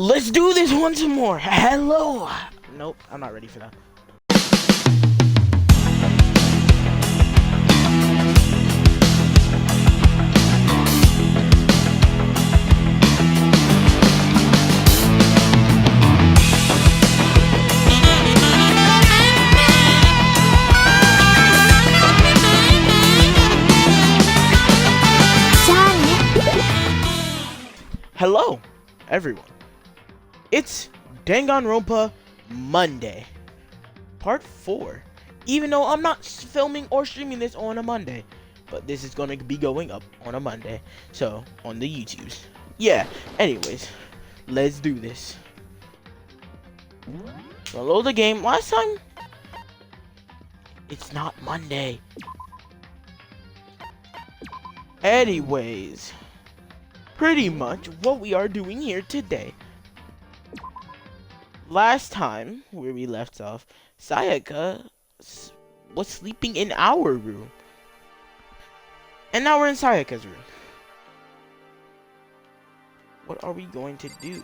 Let's do this once more. Hello. Nope, I'm not ready for that. Hello, everyone. It's Danganronpa Monday, part 4. Even though I'm not filming or streaming this on a Monday, but this is going to be going up on a Monday, so on the YouTubes. Yeah, anyways, let's do this. So load the game. Last time, it's not Monday. Anyways, pretty much what we are doing here today. Last time, where we left off, Sayaka was sleeping in our room. And now we're in Sayaka's room. What are we going to do?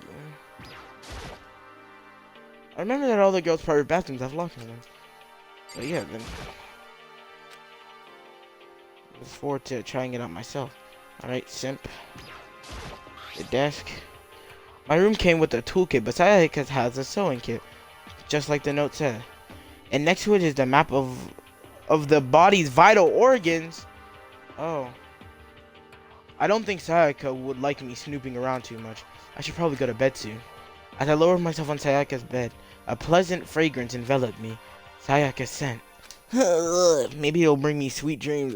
I remember that all the girls' private bathrooms have locks in them. So yeah, then. Look forward to trying it out myself. Alright, simp. The desk. My room came with a toolkit, but Sayaka has a sewing kit, just like the note said. And next to it is the map of the body's vital organs. Oh. I don't think Sayaka would like me snooping around too much. I should probably go to bed soon. As I lowered myself on Sayaka's bed, a pleasant fragrance enveloped me. Sayaka's scent. Maybe it'll bring me sweet dreams.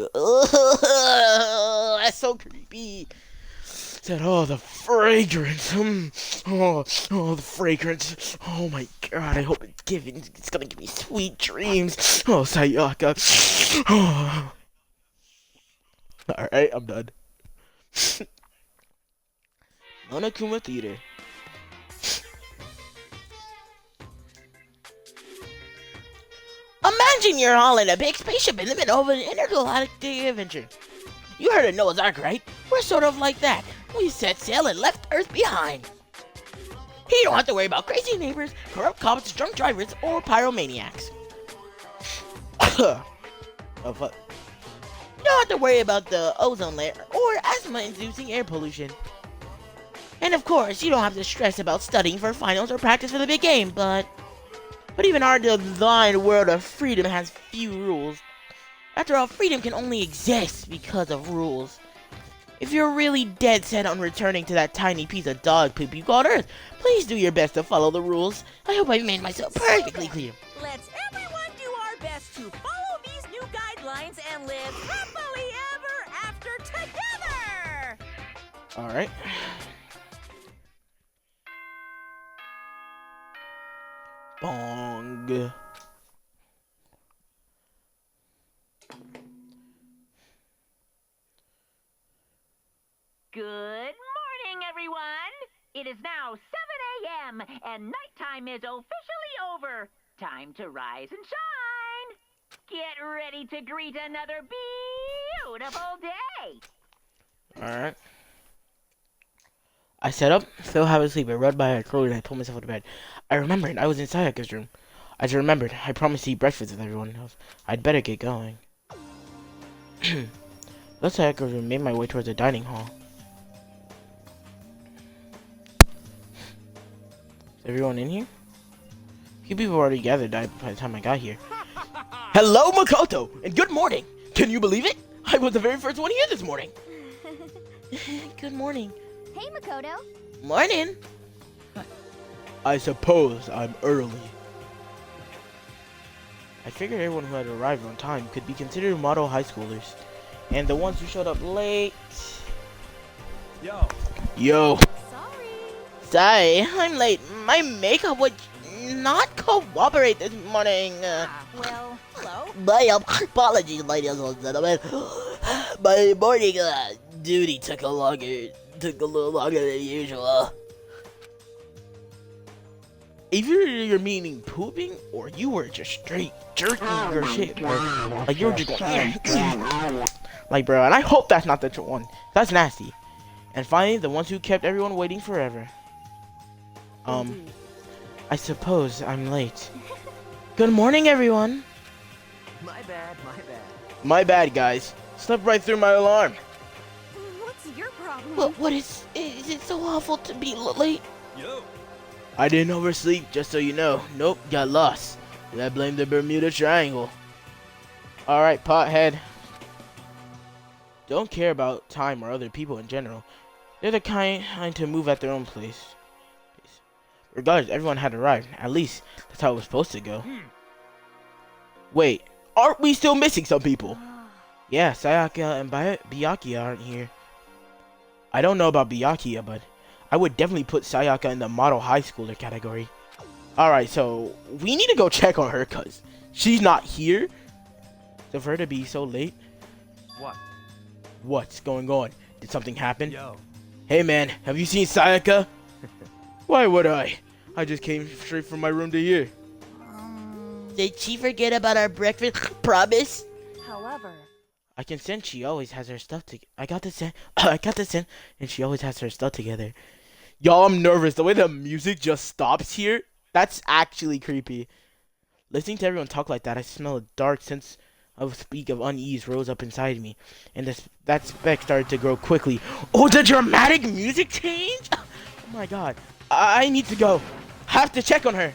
That's so creepy. Said, oh, the fragrance. Oh, the fragrance. Oh my god, I hope it's gonna give me sweet dreams. Oh, Sayaka. Oh. Alright, I'm done. Monokuma Theater. Imagine you're all in a big spaceship in the middle of an intergalactic adventure. You heard of Noah's Ark, right? We're sort of like that. We set sail and left Earth behind. You don't have to worry about crazy neighbors, corrupt cops, drunk drivers, or pyromaniacs. Oh, fuck. You don't have to worry about the ozone layer or asthma-inducing air pollution. And of course, you don't have to stress about studying for finals or practice for the big game, but even our divine world of freedom has few rules. After all, freedom can only exist because of rules. If you're really dead set on returning to that tiny piece of dog poop you called Earth, please do your best to follow the rules. I hope I've made myself perfectly clear. Let's everyone do our best to follow these new guidelines and live happily ever after together! Alright. Bong. Good morning, everyone! It is now 7 a.m. and nighttime is officially over. Time to rise and shine! Get ready to greet another beautiful day! Alright. I sat up, still half asleep. I rubbed my throat and I pulled myself out of bed. I remembered I was in Sayaka's room. I just remembered I promised to eat breakfast with everyone else. I'd better get going. Left Sayaka's room, made my way towards the dining hall. Is everyone in here? A few people already gathered by the time I got here. Hello, Makoto, and good morning. Can you believe it? I was the very first one here this morning. Good morning. Hey, Makoto. Morning. I suppose I'm early. I figured everyone who had arrived on time could be considered model high schoolers. And the ones who showed up late... Yo. Sorry, I'm late. My makeup would not cooperate this morning. Well, hello? My apologies, ladies and gentlemen. My morning duty took a little longer than usual. Either you're meaning pooping, or you were just straight jerking your shit, bro. Like, you were just going... Like, bro, and I hope that's not the one. That's nasty. And finally, the ones who kept everyone waiting forever. Indeed. I suppose I'm late. Good morning, everyone. My bad, my bad. My bad, guys. Slept right through my alarm. What's your problem? What is it so awful to be late? Yo. I didn't oversleep, just so you know. Nope, got lost. I blame the Bermuda Triangle. Alright, pothead. Don't care about time or other people in general. They're the kind to move at their own pace. Regardless, everyone had arrived. At least, that's how it was supposed to go. Wait, aren't we still missing some people? Yeah, Sayaka and Byakuya aren't here. I don't know about Byakuya, but I would definitely put Sayaka in the model high schooler category. Alright, so we need to go check on her, cause she's not here. So for her to be so late. What? What's going on? Did something happen? Yo. Hey man, have you seen Sayaka? Why would I? I just came straight from my room to here. Did she forget about our breakfast promise? However, I can sense she always has her stuff together. I got the sense, and she always has her stuff together. Y'all, I'm nervous. The way the music just stops here, that's actually creepy. Listening to everyone talk like that, I smell a dark sense of unease rose up inside me, and that speck started to grow quickly. Oh, the dramatic music change! Oh my god. I need to go. Have to check on her.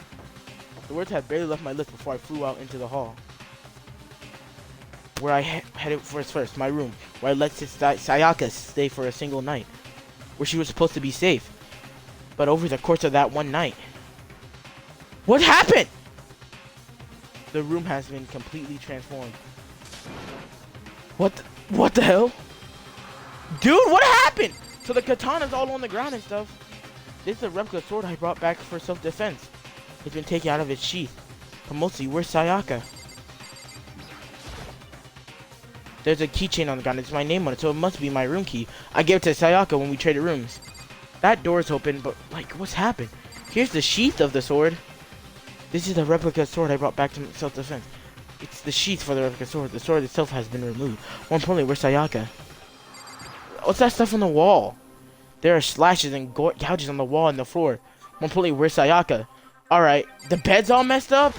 The words had barely left my lips before I flew out into the hall, where I headed first, my room, where I let Sayaka stay for a single night, where she was supposed to be safe. But over the course of that one night, what happened? The room has been completely transformed. What the hell? Dude, what happened? So the katana's all on the ground and stuff. This is a replica sword I brought back for self-defense. It's been taken out of its sheath. But mostly, where's Sayaka? There's a keychain on the ground. It's my name on it, so it must be my room key. I gave it to Sayaka when we traded rooms. That door's open, but, like, what's happened? Here's the sheath of the sword. This is the replica sword I brought back to self-defense. It's the sheath for the replica sword. The sword itself has been removed. More importantly, where's Sayaka? What's that stuff on the wall? There are slashes and gouges on the wall and the floor. More importantly, where's Sayaka? Alright, the bed's all messed up?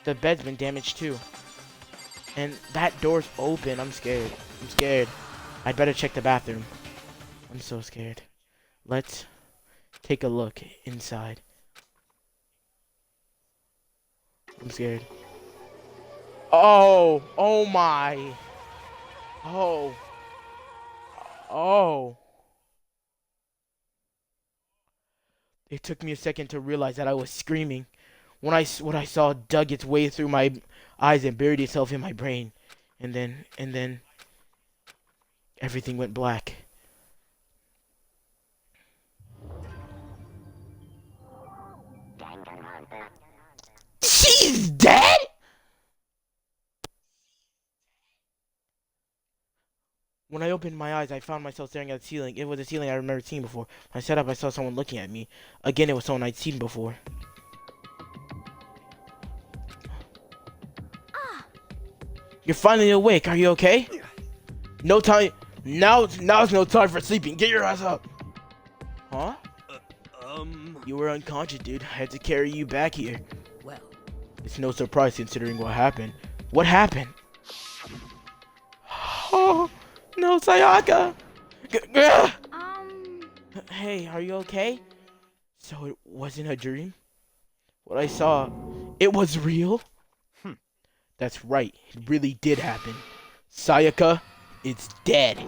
The bed's been damaged too. And that door's open. I'm scared. I'm scared. I'd better check the bathroom. I'm so scared. Let's take a look inside. I'm scared. Oh my. Oh. It took me a second to realize that I was screaming. When what I saw dug its way through my eyes and buried itself in my brain. And then everything went black. She's dead? When I opened my eyes, I found myself staring at the ceiling. It was a ceiling I've never seen before. When I sat up, I saw someone looking at me. Again, it was someone I'd seen before. You're finally awake. Are you okay? No time. Now's no time for sleeping. Get your ass up. Huh? You were unconscious, dude. I had to carry you back here. Well. It's no surprise considering what happened. What happened? Oh, no, Sayaka. Hey, are you okay? So it wasn't a dream? What I saw, it was real? That's right. It really did happen. Sayaka is dead.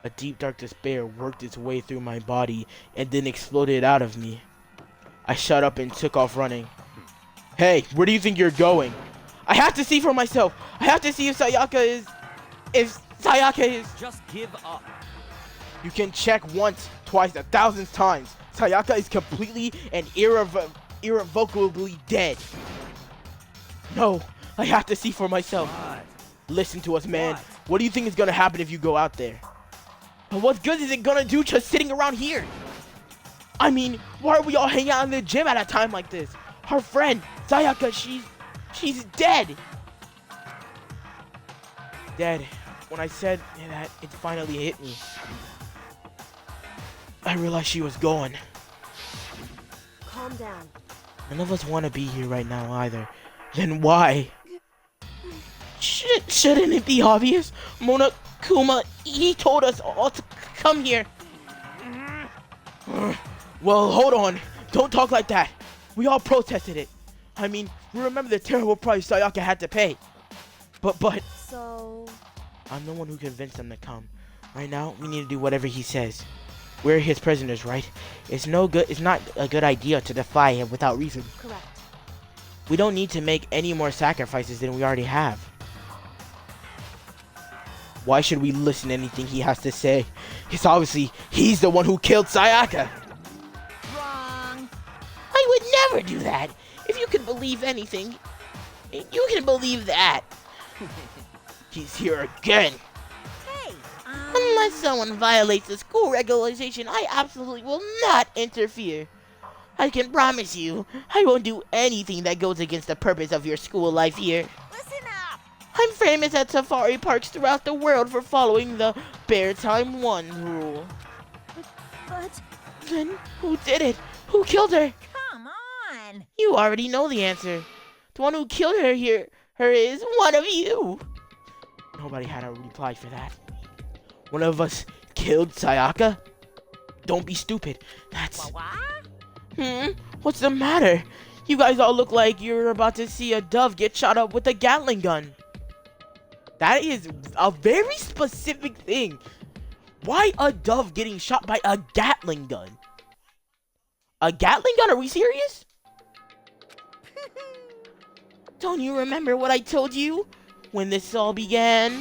A deep dark despair worked its way through my body and then exploded out of me. I shut up and took off running. Hey, where do you think you're going? I have to see for myself. I have to see if Sayaka is... Just give up. You can check once, twice, 1,000 times. Sayaka is completely and irrevocably dead. No, I have to see for myself. What? Listen to us, man. What do you think is gonna happen if you go out there? But what good is it gonna do just sitting around here? I mean, why are we all hanging out in the gym at a time like this? Her friend, Sayaka, she's dead. Dead. When I said that, it finally hit me. I realized she was gone. Calm down. None of us want to be here right now either. Then why? Shouldn't it be obvious? Monokuma, he told us all to come here. Well, hold on. Don't talk like that. We all protested it. I mean, we remember the terrible price Sayaka had to pay. But... So... I'm the one who convinced them to come. Right now, we need to do whatever he says. We're his prisoners, right? It's not a good idea to defy him without reason. Correct. We don't need to make any more sacrifices than we already have. Why should we listen to anything he has to say? It's obviously he's the one who killed Sayaka. Wrong. I would never do that. If you can believe anything, you can believe that. He's here again. Hey, Unless someone violates the school regulation, I absolutely will not interfere. I can promise you, I won't do anything that goes against the purpose of your school life here. listen up. I'm famous at safari parks throughout the world for following the Bear Time 1 rule. But... Then, who did it? Who killed her? Come on. You already know the answer. The one who killed her is one of you. Nobody had a reply for that. One of us killed Sayaka? Don't be stupid. That's... What? What's the matter? You guys all look like you're about to see a dove get shot up with a Gatling gun. That is a very specific thing. Why a dove getting shot by a Gatling gun? A Gatling gun? Are we serious? Don't you remember what I told you when this all began?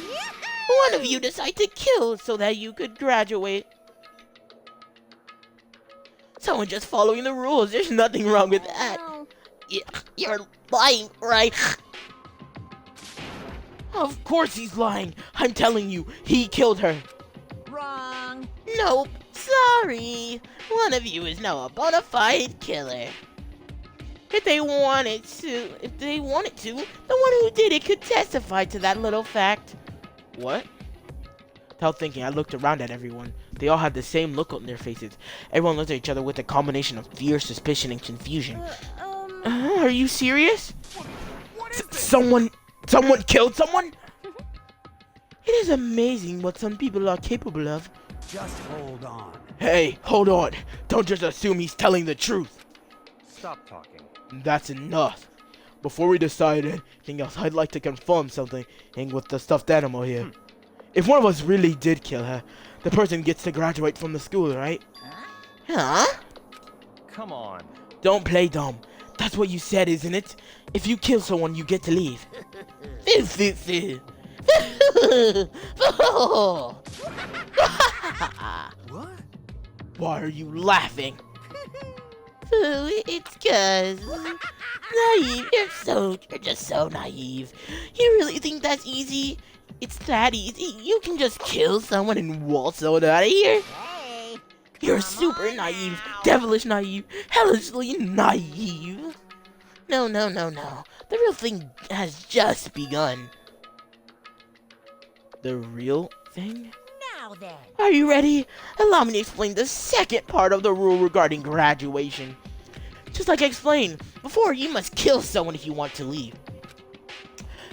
One of you decided to kill so that you could graduate. Someone just following the rules. There's nothing wrong with that. Well, You're lying, right? Of course he's lying. I'm telling you, he killed her. Wrong. Nope, sorry. One of you is now a bona fide killer. If they wanted to, the one who did it could testify to that little fact. What? Without thinking, I looked around at everyone. They all had the same look on their faces. Everyone looked at each other with a combination of fear, suspicion, and confusion. Are you serious? Someone killed someone? It is amazing what some people are capable of. Just hold on. Hey, hold on. Don't just assume he's telling the truth. Stop talking. That's enough. Before we decide anything else, I'd like to confirm something with the stuffed animal here. If one of us really did kill her, the person gets to graduate from the school, right? Huh? Come on. Don't play dumb. That's what you said, isn't it? If you kill someone, you get to leave. What? Why are you laughing? It's cause naive. You're just so naive. You really think that's easy? It's that easy. You can just kill someone and waltz on out of here. Hey. You're super naive, devilish naive, hellishly naive. No. The real thing has just begun. The real thing? Now then. Are you ready? Allow me to explain the second part of the rule regarding graduation. Just like I explained before, you must kill someone if you want to leave.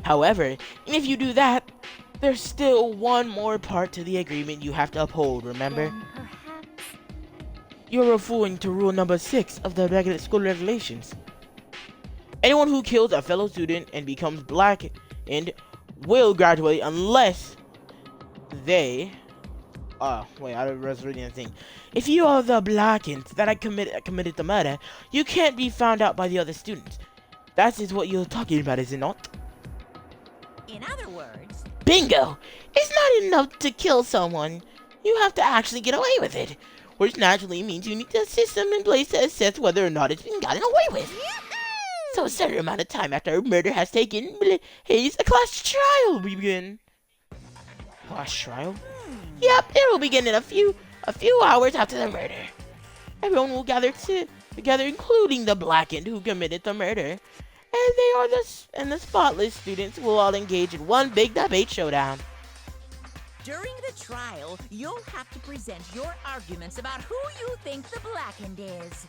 However, if you do that, there's still one more part to the agreement you have to uphold, remember? then perhaps... You're referring to rule number 6 of the regular school regulations. Anyone who kills a fellow student and becomes blackened will graduate unless they... wait, I was reading the thing. If you are the blackened that committed the murder, you can't be found out by the other students. That is what you're talking about, is it not? In other words, Bingo! It's not enough to kill someone. You have to actually get away with it. Which naturally means you need a system in place to assess whether or not it's been gotten away with. So a certain amount of time after a murder has taken place, a class trial will begin. Class trial? Yep, it will begin in a few hours after the murder. Everyone will gather together, including the blackened who committed the murder. And the spotless students will all engage in one big debate showdown. During the trial, you'll have to present your arguments about who you think the blackened is.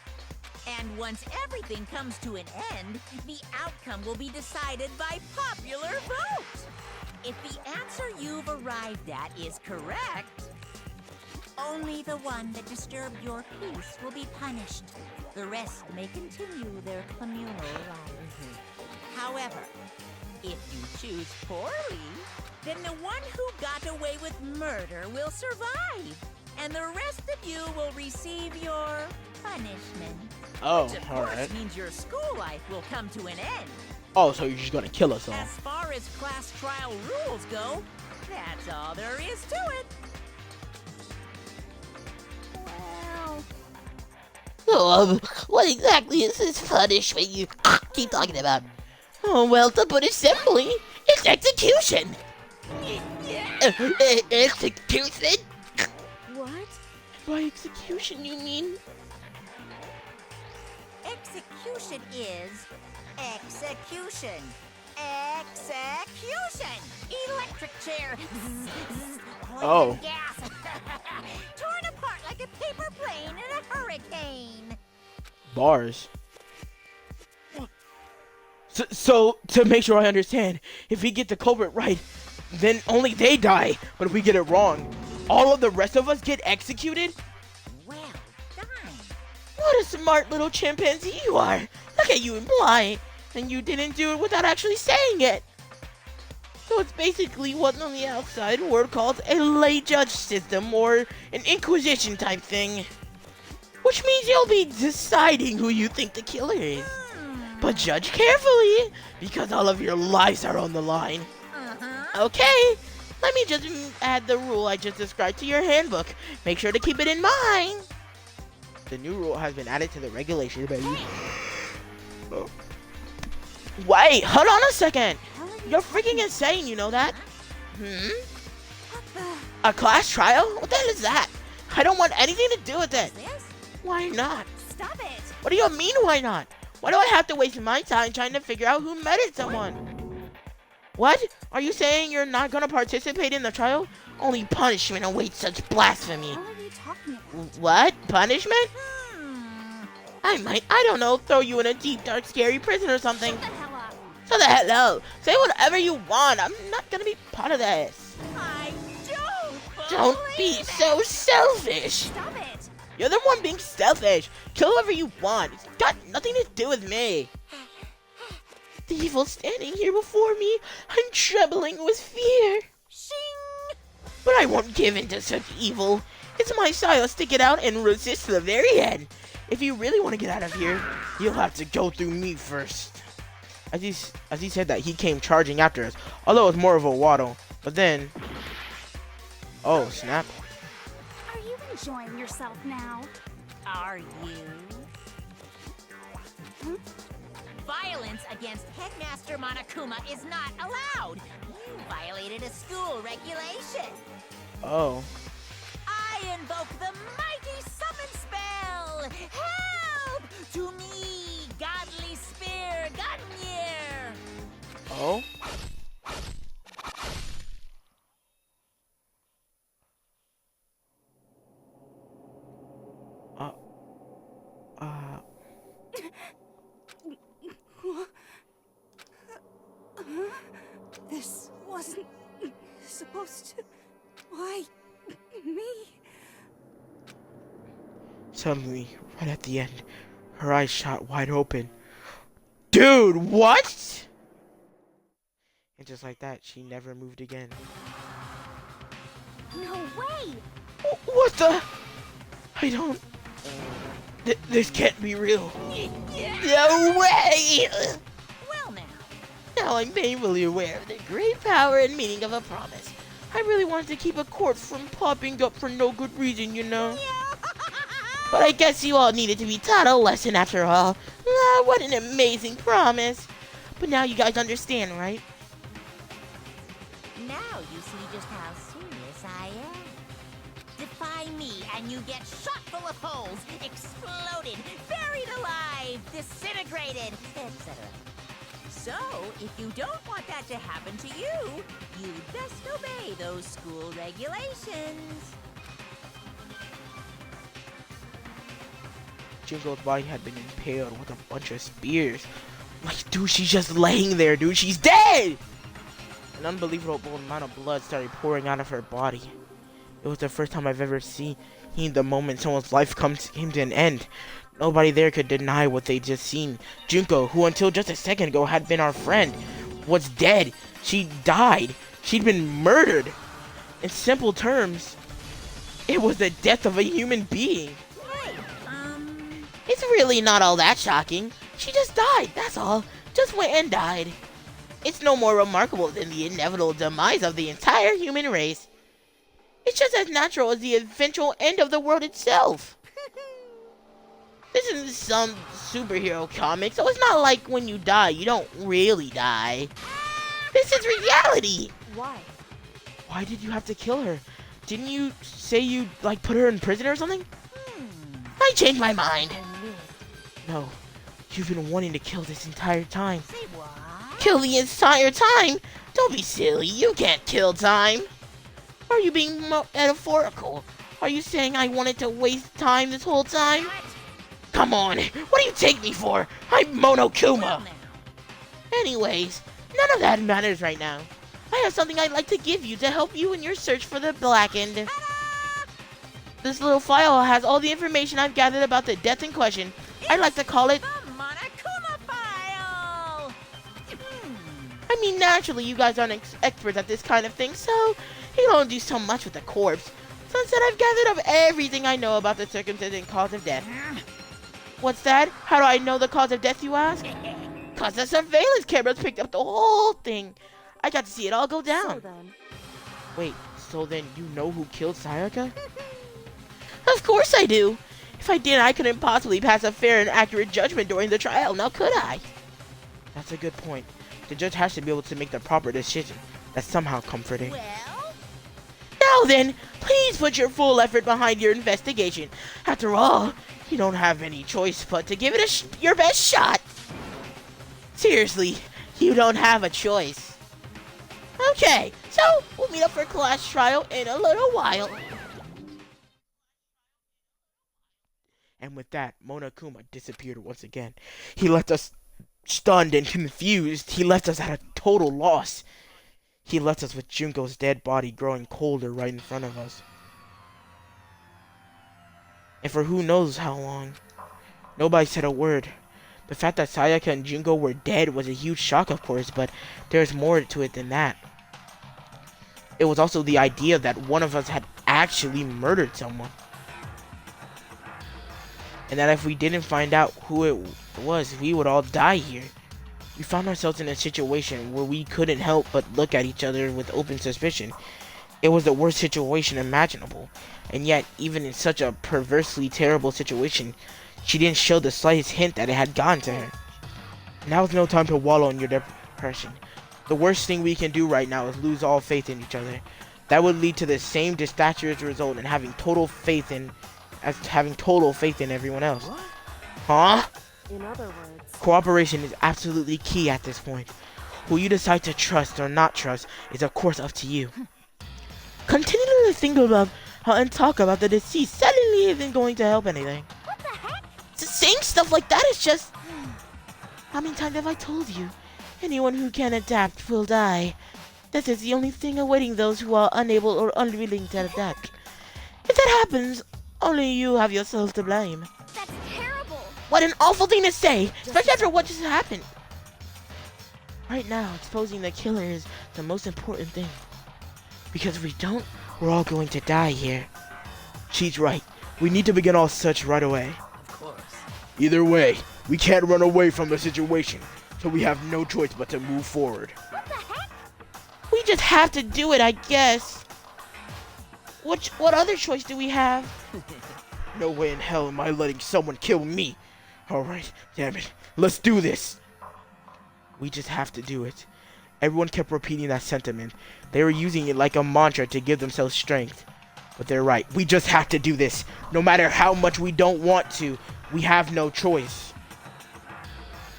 And once everything comes to an end, the outcome will be decided by popular vote. If the answer you've arrived at is correct, only the one that disturbed your peace will be punished. The rest may continue their communal lives. However, if you choose poorly, then the one who got away with murder will survive, and the rest of you will receive your punishment. Oh, Which of all course right. means your school life will come to an end. Oh, so you're just gonna kill us all. As far as class trial rules go, that's all there is to it. Well, What exactly is this punishment you keep talking about? Oh, well, to put it simply, it's execution. Execution? what? By execution, you mean? Execution is execution. Execution! Electric chair. Oh. Gas. Torn apart like a paper plane in a hurricane. Bars. So, to make sure I understand, if we get the culprit right, then only they die. But if we get it wrong, all of the rest of us get executed? Well done. What a smart little chimpanzee you are. Look at you imply. And you didn't do it without actually saying it. So it's basically what on the outside world calls a lay judge system or an inquisition type thing. Which means you'll be deciding who you think the killer is. But judge carefully, because all of your lives are on the line. Okay, let me just add the rule I just described to your handbook. Make sure to keep it in mind. The new rule has been added to the regulation, baby. Oh. Wait, hold on a second. You're freaking insane, you know that? A class trial? What the hell is that? I don't want anything to do with it. This? Why not? Stop it! What do you mean, why not? Why do I have to waste my time trying to figure out who murdered someone? What? Are you saying you're not gonna participate in the trial? Only punishment awaits such blasphemy. What are you talking about? What? Punishment? I might, I don't know, throw you in a deep, dark, scary prison or something. Shut the hell up! So the hell out. Say whatever you want. I'm not gonna be part of this. I Don't be so selfish. Stop it! You're the one being selfish. Kill whoever you want. It's got nothing to do with me. The evil standing here before me. I'm trembling with fear. Shing! But I won't give in to such evil. It's my style to get out and resist to the very end. If you really want to get out of here, you'll have to go through me first. As he said that, he came charging after us, although it was more of a waddle. But then, oh snap! Are you enjoying yourself now? Are you? Violence against Headmaster Monokuma is not allowed. You violated a school regulation. Oh, I invoke the mighty summon spell. Help to me, godly spear, Gunyear. oh. This wasn't supposed to. Why? Me? Suddenly, right at the end, her eyes shot wide open. Dude, what? And just like that, she never moved again. No way! What the? I don't. This can't be real. No way! Well now. Now I'm painfully aware of the great power and meaning of a promise. I really wanted to keep a corpse from popping up for no good reason, you know. But I guess you all needed to be taught a lesson after all. Ah, what an amazing promise. But now you guys understand, right? Now you see just how serious I am. Defy me and you get shot full of holes, exploded, buried alive, disintegrated, etc. So, if you don't want that to happen to you, you'd best obey those school regulations. Junko's body had been impaled with a bunch of spears. Like, dude, she's just laying there, dude. She's dead! An unbelievable amount of blood started pouring out of her body. It was the first time I've ever seen the moment someone's life came to an end. Nobody there could deny what they'd just seen. Junko, who until just a second ago had been our friend, was dead. She died. She'd been murdered. In simple terms, it was the death of a human being. It's really not all that shocking. She just died, that's all. Just went and died. It's no more remarkable than the inevitable demise of the entire human race. It's just as natural as the eventual end of the world itself. This isn't some superhero comic, so it's not like when you die, you don't really die. This is reality! Why? Why did you have to kill her? Didn't you say you, like, put her in prison or something? I changed my mind. No. You've been wanting to kill this entire time. Say what? Kill the entire time? Don't be silly, you can't kill time. Are you being metaphorical? Are you saying I wanted to waste time this whole time? Come on, what do you take me for? I'm Monokuma. Anyways, none of that matters right now. I have something I'd like to give you to help you in your search for the Blackened. This little file has all the information I've gathered about the death in question. I'd like to call it... The Monokuma file! I mean, naturally, you guys aren't experts at this kind of thing, so you can only do so much with the corpse. So instead, I've gathered up everything I know about the circumstances and cause of death. What's that? How do I know the cause of death, you ask? Cause the surveillance cameras picked up the whole thing. I got to see it all go down. So then, Wait, so then you know who killed Sayaka? Of course I do. If I didn't, I couldn't possibly pass a fair and accurate judgment during the trial, now could I? That's a good point. The judge has to be able to make the proper decision. That's somehow comforting. Well, Now then, please put your full effort behind your investigation. After all, you don't have any choice but to give it your best shot. Seriously, you don't have a choice. Okay, so we'll meet up for class trial in a little while. And with that, Monokuma disappeared once again. He left us stunned and confused. He left us at a total loss. He left us with Junko's dead body growing colder right in front of us. And for who knows how long. Nobody said a word. The fact that Sayaka and Junko were dead was a huge shock, of course, but there's more to it than that. It was also the idea that one of us had actually murdered someone. And that if we didn't find out who it was, we would all die here. We found ourselves in a situation where we couldn't help but look at each other with open suspicion. It was the worst situation imaginable. And yet, even in such a perversely terrible situation, she didn't show the slightest hint that it had gotten to her. Now's no time to wallow in your depression. The worst thing we can do right now is lose all faith in each other. That would lead to the same disastrous result in having total faith in everyone else. What? Huh? in other words, Cooperation is absolutely key at this point. Who you decide to trust or not trust is of course up to you. Continuing to think about and talk about the deceased suddenly isn't going to help anything. what the heck? Saying stuff like that is just... How many times have I told you? Anyone who can adapt will die. This is the only thing awaiting those who are unable or unwilling to adapt. If that happens, only you have yourself to blame. That's terrible. What an awful thing to say, especially after what just happened. Right now, exposing the killer is the most important thing. Because if we don't, we're all going to die here. She's right. We need to begin our search right away. of course. Either way, we can't run away from the situation, so we have no choice but to move forward. What the heck? We just have to do it, I guess. What other choice do we have? No way in hell am I letting someone kill me. Alright, damn it. Let's do this. We just have to do it. Everyone kept repeating that sentiment. They were using it like a mantra to give themselves strength. But they're right. We just have to do this. No matter how much we don't want to, we have no choice.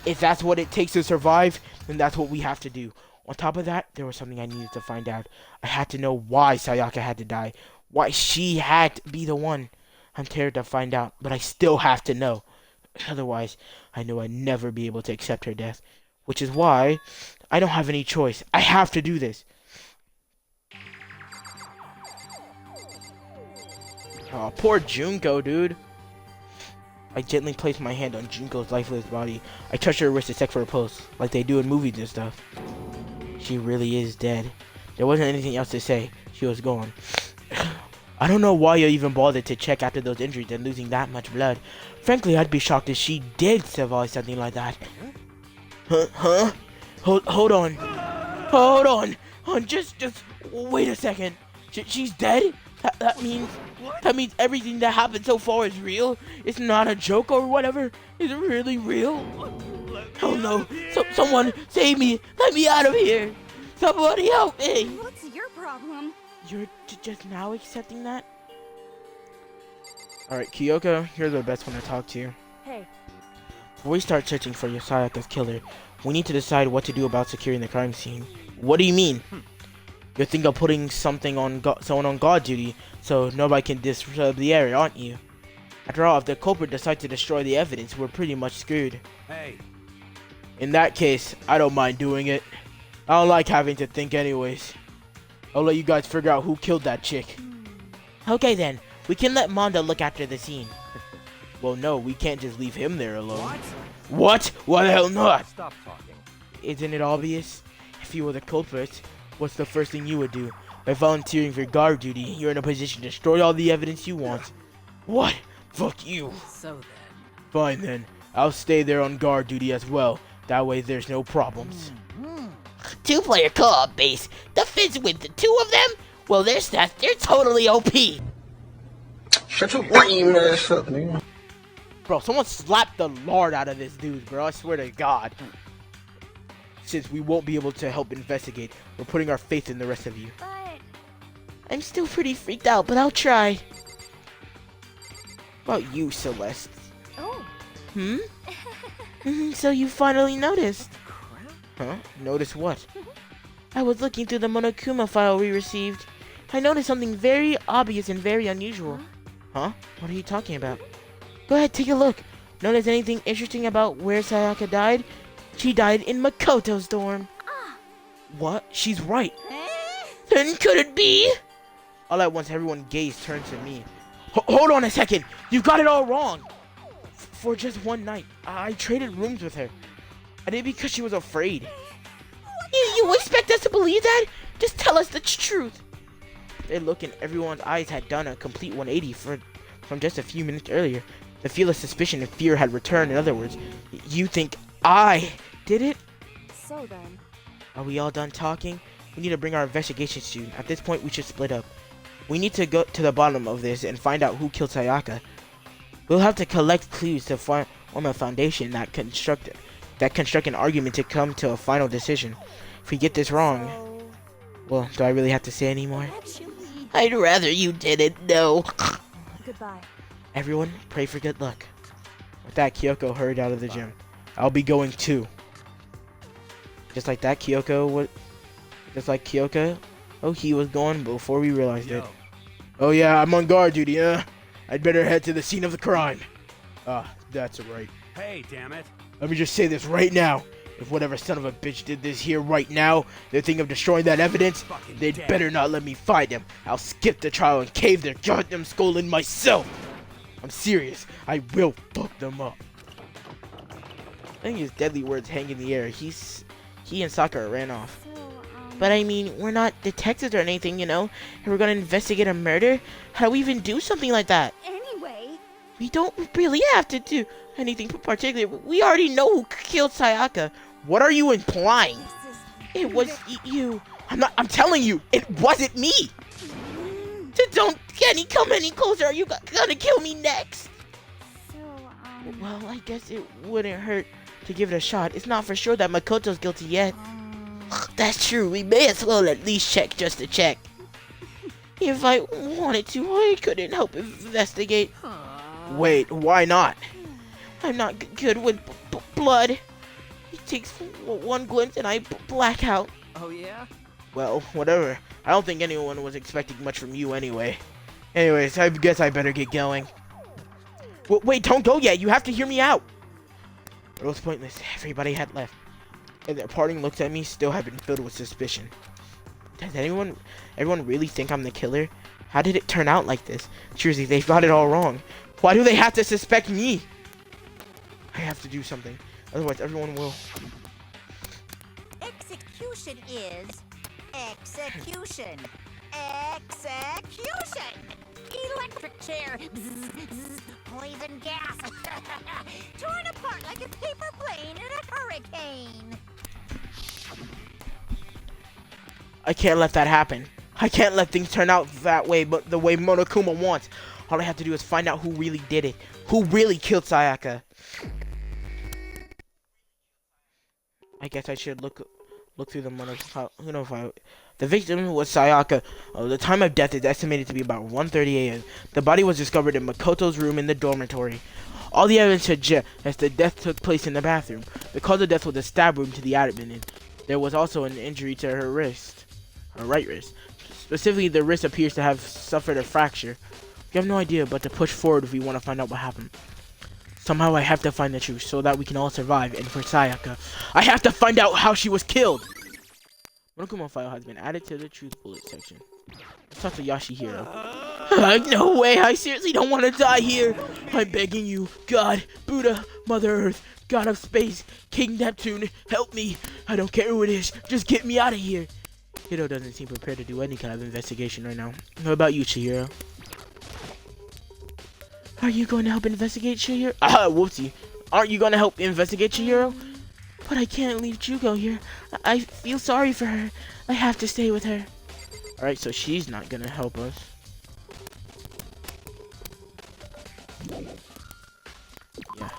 If that's what it takes to survive, And that's what we have to do. On top of that, there was something I needed to find out. I had to know why Sayaka had to die. Why she had to be the one. I'm terrified to find out, but I still have to know. Otherwise, I know I'd never be able to accept her death. Which is why I don't have any choice. I have to do this. Oh, poor Junko, dude. I gently placed my hand on Junko's lifeless body. I touched her wrist to check for a pulse, like they do in movies and stuff. She really is dead. There wasn't anything else to say. She was gone. I don't know why you even bothered to check after those injuries and losing that much blood. Frankly, I'd be shocked if she did survive something like that. Huh? Hold on. Hold on. Just wait a second. She's dead? That means everything that happened so far is real? It's not a joke or whatever? Is it really real? Oh no. Someone save me. Let me out of here. Somebody help me. What's your problem? You're just now accepting that? Alright, Kyoko, you're the best one to talk to. Hey. Before we start searching for Sayaka's killer, we need to decide what to do about securing the crime scene. What do you mean? You're thinking of putting someone on guard duty so nobody can disturb the area, aren't you? After all, if the culprit decides to destroy the evidence, we're pretty much screwed. Hey. In that case, I don't mind doing it. I don't like having to think anyways. I'll let you guys figure out who killed that chick. Okay then, we can let Mondo look after the scene. Well no, we can't just leave him there alone. What? Why the hell not? Stop talking. Isn't it obvious? If you were the culprit, what's the first thing you would do? By volunteering for guard duty, you're in a position to destroy all the evidence you want. What? Fuck you. So then. Fine then, I'll stay there on guard duty as well. That way there's no problems. Two-player co-op base. Defense with the two of them? Well, their stats, they're totally OP. Shut your lame ass up, nigga. Bro, someone slapped the lard out of this dude, bro. I swear to God. Since we won't be able to help investigate, we're putting our faith in the rest of you. But I'm still pretty freaked out, but I'll try. What about you, Celeste? oh, So you finally noticed. Huh? Notice what? I was looking through the Monokuma file we received. I noticed something very obvious and very unusual. Huh? What are you talking about? Go ahead, take a look. Notice anything interesting about where Sayaka died? She died in Makoto's dorm. What? She's right. Then could it be? All at once, everyone's gaze turned to me. Hold on a second. You got it all wrong. For just one night, I traded rooms with her. I did it because she was afraid. You expect us to believe that? Just tell us the truth. Their look in everyone's eyes had done a complete 180 from just a few minutes earlier. The feel of suspicion and fear had returned. In other words, you think I did it? so then. Are we all done talking? We need to bring our investigation soon. At this point, we should split up. We need to go to the bottom of this and find out who killed Sayaka. We'll have to collect clues to form a foundation that construct an argument to come to a final decision. If we get this wrong, So, well, do I really have to say any more? actually, I'd rather you didn't know. goodbye. Everyone, pray for good luck. With that, Kyoko hurried out of the gym. I'll be going too. Just like that, Kyoko, oh, he was gone before we realized it. Oh yeah, I'm on guard duty, I'd better head to the scene of the crime. Ah, that's right. Hey, damn it. Let me just say this right now. If whatever son of a bitch did this here right now, they're thinking of destroying that evidence, they'd better not let me find them. I'll skip the trial and cave their goddamn skull in myself. I'm serious. I will fuck them up. I think his deadly words hang in the air. He and Sakura ran off. So, But I mean, we're not detectives or anything, and we're gonna investigate a murder? How do we even do something like that? anyway, We don't really have to do anything particular. We already know who killed Sayaka. What are you implying? this is. It was you. I'm telling you, it wasn't me. Don't come any closer. Are you gonna kill me next? So, Well, I guess it wouldn't hurt to give it a shot. It's not for sure that Makoto's guilty yet. That's true. We may as well at least check just to check. If I wanted to, I couldn't help investigate. Wait, why not? I'm not good with blood. It takes one glimpse and I black out. Oh, yeah? Well, whatever. I don't think anyone was expecting much from you anyway. Anyways, I guess I better get going. Wait, don't go yet. You have to hear me out. It was pointless. Everybody had left. And their parting looks at me still have been filled with suspicion. Does everyone really think I'm the killer? How did it turn out like this? Seriously, they've got it all wrong. Why do they have to suspect me? I have to do something. Otherwise, everyone will. Execution is execution. Execution! Electric chair. Bzz, bzz, poison gas. Torn apart like a paper plane in a hurricane. I can't let that happen. I can't let things turn out that way, but the way Monokuma wants. All I have to do is find out who really did it. Who really killed Sayaka. I guess I should look through the Monokuma file. The victim was Sayaka. The time of death is estimated to be about 1:30 a.m. The body was discovered in Makoto's room in the dormitory. All the evidence suggests the death took place in the bathroom. The cause of death was a stab wound to the abdomen. There was also an injury to her right wrist. Specifically, the wrist appears to have suffered a fracture. We have no idea, but to push forward if we want to find out what happened. Somehow I have to find the truth so that we can all survive, and for Sayaka, I have to find out how she was killed! Monokuma file has been added to the truth bullet section. Let's talk to Yashihiro. No way, I seriously don't want to die here! I'm begging you, God, Buddha, Mother Earth, God of Space, King Neptune, help me! I don't care who it is, just get me out of here! Hiro doesn't seem prepared to do any kind of investigation right now. What about you, Chihiro? Are you going to help investigate, Chihiro? Whoopsie. Aren't you going to help investigate, Chihiro? But I can't leave Jugo here. I feel sorry for her. I have to stay with her. Alright, so she's not going to help us. Yeah.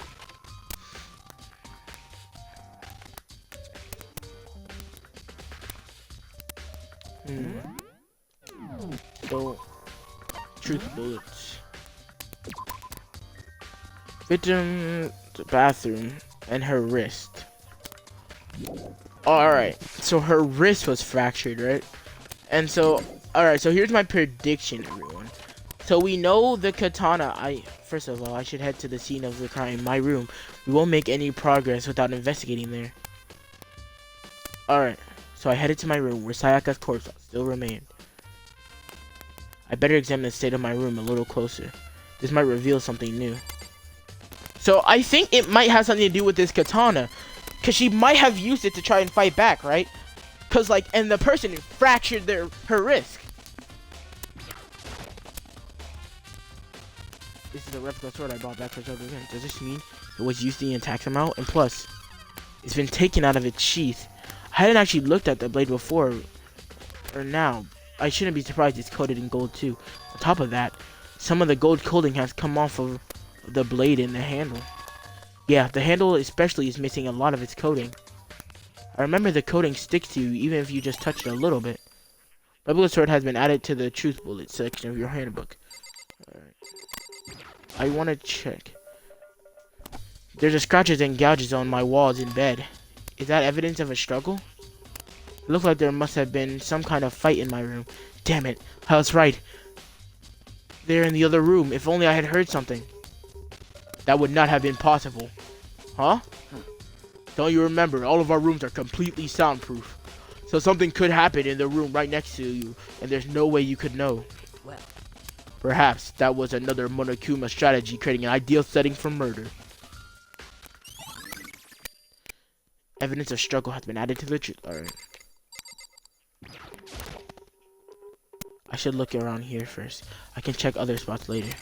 So, truth bullets. Victim, the bathroom, and her wrist. Alright, so her wrist was fractured, right? And so, alright, so here's my prediction, everyone. So we know the katana, first of all, I should head to the scene of the crime, my room. We won't make any progress without investigating there. Alright, so I headed to my room where Sayaka's corpse still remained. I better examine the state of my room a little closer. This might reveal something new. So I think it might have something to do with this katana. Because she might have used it to try and fight back, right? Because, like, and the person fractured her wrist. This is a replica sword I bought back for Zelda again. Does this mean it was used in the attack amount? And plus, it's been taken out of its sheath. I hadn't actually looked at the blade before, or now. I shouldn't be surprised it's coated in gold too. On top of that, some of the gold coating has come off of the blade and the handle. Yeah, the handle especially is missing a lot of its coating. I remember the coating sticks to you even if you just touch it a little bit. Replica sword has been added to the truth bullet section of your handbook. Alright. I want to check. There's a scratches and gouges on my walls in bed. Is that evidence of a struggle? It looked like there must have been some kind of fight in my room. Damn it, I was right. They're in the other room. If only I had heard something. That would not have been possible. Huh? Don't you remember, all of our rooms are completely soundproof. So something could happen in the room right next to you, and there's no way you could know. Well, perhaps that was another Monokuma strategy creating an ideal setting for murder. Evidence of struggle has been added to the truth. Alright. I should look around here first. I can check other spots later.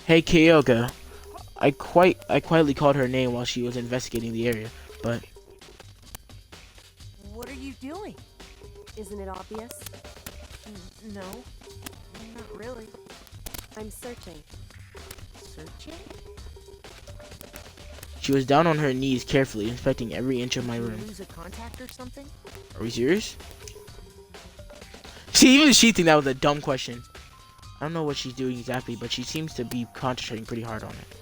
Hey Kyoga. I quietly called her name while she was investigating the area, but... What are you doing? Isn't it obvious? no, not really. I'm searching. Searching? She was down on her knees carefully inspecting every inch of my room. Lose a contact or something? Are we serious? Even she think that was a dumb question. I don't know what she's doing exactly, but she seems to be concentrating pretty hard on it.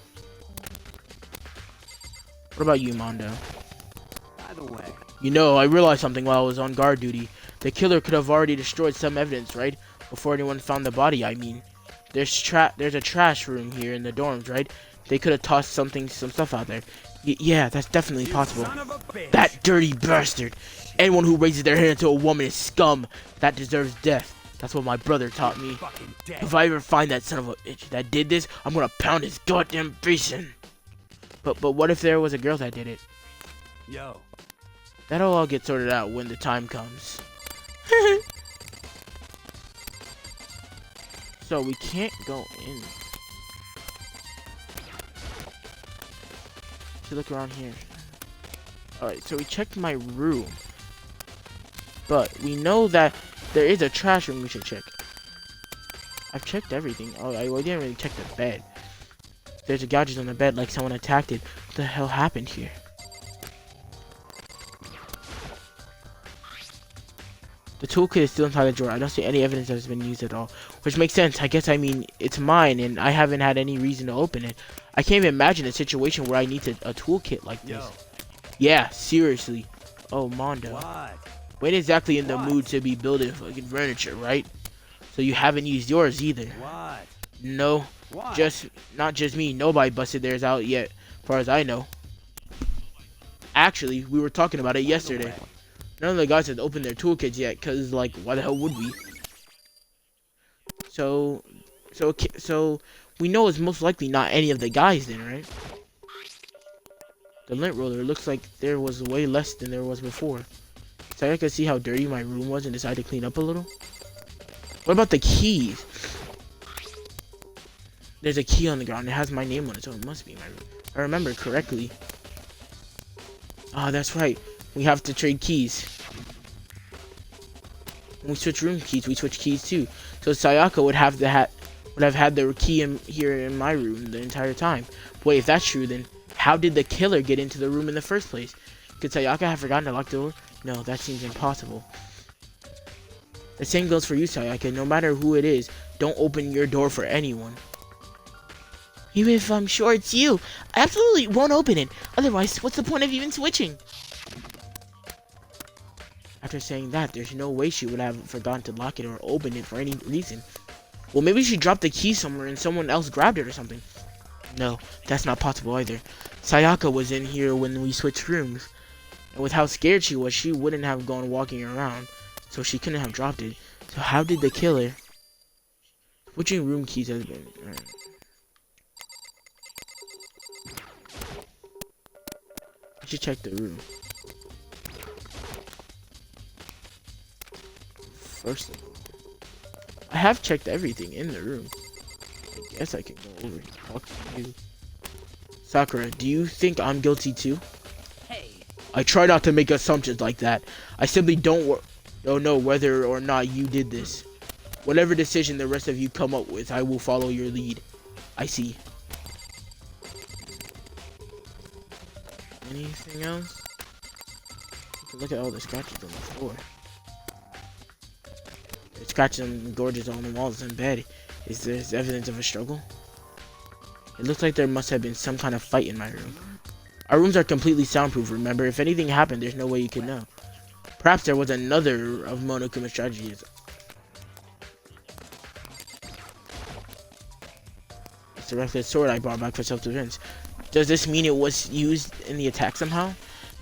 What about you, Mondo? By the way, You know, I realized something while I was on guard duty. The killer could have already destroyed some evidence, right? Before anyone found the body, I mean. There's a trash room here in the dorms, right? They could have tossed some stuff out there. Yeah, that's definitely possible. son of a bitch. That dirty bastard! Anyone who raises their hand to a woman is scum. That deserves death. That's what my brother taught me. Fucking dead. If I ever find that son of a bitch that did this, I'm gonna pound his goddamn face in. But what if there was a girl that did it? Yo, That'll all get sorted out when the time comes. So we can't go in. Let's look around here. Alright, so we checked my room. But we know that there is a trash room we should check. I've checked everything. Oh, I didn't really check the bed. There's a gadget on the bed like someone attacked it. What the hell happened here? The toolkit is still inside the drawer. I don't see any evidence that it's been used at all. Which makes sense. I guess, I mean, it's mine and I haven't had any reason to open it. I can't even imagine a situation where I need a toolkit like this. yo, Yeah, seriously. Oh, Mondo. what? We ain't exactly in the What? mood to be building fucking furniture, right? So you haven't used yours either. What? No, What? not just me. Nobody busted theirs out yet, as far as I know. Actually, we were talking about it yesterday. None of the guys had opened their toolkits yet, cause like, why the hell would we? So we know it's most likely not any of the guys then, right? The lint roller looks like there was way less than there was before. So I could see how dirty my room was and decided to clean up a little. What about the keys? There's a key on the ground. It has my name on it, so it must be my room. If I remember correctly. Ah, that's right. We have to trade keys. When we switch room keys, we switch keys too. So Sayaka would have had the key here in my room the entire time. But wait, if that's true, then how did the killer get into the room in the first place? Could Sayaka have forgotten to lock the door? No, that seems impossible. The same goes for you, Sayaka. No matter who it is, don't open your door for anyone. Even if I'm sure it's you, I absolutely won't open it. Otherwise, what's the point of even switching? After saying that, there's no way she would have forgotten to lock it or open it for any reason. Well, maybe she dropped the key somewhere and someone else grabbed it or something. No, that's not possible either. Sayaka was in here when we switched rooms. And with how scared she was, she wouldn't have gone walking around. So she couldn't have dropped it. So how did the killer... Switching room keys has been... I should check the room. First of all, I have checked everything in the room. I guess I can go over and talk to you. Sakura, do you think I'm guilty too? Hey. I try not to make assumptions like that. I simply don't know whether or not you did this. Whatever decision the rest of you come up with, I will follow your lead. I see. Anything else? Look at all the scratches on the floor. There's scratches and gorges on the walls and bed. Is there evidence of a struggle? It looks like there must have been some kind of fight in my room. Our rooms are completely soundproof, remember? If anything happened, there's no way you could know. Perhaps there was another of Monokuma's strategies. It's the reckless sword I brought back for self-defense. Does this mean it was used in the attack somehow?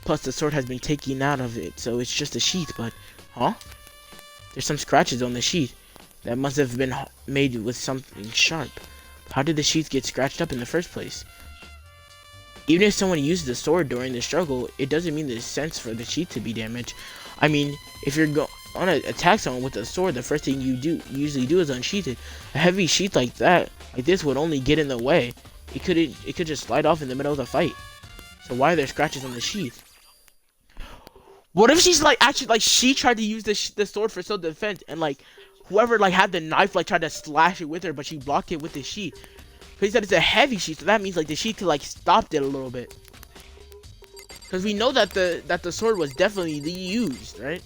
Plus, the sword has been taken out of it, so it's just a sheath, but... Huh? There's some scratches on the sheath. That must have been made with something sharp. How did the sheath get scratched up in the first place? Even if someone used the sword during the struggle, it doesn't mean there's sense for the sheath to be damaged. I mean, if you're on to attack someone with a sword, the first thing you usually do is unsheath it. A heavy sheath like this would only get in the way. It could just slide off in the middle of the fight. So why are there scratches on the sheath? What if she's like actually like she tried to use the sword for self-defense and like whoever like had the knife like tried to slash it with her, but she blocked it with the sheath. But he said it's a heavy sheath, so that means like the sheath could like stopped it a little bit. Because we know that the sword was definitely used, right?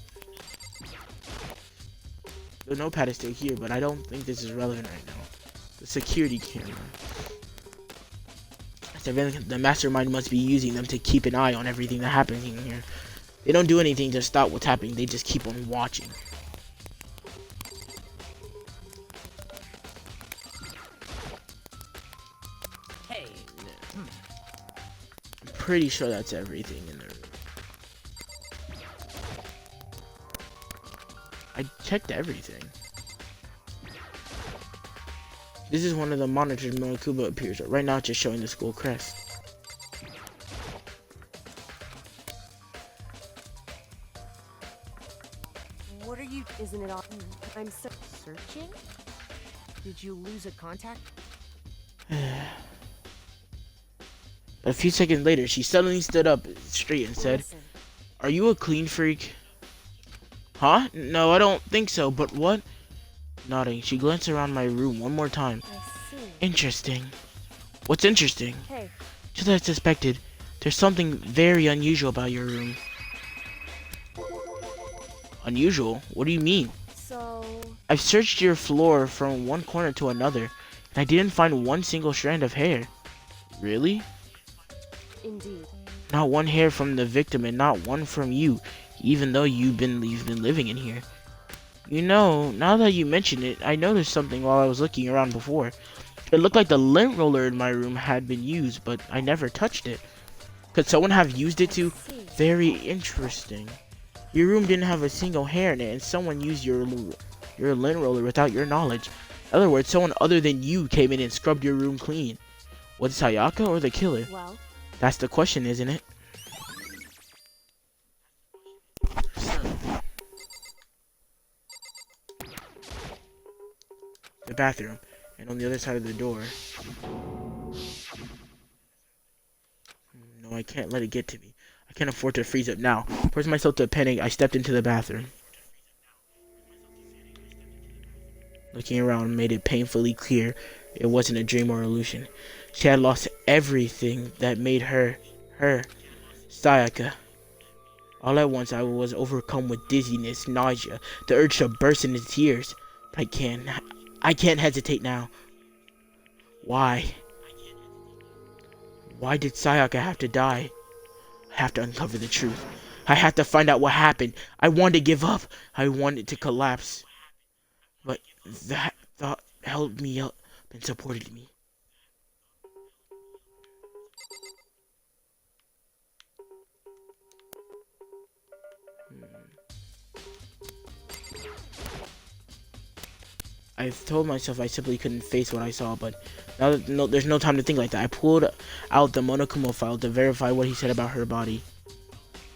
The notepad is still here, but I don't think this is relevant right now. The security camera. The mastermind must be using them to keep an eye on everything that happens in here. They don't do anything to stop what's happening. They just keep on watching. Hey. I'm pretty sure that's everything in there. I checked everything. This is one of the monitors Monokuba appears at. Right now it's just showing the school crest. What are you? Isn't it all? I'm Searching? Did you lose a contact? But a few seconds later, she suddenly stood up straight and said, Listen, "Are you a clean freak?" Huh? No, I don't think so, but what? Nodding, she glanced around my room one more time. I see. Interesting. What's interesting? Hey, Just as I suspected, there's something very unusual about your room. Unusual? What do you mean? so I've searched your floor from one corner to another, and I didn't find one single strand of hair. Really? indeed. Not one hair from the victim and not one from you, even though you've been living in here. You know, now that you mention it, I noticed something while I was looking around before. It looked like the lint roller in my room had been used, but I never touched it. Could someone have used it to? See, Very interesting. Your room didn't have a single hair in it, and someone used your lint roller without your knowledge. In other words, someone other than you came in and scrubbed your room clean. Was it Sayaka or the killer? well, That's the question, isn't it? The bathroom, and on the other side of the door. No, I can't let it get to me. I can't afford to freeze up now. Forcing myself to panic, I stepped into the bathroom. Looking around made it painfully clear it wasn't a dream or illusion. She had lost everything that made her, Sayaka. All at once I was overcome with dizziness, nausea, the urge to burst into tears. But I can't hesitate now. Why? Why did Sayaka have to die? I have to uncover the truth. I have to find out what happened. I wanted to give up. I wanted to collapse. But that thought held me up and supported me. I told myself I simply couldn't face what I saw, but now that there's no time to think like that. I pulled out the Monokuma file to verify what he said about her body.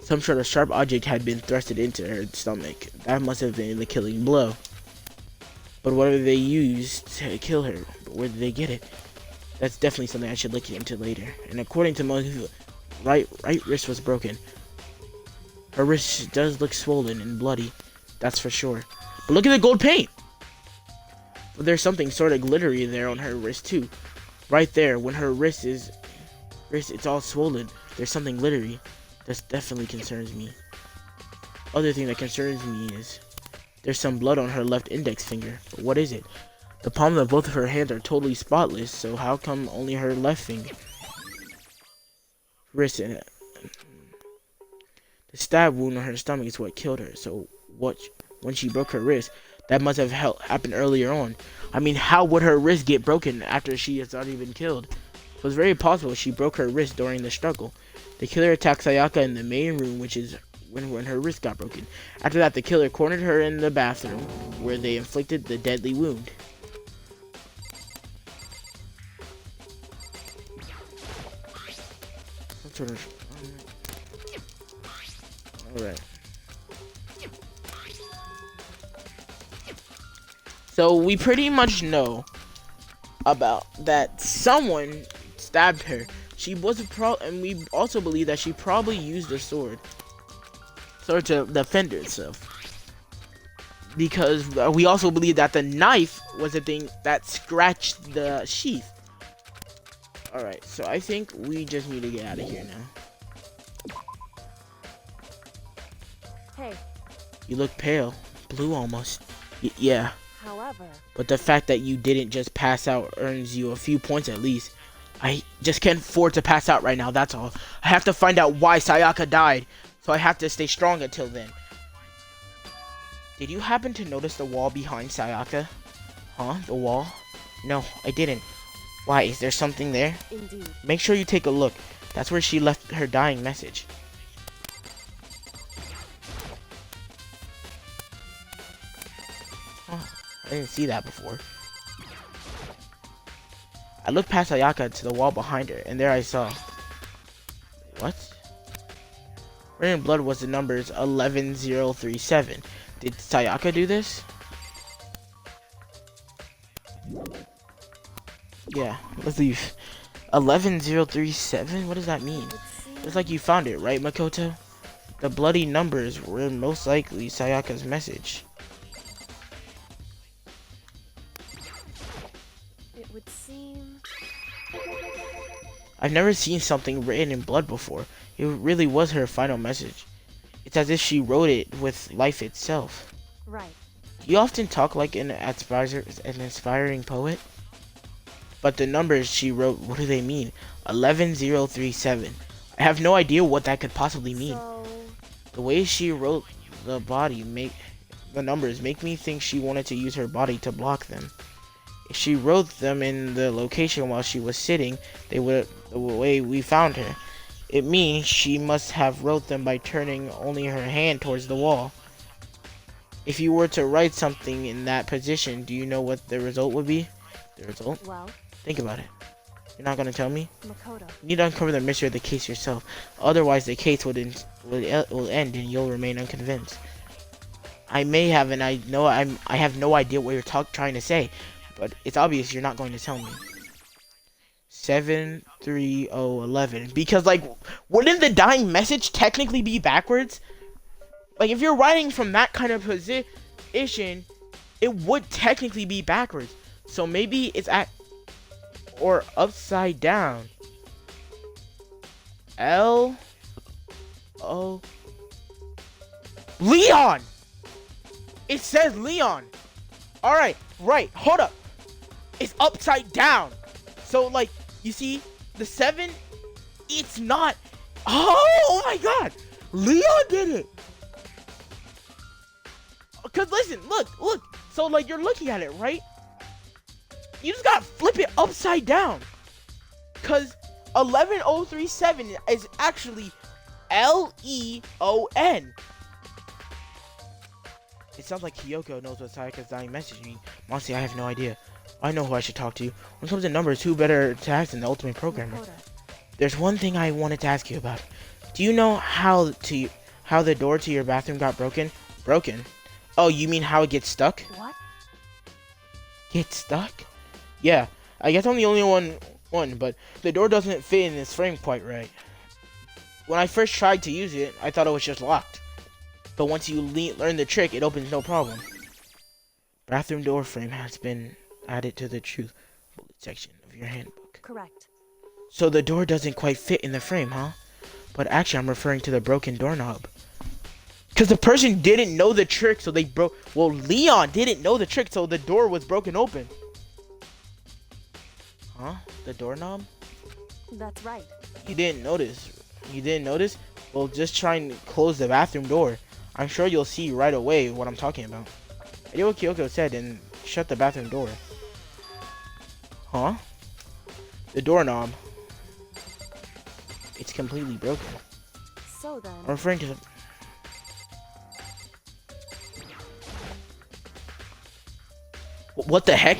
Some sort of sharp object had been thrusted into her stomach. That must have been the killing blow. But what did they use to kill her? Where did they get it? That's definitely something I should look into later. And according to Monokuma, right wrist was broken. Her wrist does look swollen and bloody. That's for sure. But look at the gold paint! But there's something sort of glittery there on her wrist too. Right there, when her wrist it's all swollen. There's something glittery. That definitely concerns me. Other thing that concerns me is there's some blood on her left index finger. But what is it? The palms of both of her hands are totally spotless, so how come only her left finger? Wrist and the stab wound on her stomach is what killed her. So when she broke her wrist, that must have happened earlier on. I mean, how would her wrist get broken after she has already been killed? It was very possible she broke her wrist during the struggle. The killer attacked Sayaka in the main room, which is when her wrist got broken. After that, the killer cornered her in the bathroom, where they inflicted the deadly wound. Alright. So we pretty much know about that someone stabbed her. She was and we also believe that she probably used a sword to defend herself. Because we also believe that the knife was the thing that scratched the sheath. Alright, so I think we just need to get out of here now. hey, You look pale. Blue almost. Yeah. however, But the fact that you didn't just pass out earns you a few points at least. I just can't afford to pass out right now, that's all. I have to find out why Sayaka died, so I have to stay strong until then. Did you happen to notice the wall behind Sayaka? Huh? The wall? No, I didn't. Why? Is there something there? Indeed. Make sure you take a look. That's where she left her dying message. Huh, I didn't see that before. I looked past Sayaka to the wall behind her, and there I saw... What? Written in blood was the numbers 11037. Did Sayaka do this? Yeah, let's leave. 11037? What does that mean? It's like you found it, right, Makoto? The bloody numbers were most likely Sayaka's message. It would seem. I've never seen something written in blood before. It really was her final message. It's as if she wrote it with life itself. Right. You often talk like an inspiring poet. But the numbers she wrote, what do they mean? 11037. I have no idea what that could possibly mean. So. The way she wrote the numbers make me think she wanted to use her body to block them. If she wrote them in the location while she was sitting, they would the way we found her. It means she must have wrote them by turning only her hand towards the wall. If you were to write something in that position, do you know what the result would be? The result? Well. Think about it. You're not gonna tell me? Makoto. You need to uncover the mystery of the case yourself. Otherwise, the case will end and you'll remain unconvinced. I have no idea what you're trying to say, but it's obvious you're not going to tell me. 73011. Because, like, wouldn't the dying message technically be backwards? Like, if you're writing from that kind of position, it would technically be backwards. So maybe it's or upside down. Leon! It says Leon! Alright, right, hold up. It's upside down. So, like, you see, the 7, it's not. Oh my god! Leon did it! Because, listen, look. So, like, you're looking at it, right? You just gotta flip it upside down. Because 11037 is actually Leon. It sounds like Kyoko knows what Sayaka's dying message means. Honestly, I have no idea. I know who I should talk to. When it comes to numbers, who better to ask than the ultimate programmer? Makoto. There's one thing I wanted to ask you about. Do you know how the door to your bathroom got broken? Broken? Oh, you mean how it gets stuck? What? Get stuck? Yeah, I guess I'm the only one, but the door doesn't fit in this frame quite right. When I first tried to use it, I thought it was just locked. But once you learn the trick, it opens no problem. Bathroom door frame has been added to the truth bullet section of your handbook. Correct. So the door doesn't quite fit in the frame, huh? But actually, I'm referring to the broken doorknob. Because the person didn't know the trick, so they broke... Well, Leon didn't know the trick, so the door was broken open. Huh? The doorknob? That's right. You didn't notice. You didn't notice? Well, just try and close the bathroom door. I'm sure you'll see right away what I'm talking about. I did what Kyoko said and shut the bathroom door. Huh? The doorknob. It's completely broken. So then. I'm referring to the... What the heck?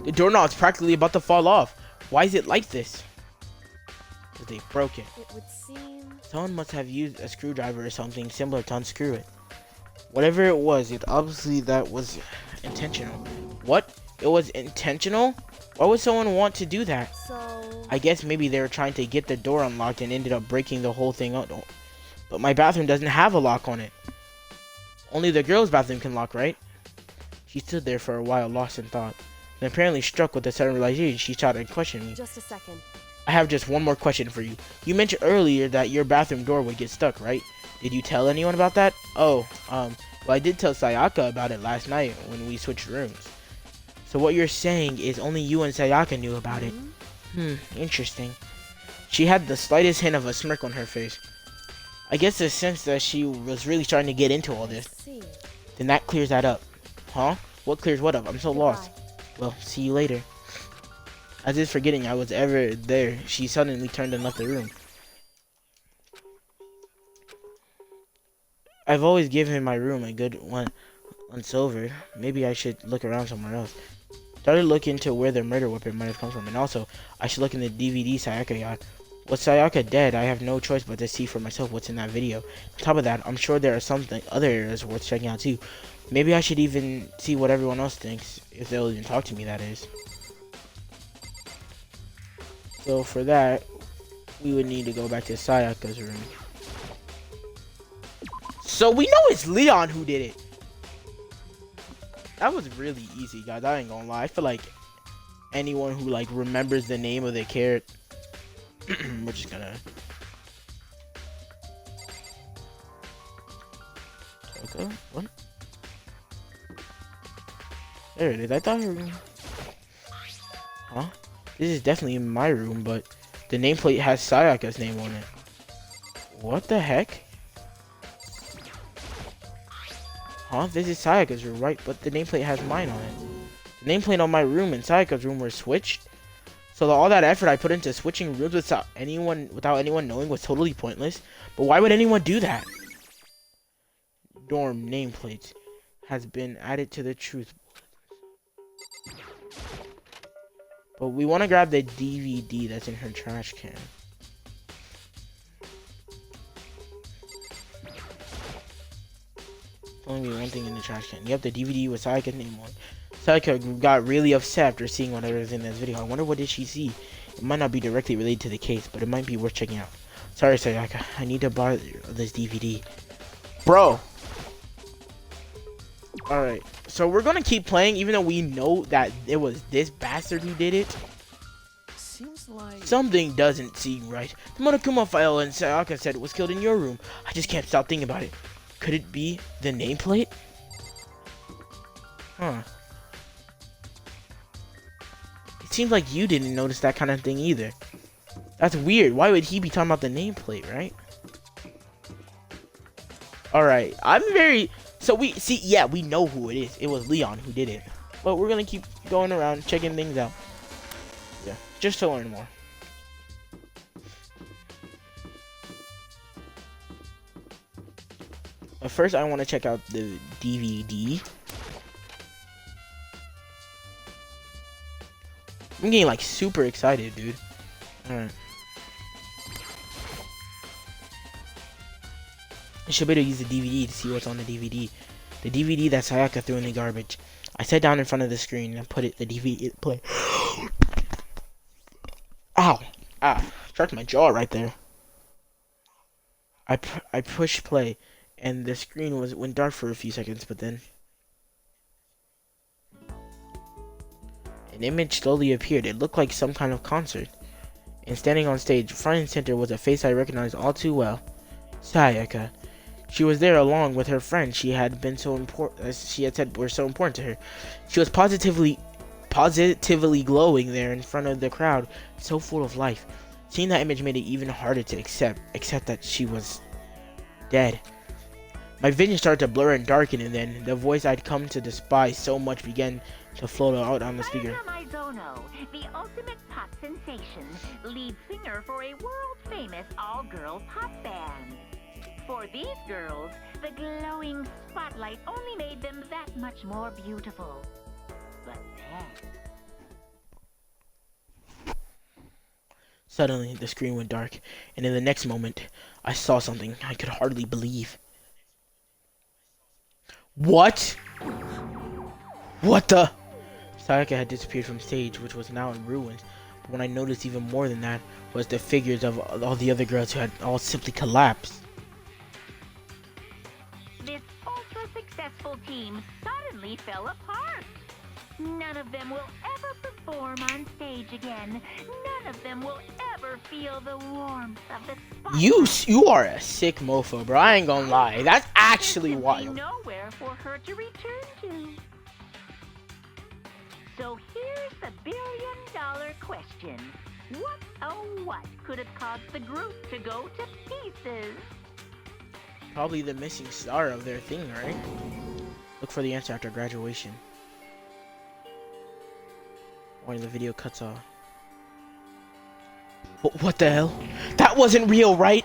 The doorknob's practically about to fall off. Why is it like this? Because they broke it. It would seem. Someone must have used a screwdriver or something similar to unscrew it. Whatever it was, it obviously that was intentional. What? It was intentional? Why would someone want to do that? So. I guess maybe they were trying to get the door unlocked and ended up breaking the whole thing up. But my bathroom doesn't have a lock on it. Only the girl's bathroom can lock, right? She stood there for a while, lost in thought. Then apparently struck with a sudden realization, she started to question me. Just a second. I have just one more question for you. You mentioned earlier that your bathroom door would get stuck, right? Did you tell anyone about that? Oh, well, I did tell Sayaka about it last night when we switched rooms. So what you're saying is only you and Sayaka knew about it. Interesting. She had the slightest hint of a smirk on her face. I guess the sense that she was really starting to get into all this. See. Then that clears that up. Huh? What clears what up? I'm so lost. Well, see you later. As if forgetting I was ever there, she suddenly turned and left the room. I've always given my room a good once over. Maybe I should look around somewhere else. Started looking into where the murder weapon might have come from, and also I should look in the DVD Sayaka got. With Sayaka dead, I have no choice but to see for myself what's in that video. On top of that, I'm sure there are something other areas worth checking out too. Maybe I should even see what everyone else thinks, if they'll even talk to me, that is. So for that, we would need to go back to Sayaka's room. So we know it's Leon who did it. That was really easy, guys. I ain't gonna lie. I feel like anyone who like remembers the name of the character, we're just gonna. Okay, what? There it is. I thought. Huh? This is definitely my room, but the nameplate has Sayaka's name on it. What the heck? Huh? This is Sayaka's room, right? But the nameplate has mine on it. The nameplate on my room and Sayaka's room were switched. So all that effort I put into switching rooms without anyone knowing was totally pointless. But why would anyone do that? Dorm nameplates has been added to the truth. But we want to grab the DVD that's in her trash can. Only one thing in the trash can. Yep, the DVD with Sayaka's name on. Sayaka got really upset after seeing whatever was in this video. I wonder what did she see. It might not be directly related to the case, but it might be worth checking out. Sorry, Sayaka. I need to buy this DVD. Bro. Alright. So we're gonna keep playing even though we know that it was this bastard who did it. Seems like Something doesn't seem right. The Monokuma file and Sayaka said it was killed in your room. I just can't stop thinking about it. Could it be the nameplate? Huh. It seems like you didn't notice that kind of thing either. That's weird. Why would he be talking about the nameplate, right? Alright. I'm very... So we... See, yeah, we know who it is. It was Leon who did it. But we're gonna keep going around, checking things out. Yeah. Just to learn more. But first, I want to check out the DVD. I'm getting like super excited, dude. Alright. I should better use the DVD to see what's on the DVD. The DVD that Sayaka threw in the garbage. I sat down in front of the screen and put the DVD play. Ow! Ah, struck my jaw right there. I pushed play, and the screen went dark for a few seconds, but then an image slowly appeared. It looked like some kind of concert. And standing on stage, front and center, was a face I recognized all too well. Sayaka. She was there along with her friends she had been so important, as she had said were so important to her. She was positively glowing there in front of the crowd, so full of life. Seeing that image made it even harder to accept that she was dead. My vision started to blur and darken, and then the voice I'd come to despise so much began to float out on the speaker. Mizono, the ultimate pop sensation, lead singer for a world-famous all-girl pop band. For these girls, the glowing spotlight only made them that much more beautiful. But then... Suddenly, the screen went dark, and in the next moment, I saw something I could hardly believe. What? What the? Sayaka had disappeared from stage, which was now in ruins. But what I noticed even more than that was the figures of all the other girls who had all simply collapsed. This ultra-successful team suddenly fell apart. None of them will ever perform on stage again. None of them will ever feel the warmth of the spotlight. You are a sick mofo, bro. I ain't gonna lie. That's actually There's wild. nowhere for her to return to. So here's the billion-dollar question. What, oh what, could have caused the group to go to pieces? Probably the missing star of their thing, right? Look for the answer after graduation. Or the video cuts off. What the hell? That wasn't real, right?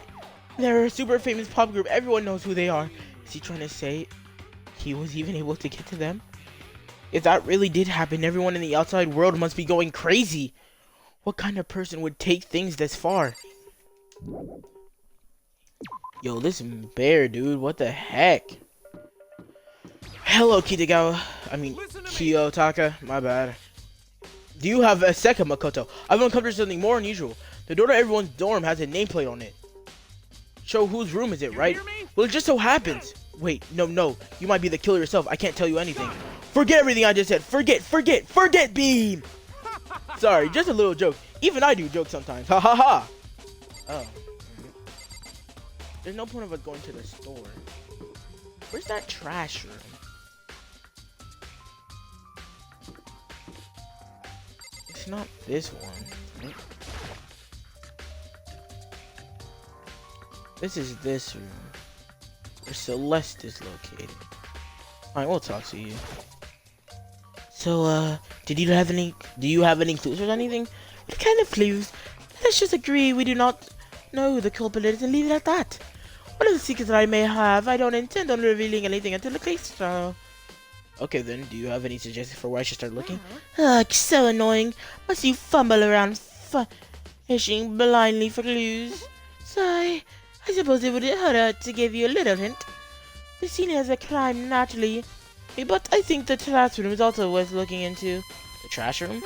They're a super famous pop group. Everyone knows who they are. Is he trying to say he was even able to get to them? If that really did happen, everyone in the outside world must be going crazy. What kind of person would take things this far? Yo, this bear, dude. What the heck? Hello, Kitagawa. I mean, Kiyotaka. My bad. Do you have a second, Makoto? I've uncovered something more unusual. The door to everyone's dorm has a nameplate on it. Show whose room is it, right? Well, it just so happens. Wait, no. You might be the killer yourself. I can't tell you anything. Forget everything I just said. Forget Beam. Sorry, just a little joke. Even I do jokes sometimes. Ha ha ha. Oh. There's no point of us going to the store. Where's that trash room? It's not this one. This is this room. Where Celeste is located. Alright, we'll talk to you. So, do you have any clues or anything? What kind of clues? Let's just agree we do not know who the culprit is and leave it at that. What are the secrets that I may have? I don't intend on revealing anything until the case trial. Okay then, do you have any suggestions for where I should start looking? Ugh, so annoying. Must you fumble around fishing blindly for clues? Sigh. I suppose it would hurt to give you a little hint. The scene has a crime naturally, but I think the trash room is also worth looking into. The trash room?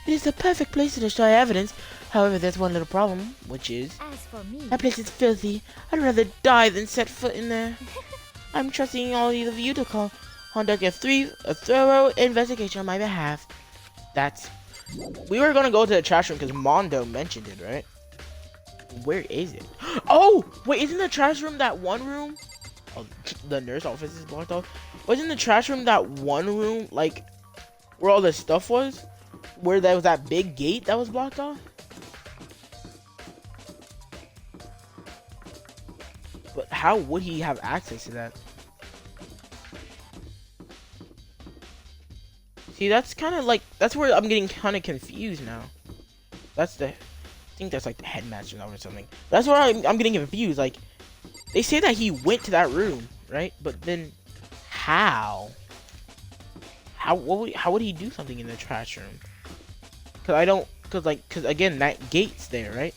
It is the perfect place to destroy evidence. However, there's one little problem, which is As for me, that place is filthy. I'd rather die than set foot in there. I'm trusting all of you to conduct a thorough investigation on my behalf. We were gonna go to the trash room because Mondo mentioned it, right? Where is it? Oh, wait, isn't the trash room that one room? Oh, the nurse office is blocked off. Wasn't the trash room that one room, like, where all the stuff was? Where there was that big gate that was blocked off? But how would he have access to that? See, that's kind of like, that's where I'm getting kind of confused now. I think that's like the headmaster's or something. That's where I'm getting confused. Like, they say that he went to that room, right? But then, how? How would he do something in the trash room? Cause again, that gate's there, right?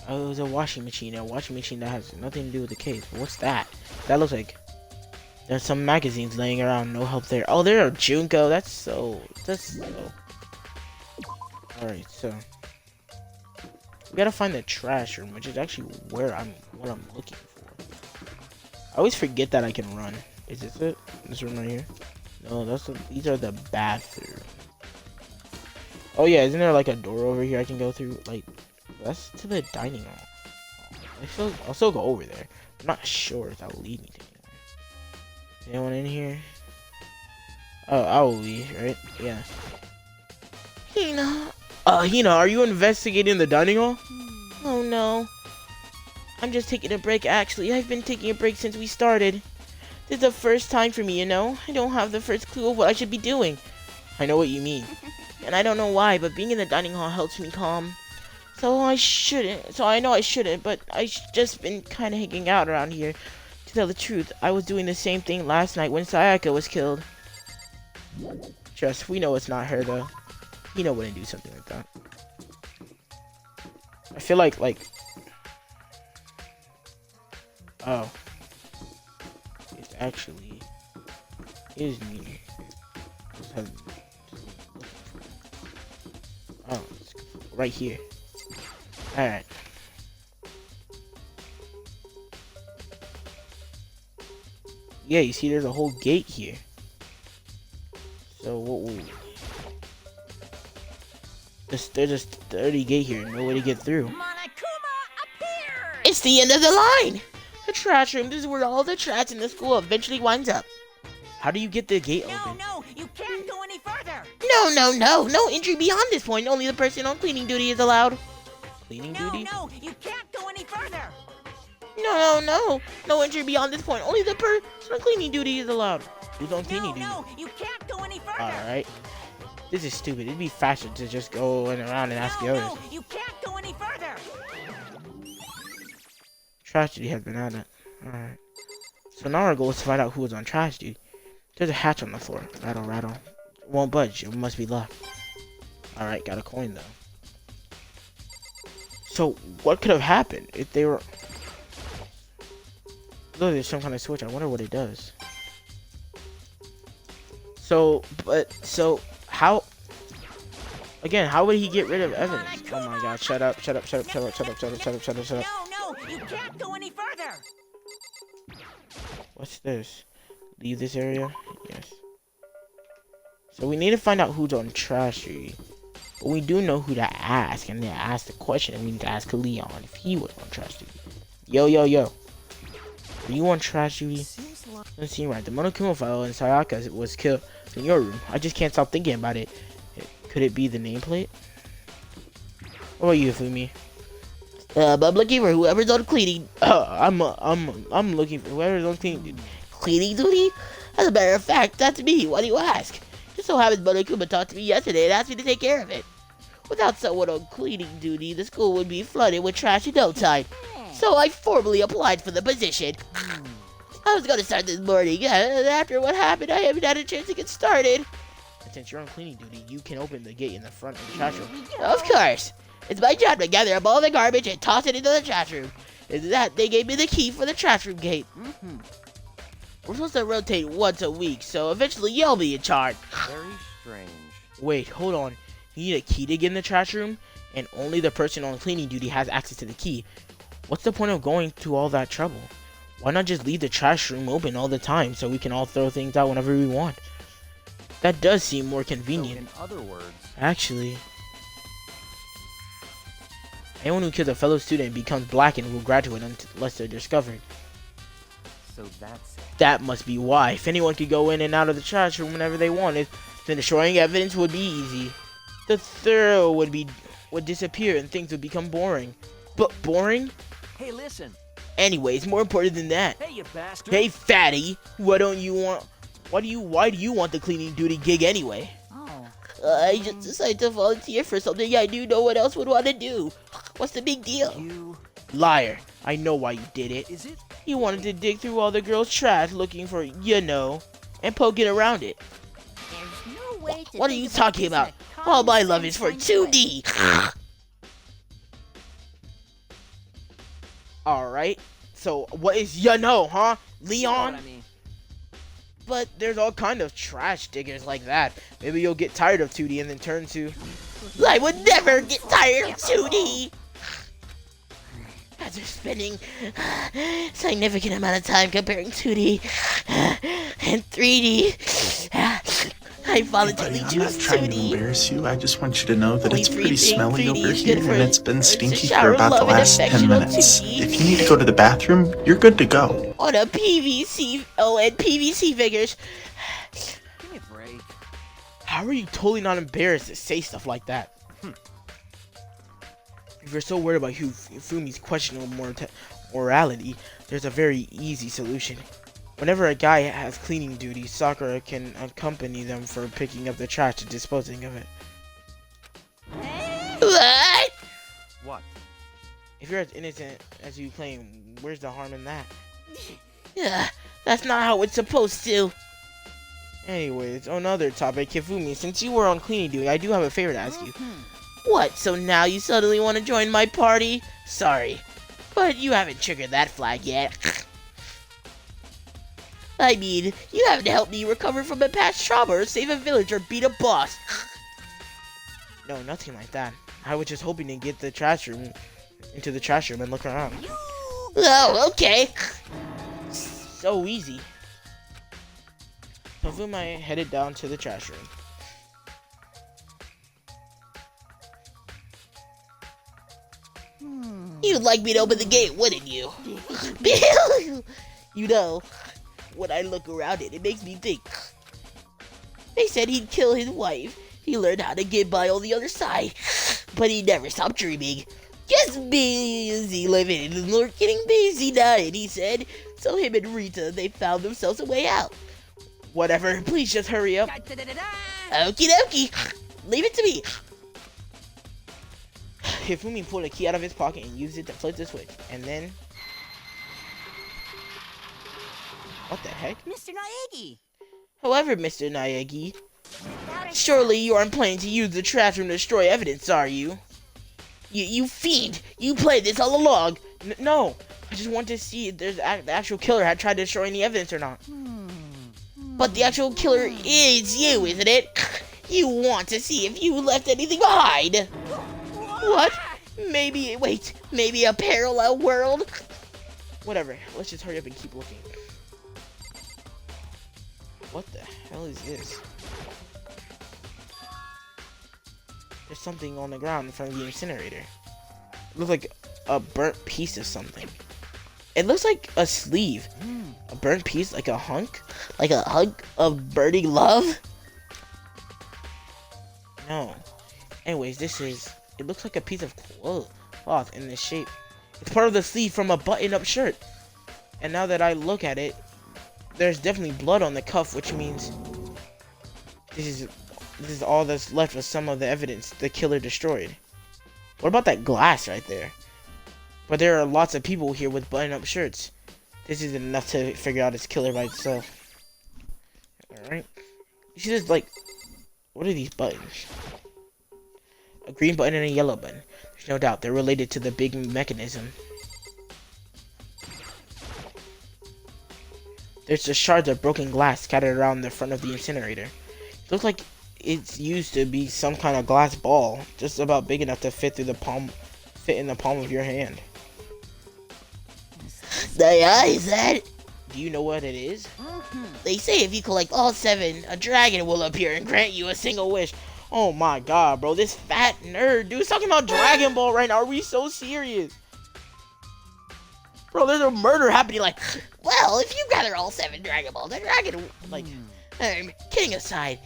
Oh, it was a washing machine. A washing machine that has nothing to do with the case. But what's that? That looks like there's some magazines laying around. No help there. Oh, there are Junko. That's so. Alright, so we gotta find the trash room, which is actually what I'm looking for. I always forget that I can run. Is this it? This room right here? No, these are the bathrooms. Oh yeah, isn't there like a door over here I can go through? Like, that's to the dining hall. I'll still go over there. I'm not sure if that'll lead me to anywhere. Anyone in here? Oh, I'll leave, right? Yeah. Hina, are you investigating the dining hall? Oh no. I'm just taking a break, actually. I've been taking a break since we started. This is the first time for me, you know? I don't have the first clue of what I should be doing. I know what you mean. And I don't know why, but being in the dining hall helps me calm. So I know I shouldn't, but I've just been kind of hanging out around here. To tell the truth, I was doing the same thing last night when Sayaka was killed. Trust, we know it's not her, though. Hina wouldn't do something like that. I feel like... Oh. It actually is me. Oh, it's right here. Alright. Yeah, you see there's a whole gate here. So what there's a sturdy gate here, no way to get through. Monokuma appears! It's the end of the line! The trash room. This is where all the trash in the school eventually winds up. How do you get the gate No, open? no, you can't go any further. No entry beyond this point. Only the person on cleaning duty is allowed. Cleaning No, duty? no, you can't go any further. No entry beyond this point. Only the person on cleaning duty is allowed. Who's on cleaning duty? No, you can't go any further. Alright. This is stupid. It'd be faster to just go around and ask the others. No, you can't go any further. Trash duty has been at it. Alright. So now our goal is to find out who is on trash duty. There's a hatch on the floor. Rattle, rattle. It won't budge. It must be locked. Alright, got a coin though. So, what could have happened if they were... Look, there's some kind of switch. I wonder what it does. So, how... Again, how would he get rid of evidence? Oh my god, shut up. No, you can't go any further. What's this? Leave this area? Yes. So we need to find out who's on trash duty. But we do know who to ask, and then ask the question, and we need to ask Leon if he was on trash duty. Yo. Are you on trash duty? Doesn't seem right. The Monokuma file in Sayaka was killed in your room. I just can't stop thinking about it. Could it be the nameplate? What about you, Fumi? I'm looking for whoever's on cleaning. I'm looking for whoever's on cleaning duty. Cleaning duty? As a matter of fact, that's me. Why do you ask? Just so happens Monokuma talked to me yesterday and asked me to take care of it. Without someone on cleaning duty, the school would be flooded with trash in no time. So I formally applied for the position. I was gonna start this morning, and after what happened, I haven't had a chance to get started. And since you're on cleaning duty, you can open the gate in the front of the trash room. Of course. It's my job to gather up all the garbage and toss it into the trash room. And that, they gave me the key for the trash room gate. We're supposed to rotate once a week, so eventually you'll be in charge. Very strange. Wait, hold on. You need a key to get in the trash room, and only the person on cleaning duty has access to the key. What's the point of going to all that trouble? Why not just leave the trash room open all the time so we can all throw things out whenever we want? That does seem more convenient. So in other words, Actually, anyone who kills a fellow student becomes blackened will graduate unless they're discovered. so that's it. That must be why. If anyone could go in and out of the trash room whenever they wanted, then destroying evidence would be easy. The thrill would disappear and things would become boring. But boring? Hey, listen. Anyways, more important than that. Hey, you bastard. Hey, fatty, why do you want the cleaning duty gig anyway? Oh. I just decided to volunteer for something I knew no one else would want to do. What's the big deal? You... Liar. I know why you did it. Is it? You wanted to dig through all the girls' trash looking for, and poking around it. There's no way to What are think you about talking this in about? a All my common love is for sense kind of way. 2D. Alright. So, what is huh? You know what Leon? I mean. But there's all kind of trash diggers like that. Maybe you'll get tired of 2D and then turn to... I would never get tired of 2D. After spending a significant amount of time comparing 2D and 3D, I voluntarily Buddy, I'm not choose trying to 2D. embarrass you. I just want you to know that Only it's three pretty things smelly 3D over is here, good for and it's been is to stinky shower for about the love and last 10 affection on minutes. 2D. If you need to go to the bathroom, you're good to go. On a PVC, and PVC figures. Give me a break. How are you totally not embarrassed to say stuff like that? If you're so worried about Fumi's questionable morality, there's a very easy solution. Whenever a guy has cleaning duty, Sakura can accompany them for picking up the trash and disposing of it. What? What? If you're as innocent as you claim, where's the harm in that? That's not how it's supposed to. Anyways, on another topic, Kifumi, since you were on cleaning duty, I do have a favor to ask you. What, so now you suddenly want to join my party? Sorry, but you haven't triggered that flag yet. I mean, you haven't helped me recover from a past trauma or save a village or beat a boss. No, nothing like that. I was just hoping to get the trash room into the trash room and look around. Oh, okay. So easy. Kifumi headed down to the trash room. You'd like me to open the gate, wouldn't you? You know, when I look around it makes me think. They said he'd kill his wife. He learned how to get by on the other side, but he never stopped dreaming. Just busy living and getting busy dying, he said. So him and Rita, they found themselves a way out. Whatever, please just hurry up. Okie dokie, leave it to me. Hifumi pulled a key out of his pocket and used it to flip the switch, and then... What the heck? Mr. Naegi! However, Mr. Naegi, surely you aren't planning to use the trash room to destroy evidence, are you? You fiend! You played this all along! No! I just want to see if the actual killer had tried to destroy any evidence or not. But the actual killer is you, isn't it? You want to see if you left anything behind! What? Maybe a parallel world? Whatever, let's just hurry up and keep looking. What the hell is this? There's something on the ground in front of the incinerator. It looks like a burnt piece of something. It looks like a sleeve. A burnt piece, like a hunk? Like a hunk of burning love? No. Anyways, it looks like a piece of cloth in this shape. It's part of the sleeve from a button-up shirt. And now that I look at it, there's definitely blood on the cuff, which means this is all that's left of some of the evidence the killer destroyed. What about that glass right there? But there are lots of people here with button-up shirts. This isn't enough to figure out its killer by itself. Alright. You see this, like... What are these buttons? A green button and a yellow button. There's no doubt they're related to the big mechanism. There's just shards of broken glass scattered around the front of the incinerator. It looks like it's used to be some kind of glass ball, just about big enough to fit in the palm of your hand. Is that? Do you know what it is? They say if you collect all 7, a dragon will appear and grant you a single wish. Oh my god, bro, this fat nerd dude's talking about Dragon Ball right now. Are we so serious? Bro, there's a murder happening, like, well, if you gather all 7 Dragon Balls, the dragon, like, kidding aside,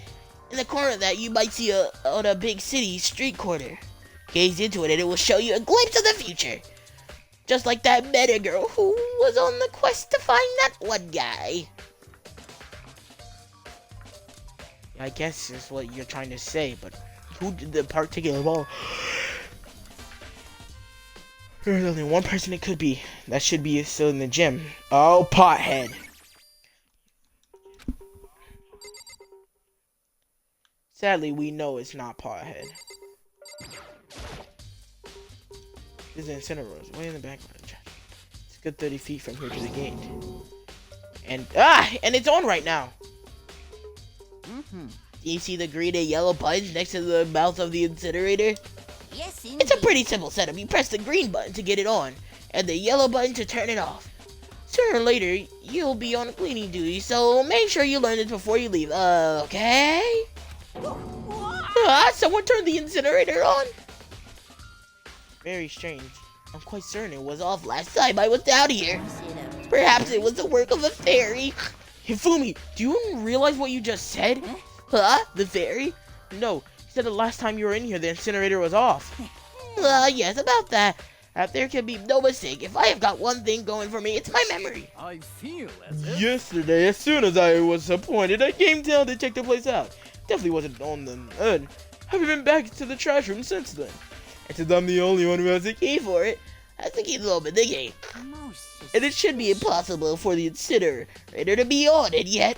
in the corner of that, you might see on a big city street corner. Gaze into it and it will show you a glimpse of the future. Just like that meta girl who was on the quest to find that one guy. I guess is what you're trying to say, but who did the particular ball? There's only one person it could be. That should be still in the gym. Oh, pothead. Sadly, we know it's not pothead. This is the incinerator, way in the background. It's a good 30 feet from here to the gate. And it's on right now. Do you see the green and yellow buttons next to the mouth of the incinerator? Yes, indeed. It's a pretty simple setup. You press the green button to get it on, and the yellow button to turn it off. Sooner or later, you'll be on cleaning duty, so make sure you learn this before you leave, okay? Someone turned the incinerator on? Very strange. I'm quite certain it was off last time I was down here. Perhaps it was the work of a fairy. Hifumi, do you realize what you just said? Huh? The fairy? No, you said the last time you were in here the incinerator was off. Yes, about that. There can be no mistake. If I have got one thing going for me, it's my memory. I feel as if... Yesterday, as soon as I was appointed, I came down to check the place out. Definitely wasn't on the hood. Haven't been back to the trash room since then. And since I'm the only one who has a key for it, I think he's open the gate. And it should be impossible for the incinerator to be on it yet.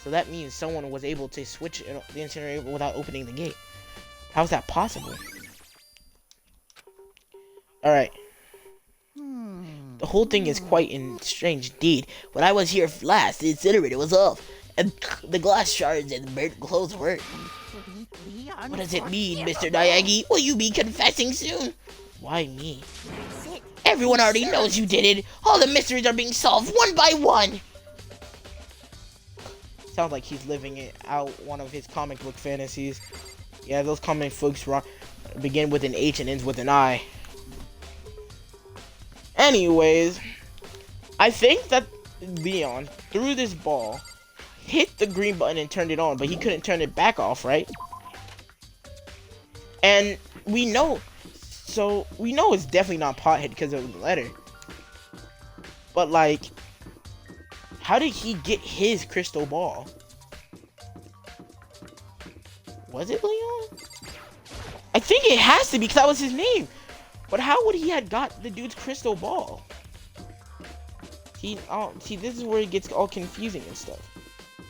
So that means someone was able to switch the incinerator without opening the gate. How is that possible? Alright. The whole thing is quite strange indeed. When I was here last, the incinerator was off. And the glass shards and burnt clothes weren't. What does it mean, Mr. Naegi? Will you be confessing soon? Why me? Everyone already knows you did it. All the mysteries are being solved one by one. Sounds like he's living it out one of his comic book fantasies. Yeah, those comic books begin with an H and ends with an I. Anyways, I think that Leon threw this ball, hit the green button and turned it on, but he couldn't turn it back off, right? And we know it's definitely not Pothead because of the letter. But like, how did he get his crystal ball? Was it Leon? I think it has to be because that was his name. But how would he have got the dude's crystal ball? See, this is where it gets all confusing and stuff.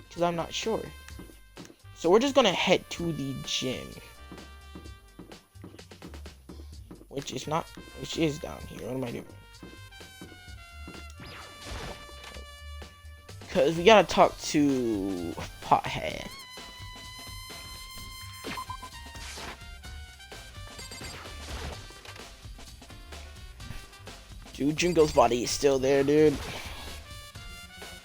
Because I'm not sure. So we're just gonna head to the gym. Which is down here. What am I doing? Because we gotta talk to Pothead. Dude, Junko's body is still there, dude.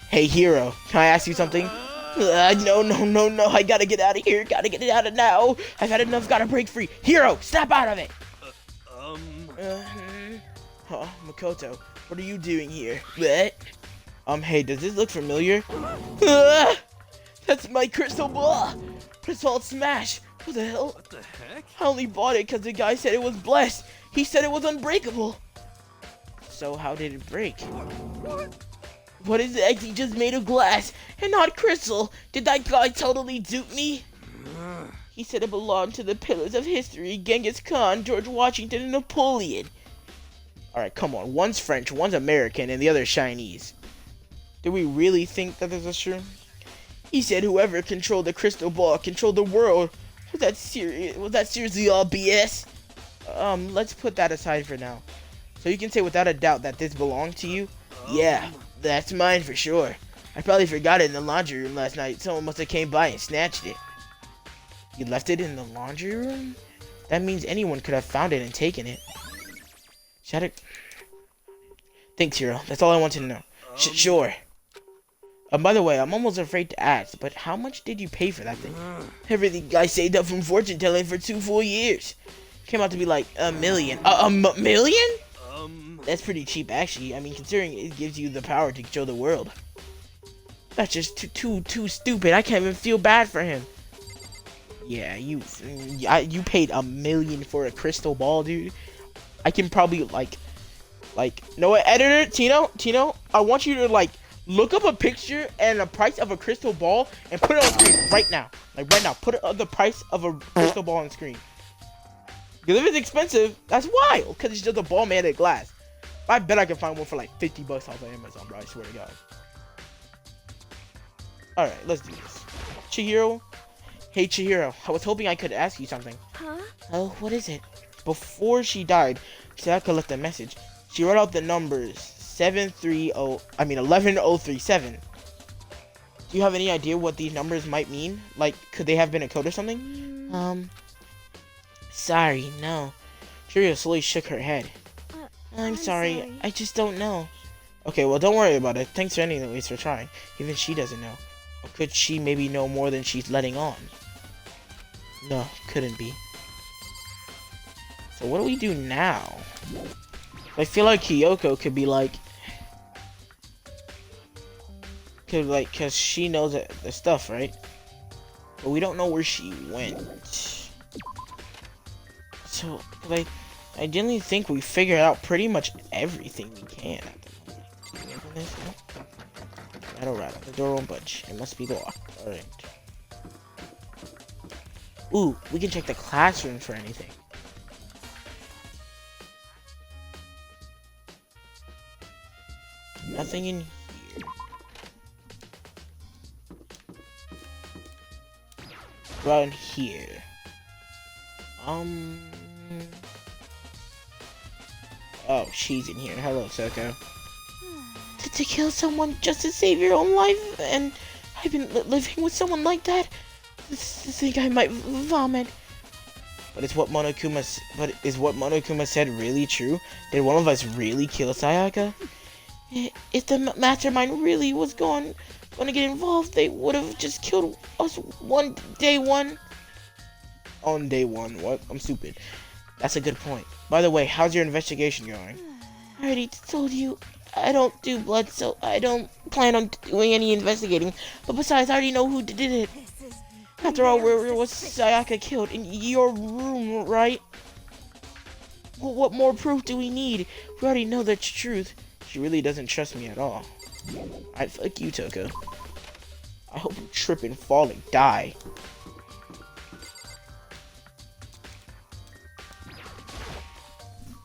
Hey, Hero, can I ask you something? No, I gotta get out of here. Gotta get it out of now. I've had enough, gotta break free. Hero, snap out of it! Makoto, what are you doing here? What? Hey, does this look familiar? That's my crystal ball! Crystal smash! What the hell? What the heck? I only bought it because the guy said it was blessed. He said it was unbreakable. So how did it break? What is it? He just made of glass and not crystal. Did that guy totally dupe me? He said it belonged to the pillars of history, Genghis Khan, George Washington, and Napoleon. Alright, come on. One's French, one's American, and the other's Chinese. Do we really think that this is true? He said whoever controlled the crystal ball controlled the world. Was that seriously all BS? Let's put that aside for now. So you can say without a doubt that this belonged to you? Yeah, that's mine for sure. I probably forgot it in the laundry room last night. Someone must have came by and snatched it. You left it in the laundry room? That means anyone could have found it and taken it. Shout it. Thanks, Hero. That's all I wanted to know. Sure. By the way, I'm almost afraid to ask, but how much did you pay for that thing? Everything I saved up from fortune telling for 2 full years. Came out to be like $1 million. A million? That's pretty cheap, actually. I mean, considering it gives you the power to control the world. That's just too stupid. I can't even feel bad for him. Yeah, you paid $1 million for a crystal ball, dude. I can probably like, know what, editor, Tino, I want you to look up a picture and the price of a crystal ball and put it on screen right now. Like right now, put the price of a crystal ball on screen. Because if it's expensive, that's wild. Because it's just a ball made of glass. I bet I can find one for like $50 off of Amazon, bro. I swear to God. Alright, let's do this. Chihiro? Hey, Chihiro. I was hoping I could ask you something. Huh? Oh, what is it? Before she died, Sayaka left a message. She wrote out the numbers 11037. Do you have any idea what these numbers might mean? Like, could they have been a code or something? Sorry, no. Chihiro slowly shook her head. I'm sorry, I just don't know. Okay, well, don't worry about it. Thanks for anyways for trying. Even she doesn't know. Or could she maybe know more than she's letting on? No, couldn't be. So what do we do now? I feel like Kyoko could be like... cause she knows the stuff, right? But we don't know where she went. So, I genuinely think we figured out pretty much everything we can at the moment. Rattle. The door won't budge. It must be locked. Alright. Ooh, we can check the classroom for anything. Nothing in here. Around here. Oh, she's in here. Hello, Soko. To kill someone just to save your own life, and I've been living with someone like that. I think I might vomit. But is what Monokuma said really true? Did one of us really kill Sayaka? If the mastermind really was going to get involved, they would have just killed us on day one. What? I'm stupid. That's a good point. By the way, how's your investigation going? I already told you I don't do blood, so I don't plan on doing any investigating. But besides, I already know who did it. After all, where was Sayaka killed? In your room, right? Well, what more proof do we need? We already know the truth. She really doesn't trust me at all. I'd fuck you, Toko. I hope you trip and fall and die.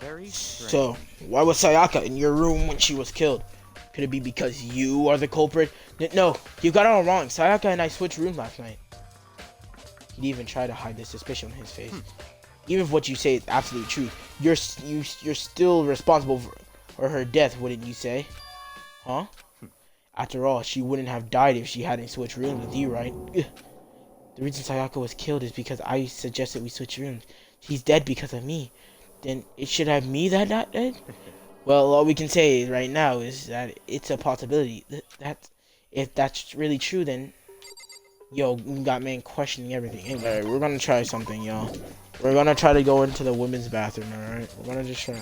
Very strange. So, why was Sayaka in your room when she was killed? Could it be because you are the culprit? No, you got it all wrong. Sayaka and I switched rooms last night. He'd even try to hide the suspicion on his face. Even if what you say is absolute truth, you're still responsible for her death, wouldn't you say? Huh? After all, she wouldn't have died if she hadn't switched rooms with you, right? The reason Sayaka was killed is because I suggested we switch rooms. She's dead because of me. Then it should have me that not dead? Well, all we can say right now is that it's a possibility. If that's really true, then... Yo, we got man questioning everything. Anyway, we're gonna try something, y'all. We're gonna try to go into the women's bathroom, alright? We're gonna just try.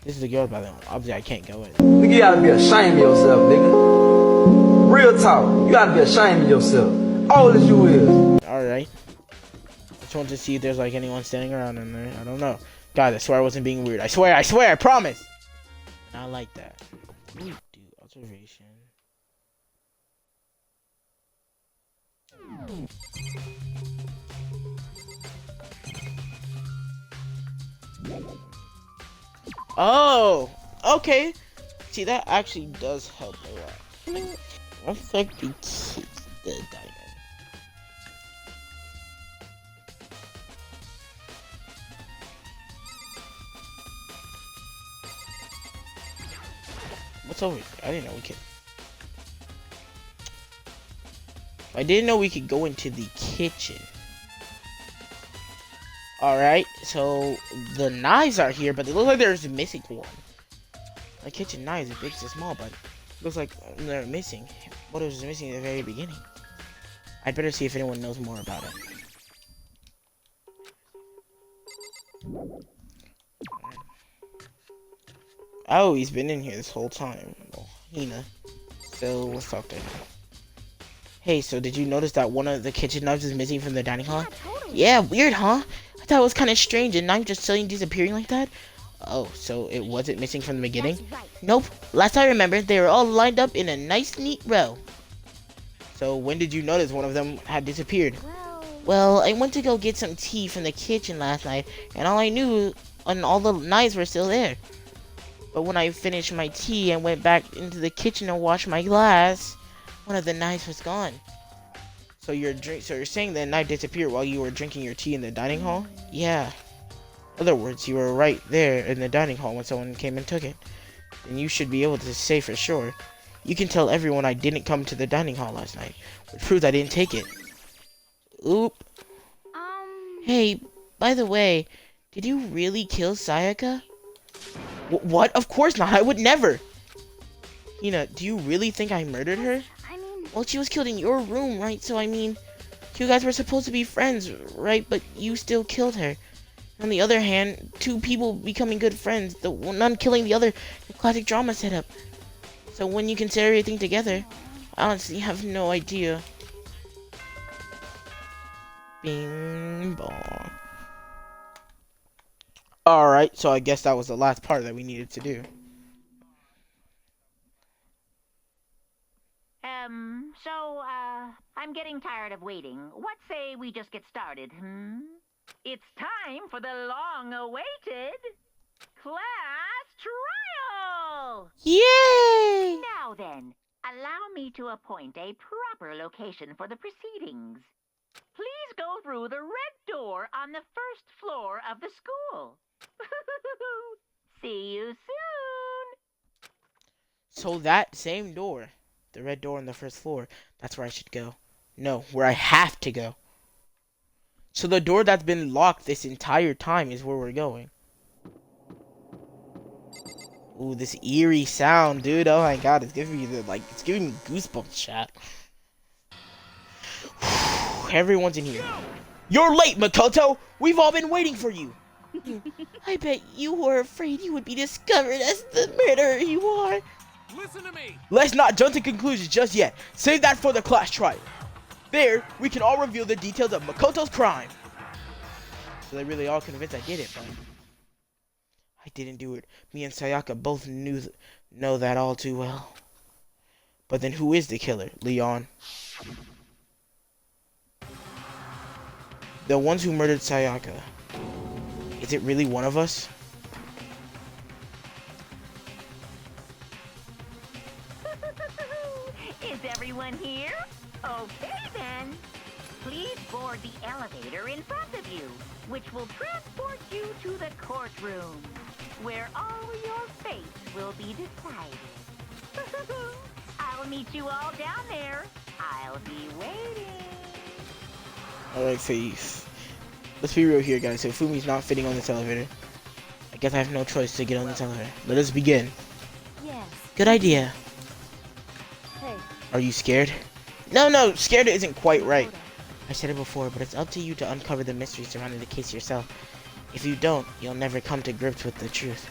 This is the girl bathroom. Obviously, I can't go in. Nigga, you gotta be ashamed of yourself, nigga. Real talk. You gotta be ashamed of yourself. All that you is. Alright. Just want to see if there's like anyone standing around in there. I don't know. Guys, I swear I wasn't being weird. I swear, I promise. Not like that. What do we do? Observation. Oh, okay. See, that actually does help a lot. Let's like the kids, the diner. What's over here? I didn't know we could. I didn't know we could go into the kitchen. Alright, so the knives are here, but it looks like there's a missing one. The kitchen knives are big to small, but it looks like they're missing. What was missing at the very beginning? I'd better see if anyone knows more about it. Oh, he's been in here this whole time. Well, Hina. So let's talk to him. Hey, so did you notice that one of the kitchen knives is missing from the dining hall? Yeah, weird, huh? I thought it was kind of strange, a knife just suddenly disappearing like that. Oh, so it wasn't missing from the beginning? Nope. Last I remember, they were all lined up in a nice, neat row. So when did you notice one of them had disappeared? Well, I went to go get some tea from the kitchen last night, and all I knew, and all the knives were still there. But when I finished my tea and went back into the kitchen and washed my glass, one of the knives was gone. So you're saying the knife disappeared while you were drinking your tea in the dining hall? Yeah. In other words, you were right there in the dining hall when someone came and took it. And you should be able to say for sure. You can tell everyone I didn't come to the dining hall last night, which proves I didn't take it. Oop. Hey, by the way, did you really kill Sayaka? What? Of course not. I would never. Hina, do you really think I murdered her? Well, she was killed in your room, right? So, I mean, you guys were supposed to be friends, right? But you still killed her. On the other hand, two people becoming good friends, the one killing the other, the classic drama setup. So when you consider everything together, I honestly have no idea. Bing bong. Alright, so I guess that was the last part that we needed to do. I'm getting tired of waiting. What say we just get started, It's time for the long-awaited class trial! Yay! Now then, allow me to appoint a proper location for the proceedings. Please go through the red door on the first floor of the school. See you soon! So that same door, the red door on the first floor, that's where I should go. No, where I have to go. So the door that's been locked this entire time is where we're going. Ooh, this eerie sound, dude. Oh my god, it's giving me it's giving me goosebumps, chat. Everyone's in here. You're late, Makoto! We've all been waiting for you! I bet you were afraid you would be discovered as the murderer you are. Listen to me. Let's not jump to conclusions just yet. Save that for the class trial. There, we can all reveal the details of Makoto's crime. So they really all convinced I did it, but I didn't do it. Me and Sayaka both know that all too well. But then who is the killer, Leon? The ones who murdered Sayaka. Is it really one of us? Is everyone here? Okay then. Please board the elevator in front of you, which will transport you to the courtroom, where all your fate will be decided. I'll meet you all down there. I'll be waiting. Alright, face. Let's be real here, guys. If Fumi's not fitting on this elevator, I guess I have no choice to get on this elevator. Let us begin. Yes. Good idea. Hey, Are you scared? No, scared isn't quite right. I said it before, but it's up to you to uncover the mystery surrounding the case yourself. If you don't, you'll never come to grips with the truth.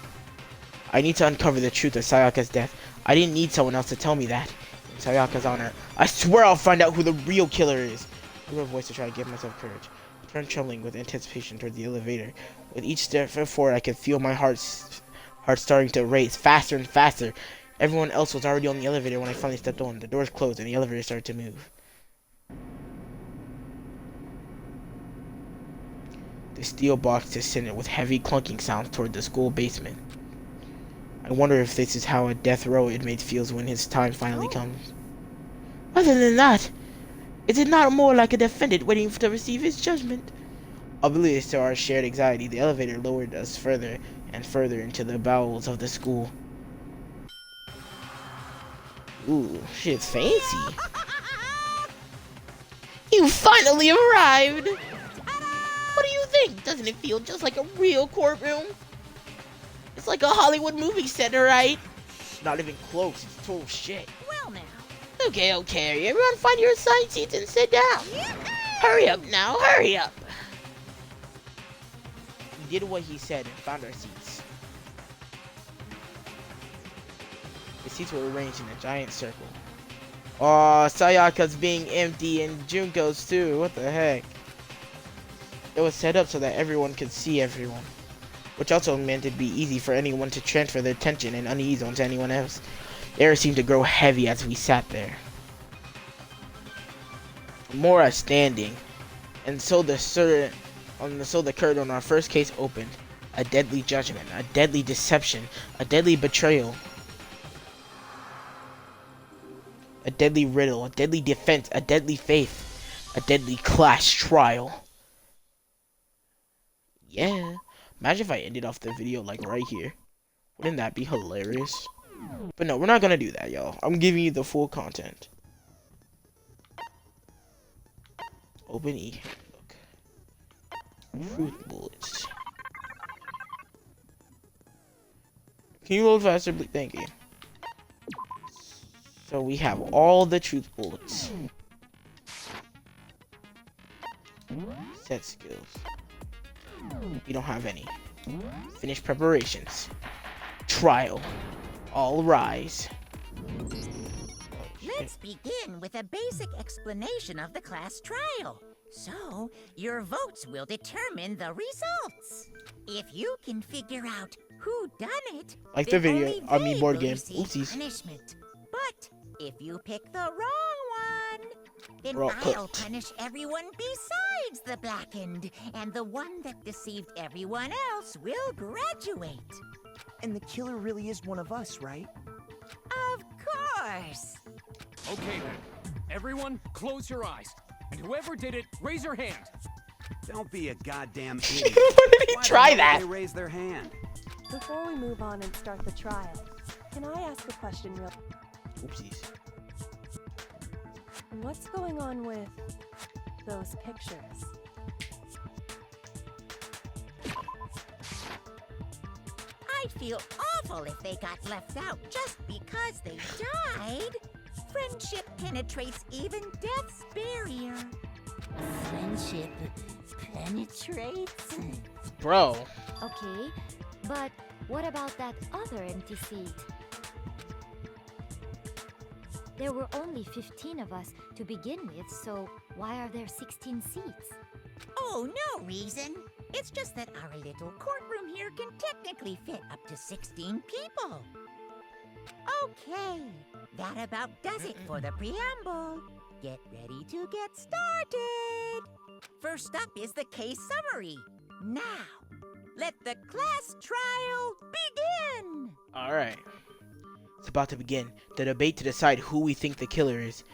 I need to uncover the truth of Sayaka's death. I didn't need someone else to tell me that. In Sayaka's honor, I swear I'll find out who the real killer is. I lower voice to try to give myself courage. I turned trembling with anticipation toward the elevator. With each step forward, I could feel my heart starting to race faster and faster. Everyone else was already on the elevator when I finally stepped on. The doors closed and the elevator started to move. The steel box descended with heavy clunking sounds toward the school basement. I wonder if this is how a death row inmate feels when his time finally comes. Other than that, is it not more like a defendant waiting to receive his judgment? Oblivious to our shared anxiety, the elevator lowered us further and further into the bowels of the school. Ooh, shit's fancy. You finally arrived! What do you think? Doesn't it feel just like a real courtroom? It's like a Hollywood movie set, right? Not even close, it's total shit. Well now. Okay, everyone find your assigned seats and sit down. Hurry up now, hurry up. We did what he said and found our seats. The seats were arranged in a giant circle. Aw, Sayaka's being empty and Junko's too, what the heck? It was set up so that everyone could see everyone, which also meant it'd be easy for anyone to transfer their tension and unease onto anyone else. The air seemed to grow heavy as we sat there. Mora standing, and so the curtain on our first case opened. A deadly judgment, a deadly deception, a deadly betrayal, a deadly riddle, a deadly defense, a deadly faith, a deadly class trial. Yeah, imagine if I ended off the video like right here. Wouldn't that be hilarious? But no, we're not gonna do that, y'all. I'm giving you the full content. Open e-handbook. Truth bullets. Can you load faster, please? Thank you. So we have all the truth bullets. Set skills. We don't have any. Finish preparations. Trial. All rise. Let's begin with a basic explanation of the class trial. So, your votes will determine the results. If you can figure out who done it, Like the then video, only they board will game. receive Oopsies. punishment. But if you pick the wrong one, then We're all I'll cooked. punish everyone besides the blackened, and the one that deceived everyone else will graduate. And the killer really is one of us, right? Of course. Okay then. Everyone, close your eyes. And whoever did it, raise your hand. Don't be a goddamn idiot. When did he Why try the hell that? did they raise their hand? Before we move on and start the trial, can I ask a question real? Oopsies. What's going on with those pictures? I'd feel awful if they got left out just because they died. Friendship penetrates even death's barrier. Friendship penetrates. Bro. Okay, but what about that other empty seat? There were only 15 of us to begin with, so why are there 16 seats? Oh, no reason. It's just that our little courtroom here can technically fit up to 16 people. Okay, that about does it for the preamble. Get ready to get started. First up is the case summary. Now, let the class trial begin. All right. It's about to begin. The debate to decide who we think the killer is.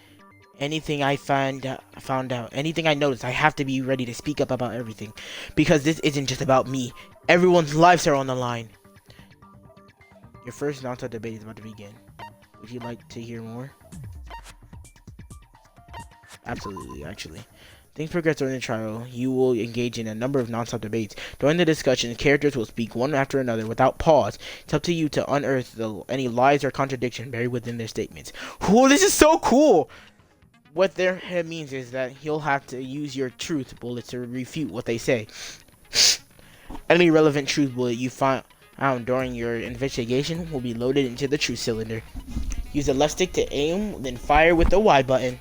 Anything I found out, anything I notice, I have to be ready to speak up about everything. Because this isn't just about me. Everyone's lives are on the line. Your first non-stop debate is about to begin. Would you like to hear more? Absolutely, actually. Things progress during the trial. You will engage in a number of non-stop debates. During the discussion, characters will speak one after another without pause. It's up to you to unearth any lies or contradiction buried within their statements. Whoa, this is so cool! What it means is that you'll have to use your truth bullet to refute what they say. Any relevant truth bullet you found during your investigation will be loaded into the truth cylinder. Use the left stick to aim, then fire with the Y button.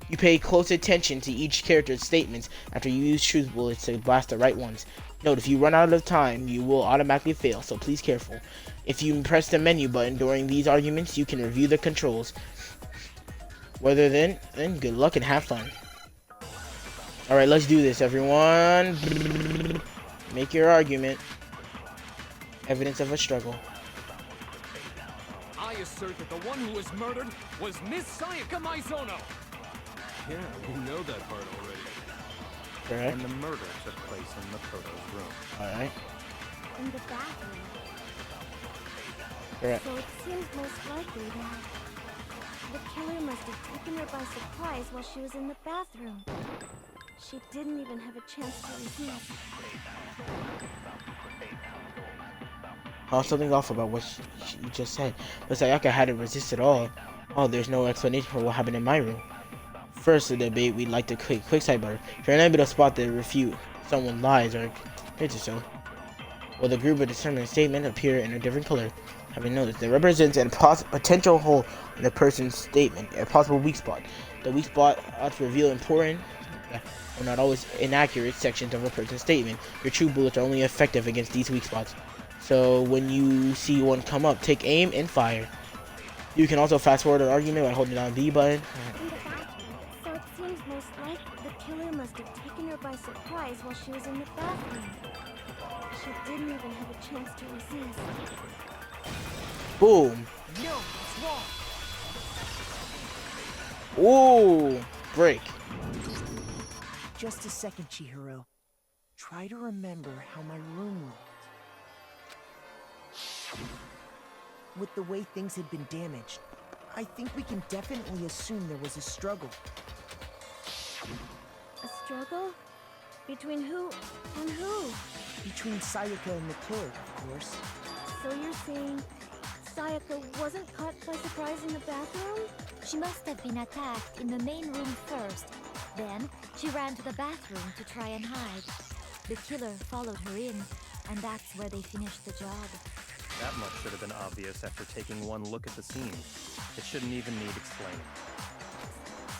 You pay close attention to each character's statements after you use truth bullets to blast the right ones. Note, if you run out of time, you will automatically fail, so please careful. If you press the menu button during these arguments, you can review the controls. Whether then good luck and have fun. Alright, let's do this, everyone. Make your argument. Evidence of a struggle. I assert that the one who was murdered was Miss Sayaka Maizono. Yeah, we know that part already. Correct. And the murder took place in Makoto's room. Alright. In the bathroom. Correct. So it seems most likely that the killer must have taken her by surprise while she was in the bathroom. She didn't even have a chance to resist. Something off about what she just said. But Sayaka hadn't resisted at all. Oh, there's no explanation for what happened in my room. First, the debate, we'd like to quick sidebar. If you're unable to spot the refute, someone lies or hits or so, will the group of determined statement appear in a different color? Having noticed, it represents a potential hole in the person's statement, a possible weak spot. The weak spot ought to reveal important, or not always inaccurate, sections of a person's statement. Your true bullets are only effective against these weak spots. So when you see one come up, take aim and fire. You can also fast forward an argument by holding down the B button. So it seems most like the killer must have taken her by surprise while she was in the bathroom. She didn't even have a chance to resist. Boom. Yo, what's wrong? Ooh, break. Just a second, Chihiro. Try to remember how my room looked. With the way things had been damaged, I think we can definitely assume there was a struggle. A struggle? Between who and who? Between Sayaka and the killer, of course. So you're saying Sayaka wasn't caught by surprise in the bathroom? She must have been attacked in the main room first. Then, she ran to the bathroom to try and hide. The killer followed her in, and that's where they finished the job. That much should have been obvious after taking one look at the scene. It shouldn't even need explaining.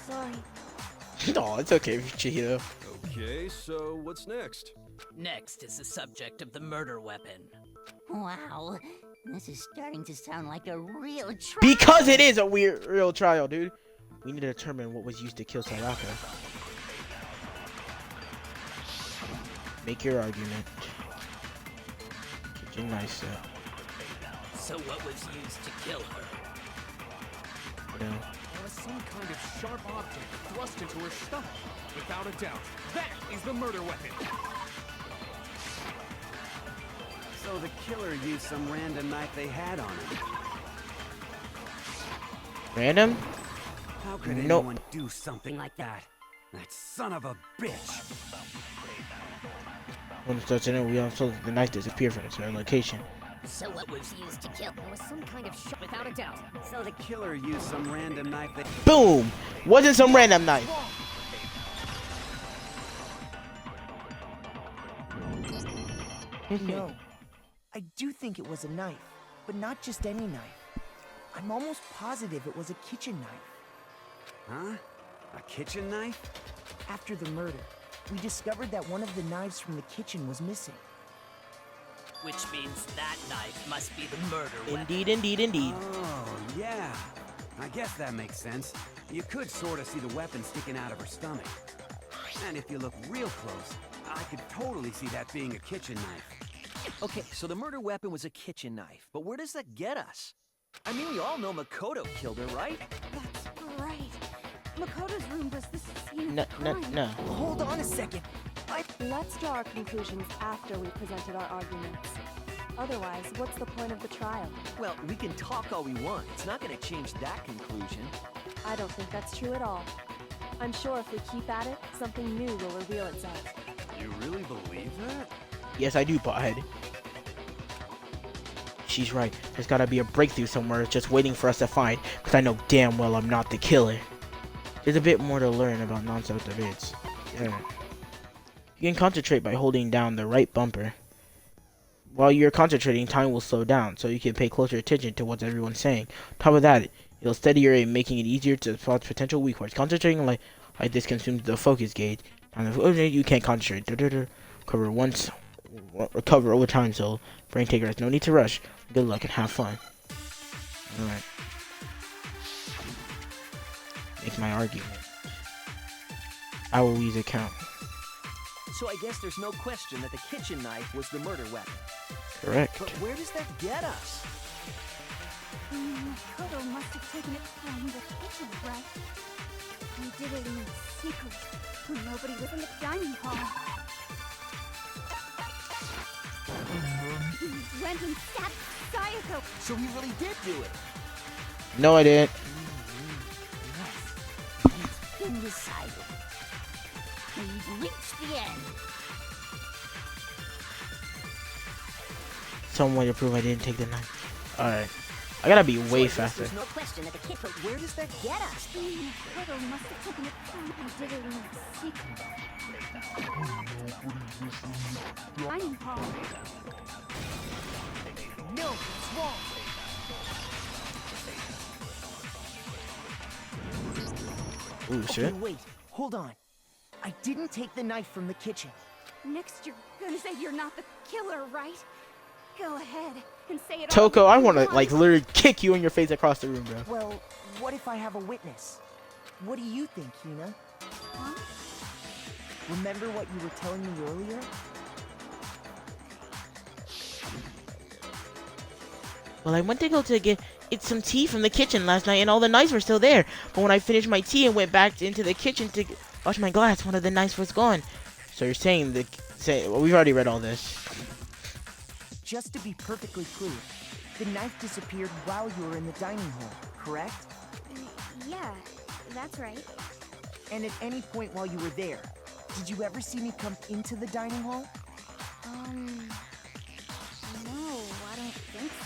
Sorry. No, it's okay, Chihiro. Okay, so what's next? Next is the subject of the murder weapon. Wow, this is starting to sound like a real trial. Because it is a real trial, dude. We need to determine what was used to kill Sayaka. Make your argument. Get your nice So what was used to kill her? No. There was some kind of sharp object thrust into her stomach. Without a doubt, that is the murder weapon. So the killer used some random knife they had on him. Random? How could Nope. anyone do something like that? That son of a bitch! When it starts in it, we also the knife disappear from a certain location. So what was used to kill? There was some kind of shot, without a doubt. So the killer used some random knife that... Boom! Wasn't some random knife. No. I do think it was a knife, but not just any knife. I'm almost positive it was a kitchen knife. Huh? A kitchen knife? After the murder, we discovered that one of the knives from the kitchen was missing. Which means that knife must be the murder weapon. Indeed, indeed, indeed. Oh, yeah. I guess that makes sense. You could sort of see the weapon sticking out of her stomach. And if you look real close, I could totally see that being a kitchen knife. Okay, so the murder weapon was a kitchen knife, but where does that get us? I mean, we all know Makoto killed her, right? That's right. Makoto's room was the scene of No. crime. Hold on a second. Let's draw our conclusions after we presented our arguments. Otherwise, what's the point of the trial? Well, we can talk all we want. It's not going to change that conclusion. I don't think that's true at all. I'm sure if we keep at it, something new will reveal itself. You really believe that? Yes, I do, Pothead. She's right. There's gotta be a breakthrough somewhere just waiting for us to find, because I know damn well I'm not the killer. There's a bit more to learn about non-self-debates. Yeah. You can concentrate by holding down the right bumper. While you're concentrating, time will slow down, so you can pay closer attention to what everyone's saying. On top of that, it'll steady your aim, making it easier to spot potential weak points. Concentrating like this consumes the focus gauge. You can't concentrate. Recover over time, so brain takers, no need to rush. Good luck and have fun. Alright. Make my argument. I will use account. So I guess there's no question that the kitchen knife was the murder weapon. Correct. But where does that get us? Makoto must have taken it from the kitchen, right? He did it in secret, when nobody was in the dining hall. He went and stabbed Sayako. So he really did do it. No, I didn't. It's been decided. We've reached the end. Some way to prove I didn't take the knife. Alright. I gotta be way faster. There's no question that the kid, but where does that get us? Makoto must have taken it from he did it in secret. Dining hall. No, it's wrong. Ooh, shit. Okay, wait, hold on. I didn't take the knife from the kitchen. Next, you're gonna say you're not the killer, right? Go ahead and say it. Toko, all I you wanna like literally kick you in your face across the room, bro. Well, what if I have a witness? What do you think, Hina? Huh? Remember what you were telling me earlier? Well, I went to go to get some tea from the kitchen last night, and all the knives were still there. But when I finished my tea and went back into the kitchen to wash my glass, one of the knives was gone. So you're saying well, we've already read all this. Just to be perfectly clear, the knife disappeared while you were in the dining hall, correct? Yeah, that's right. And at any point while you were there, did you ever see me come into the dining hall? No, I don't think so.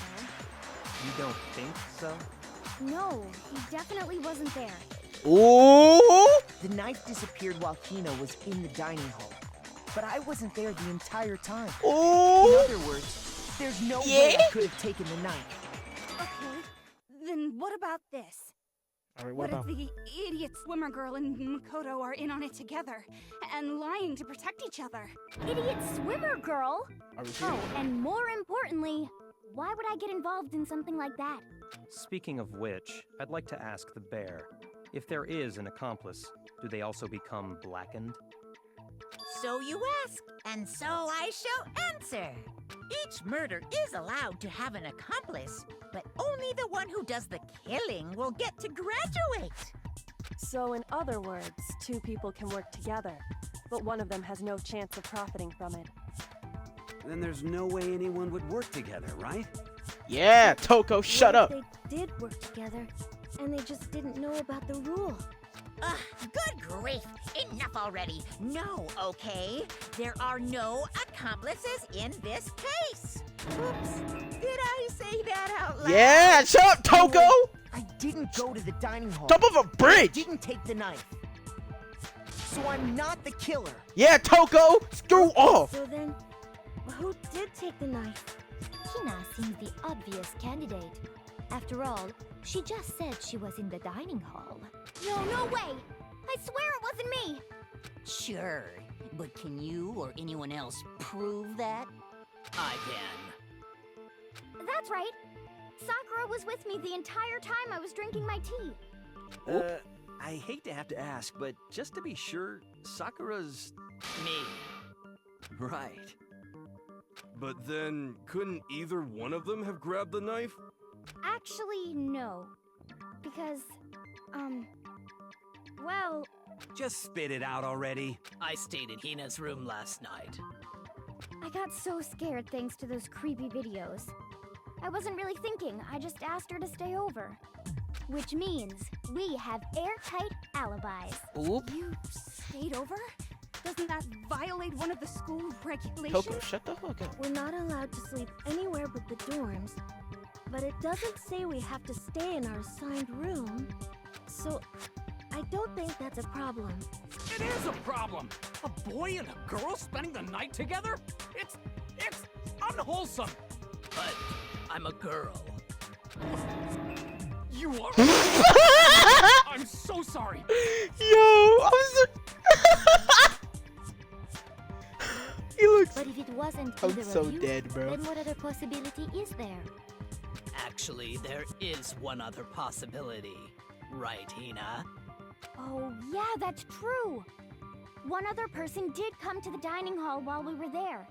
You don't think so? No, he definitely wasn't there. Ooh! The knife disappeared while Hina was in the dining hall, but I wasn't there the entire time. Ooh! In other words, there's no way I could have taken the knife. Okay, then what about this? Alright, What if the idiot swimmer girl and Makoto are in on it together and lying to protect each other? Idiot swimmer girl? Are we sure? Oh, and more importantly, why would I get involved in something like that? Speaking of which, I'd like to ask the bear, if there is an accomplice, do they also become blackened? So you ask, and so I shall answer. Each murder is allowed to have an accomplice, but only the one who does the killing will get to graduate. So in other words, two people can work together, but one of them has no chance of profiting from it. Then there's no way anyone would work together, right? Yeah, Toko, shut up. They did work together, and they just didn't know about the rule. Ugh, good grief! Enough already! No, okay? There are no accomplices in this case! Oops, did I say that out loud? Yeah, shut up, Toko! I didn't go to the dining hall. Top of a bridge! I didn't take the knife. So I'm not the killer. Yeah, Toko! Screw off! So then, who did take the knife? Hina seems the obvious candidate. After all, she just said she was in the dining hall. No way! I swear it wasn't me! Sure, but can you or anyone else prove that? I can. That's right. Sakura was with me the entire time I was drinking my tea. I hate to have to ask, but just to be sure, Sakura's... Me. Right. But then, couldn't either one of them have grabbed the knife? Actually, no. Because, well... Just spit it out already. I stayed in Hina's room last night. I got so scared thanks to those creepy videos. I wasn't really thinking, I just asked her to stay over. Which means we have airtight alibis. Oop. You stayed over? Doesn't that violate one of the school regulations? Coco, shut the fuck up. We're not allowed to sleep anywhere but the dorms. But it doesn't say we have to stay in our assigned room. So, I don't think that's a problem. It is a problem! A boy and a girl spending the night together? It's unwholesome! But I'm a girl. You are? I'm so sorry! Yo, he looks... But if it wasn't I'm either so of you, dead, bro. then what other possibility is there? Actually, there is one other possibility. Right, Hina? Oh, yeah, that's true. One other person did come to the dining hall while we were there.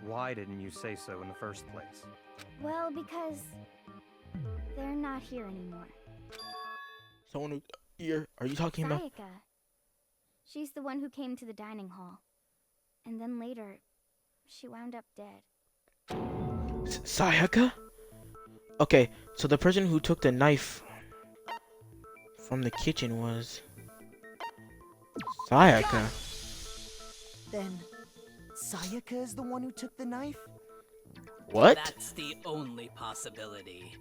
Why didn't you say so in the first place? Well, because they're not here anymore. Someone who... Are you talking about... Sayaka. She's the one who came to the dining hall. And then later, she wound up dead. Sayaka? Okay, so the person who took the knife from the kitchen was... Sayaka. Then, Sayaka is the one who took the knife? What? That's the only possibility.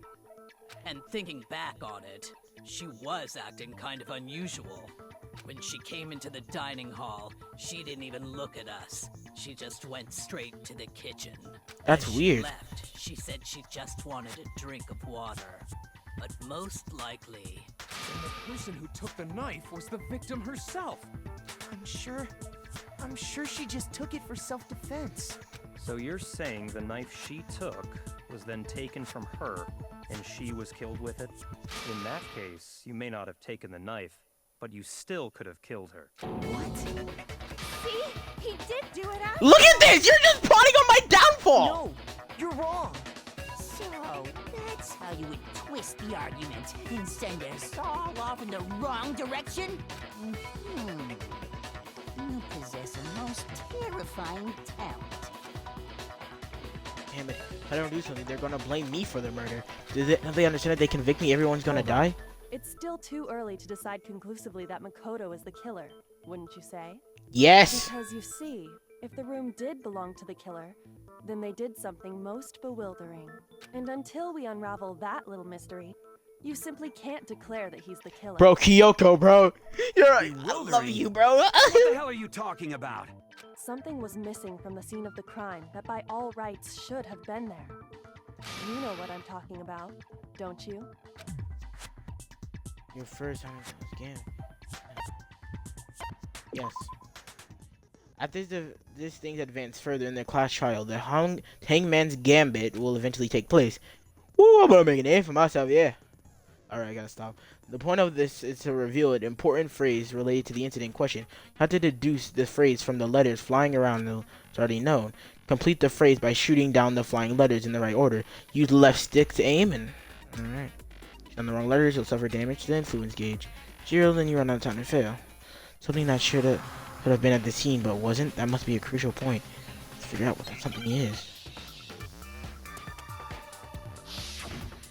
And thinking back on it, she was acting kind of unusual. When she came into the dining hall, she didn't even look at us. She just went straight to the kitchen. That's As weird. She left, she said she just wanted a drink of water. But most likely... And the person who took the knife was the victim herself. I'm sure she just took it for self-defense. So you're saying the knife she took was then taken from her, and she was killed with it? In that case, you may not have taken the knife, but you still could have killed her. What? See? He did do it after. Look at this! You're just plotting on my downfall! No, you're wrong. So, that's how you would twist the argument and send us all off in the wrong direction? You possess a most terrifying talent. Damn it. If I don't do something, they're gonna blame me for the murder. Don't they understand that they convict me, everyone's gonna die? It's still too early to decide conclusively that Makoto is the killer, wouldn't you say? Yes! Because you see, if the room did belong to the killer, then they did something most bewildering. And until we unravel that little mystery, you simply can't declare that he's the killer. Bro, Kyoko, bro. You're right. I love you, bro. What the hell are you talking about? Something was missing from the scene of the crime that by all rights should have been there. You know what I'm talking about, don't you? Your first time again. Yes. After this things advance further in their class trial, the Hangman's Gambit will eventually take place. Woo, I'm gonna make a name for myself, yeah. Alright, I gotta stop. The point of this is to reveal an important phrase related to the incident in question. You have to deduce the phrase from the letters flying around that's already known. Complete the phrase by shooting down the flying letters in the right order. Use the left stick to aim and... Alright. On the wrong letters, you'll suffer damage to the influence gauge. 0, then you run out of time to fail. Something that could have been at the scene but wasn't. That must be a crucial point. Let's figure out what that something is.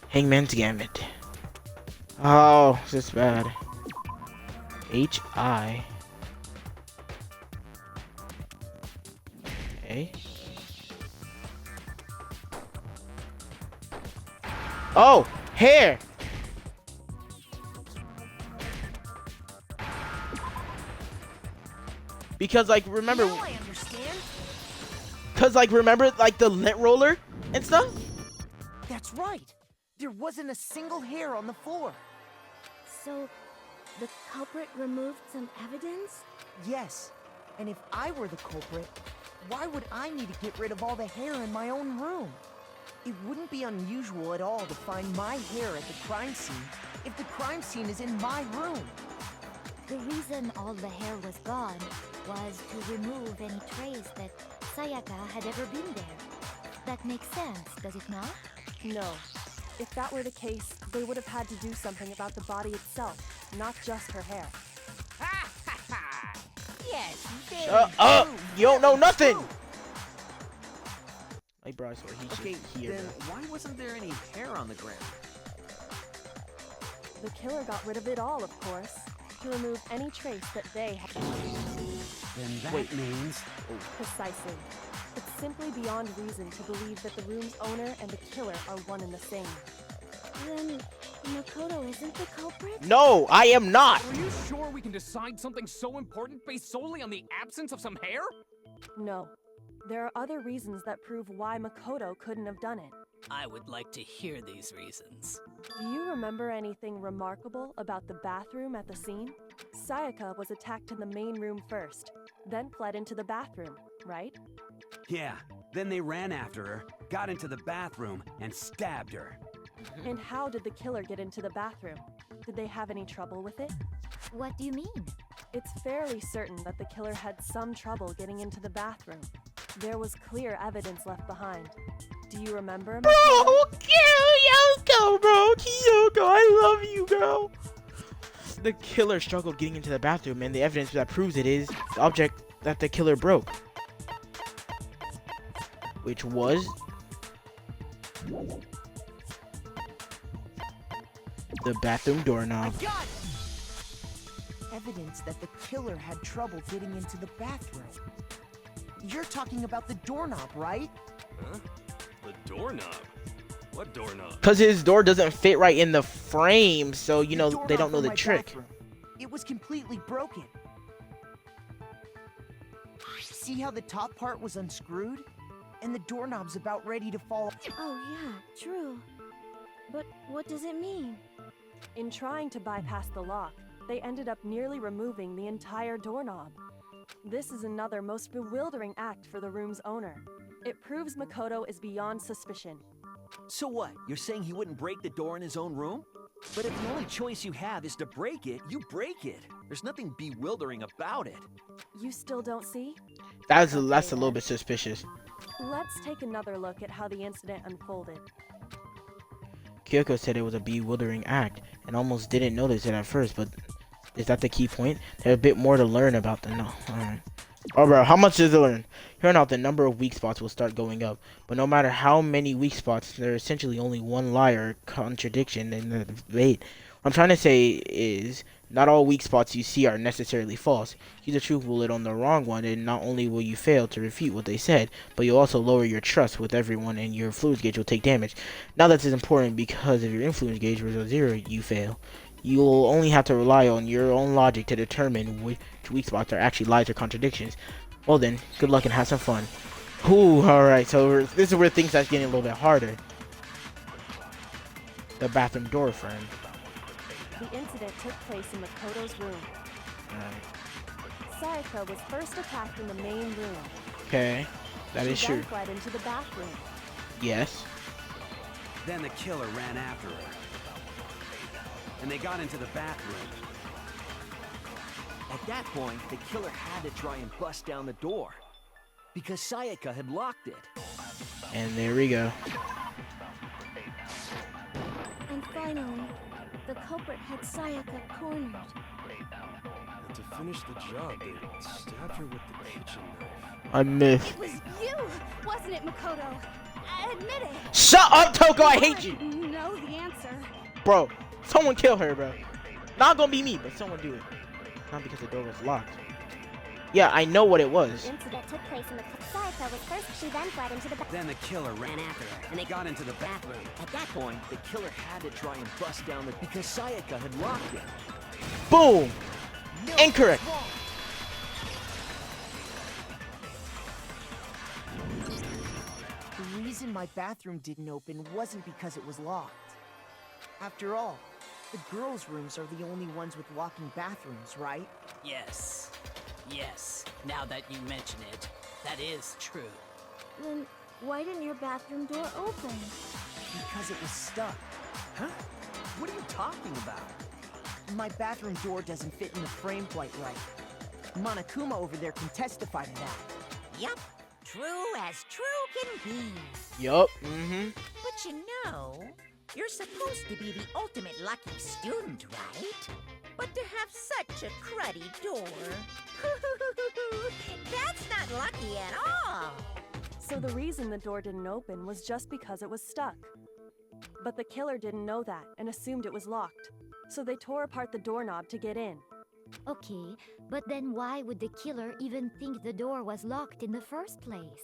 Hangman's Gambit. Oh, this is bad. H-I. Okay. Oh, hair. Because, like, remember... Now I understand. Cause like remember like the lint roller and stuff? That's right. There wasn't a single hair on the floor. So, the culprit removed some evidence? Yes. And if I were the culprit, why would I need to get rid of all the hair in my own room? It wouldn't be unusual at all to find my hair at the crime scene if the crime scene is in my room. The reason all the hair was gone was to remove any trace that Sayaka had ever been there. That makes sense, does it not? No. If that were the case, they would have had to do something about the body itself, not just her hair. Yes, Shut up! You don't know nothing! Hey, bro, I swear he Okay, should hear then that. why wasn't there any hair on the ground? The killer got rid of it all, of course, to remove any trace that they had. Then that means... Precisely. It's simply beyond reason to believe that the room's owner and the killer are one and the same. Then, Makoto isn't the culprit? No, I am not! Are you sure we can decide something so important based solely on the absence of some hair? No. There are other reasons that prove why Makoto couldn't have done it. I would like to hear these reasons. Do you remember anything remarkable about the bathroom at the scene? Sayaka was attacked in the main room first, then fled into the bathroom, right? Yeah, then they ran after her, got into the bathroom, and stabbed her. And how did the killer get into the bathroom? Did they have any trouble with it? What do you mean? It's fairly certain that the killer had some trouble getting into the bathroom. There was clear evidence left behind. Do you remember? Bro, Kyoko, bro, Kyoko, I love you, girl. The killer struggled getting into the bathroom, and the evidence that proves it is the object that the killer broke. Which was... the bathroom doorknob. I got it! Evidence that the killer had trouble getting into the bathroom. You're talking about the doorknob, right? Huh? The doorknob? What doorknob? Because his door doesn't fit right in the frame, so, you know, The they don't doorknob know for the my trick. bathroom. It was completely broken. See how the top part was unscrewed? And the doorknob's about ready to fall. Oh yeah, true. But what does it mean? In trying to bypass the lock, they ended up nearly removing the entire doorknob. This is another most bewildering act for the room's owner. It proves Makoto is beyond suspicion. So what? You're saying he wouldn't break the door in his own room? But if the only choice you have is to break it, you break it. There's nothing bewildering about it. You still don't see? That's a little bit suspicious. Let's take another look at how the incident unfolded. Kyoko said it was a bewildering act and almost didn't notice it at first, but is that the key point? There's a bit more to learn about the Oh, bro, how much is to learn? Here on out, the number of weak spots will start going up, but no matter how many weak spots, there's essentially only one lie or contradiction in the debate. What I'm trying to say is, not all weak spots you see are necessarily false. Use a truth bullet on the wrong one, and not only will you fail to refute what they said, but you'll also lower your trust with everyone, and your influence gauge will take damage. Now that's important because if your influence gauge was a 0, you fail. You'll only have to rely on your own logic to determine which weak spots are actually lies or contradictions. Well then, good luck and have some fun. Ooh, alright, so this is where things start getting a little bit harder. The bathroom door frame. The incident took place in Makoto's room. Sayaka was first attacked in the main room. Okay, that is She true. then fled into the bathroom. Yes. Then the killer ran after her. And they got into the bathroom. At that point, the killer had to try and bust down the door. Because Sayaka had locked it. And there we go. And finally, the culprit had Sayaka cornered. And to finish the job, they stabbed her with the kitchen knife. I missed. It was you, wasn't it, Makoto? Admit it. Shut up, Toko, I hate you! Know the answer. Bro, someone kill her, bro. Not gonna be me, but someone do it. Not because the door was locked. Yeah, I know what it was. The incident took place in the Sayaka was first. She then fled into the Then the killer ran after her, and they got into the bathroom. At that point, the killer had to try and bust down the because Sayaka had locked it. Boom! Incorrect. my bathroom didn't open wasn't because it was locked. After all, the girls' rooms are the only ones with walking bathrooms, right? Yes. Yes. Now that you mention it, that is true. Then why didn't your bathroom door open? Because it was stuck. Huh? What are you talking about? My bathroom door doesn't fit in the frame quite right. Monokuma over there can testify to that. Yup. True as true can be. Yup. Mm-hmm. But you know, you're supposed to be the ultimate lucky student, right? But to have such a cruddy door, that's not lucky at all. So the reason the door didn't open was just because it was stuck. But the killer didn't know that and assumed it was locked. So they tore apart the doorknob to get in. Okay, but then why would the killer even think the door was locked in the first place?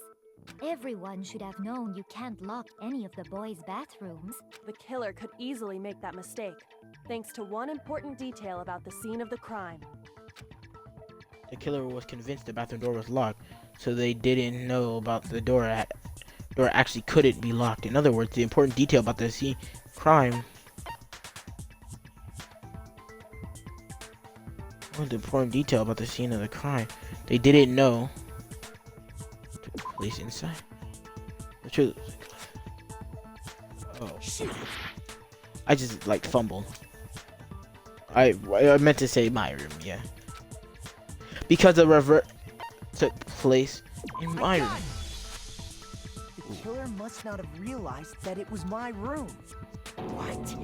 Everyone should have known you can't lock any of the boys' bathrooms. The killer could easily make that mistake, thanks to one important detail about the scene of the crime. The killer was convinced the bathroom door was locked, so they didn't know about the door actually couldn't be locked. In other words, the important detail about the scene crime. One important detail about the scene of the crime. They didn't know. Police inside. The truth. Oh. I just like fumbled. I meant to say my room, yeah. Because the revert took place in my room. The killer must not have realized that it was my room. What?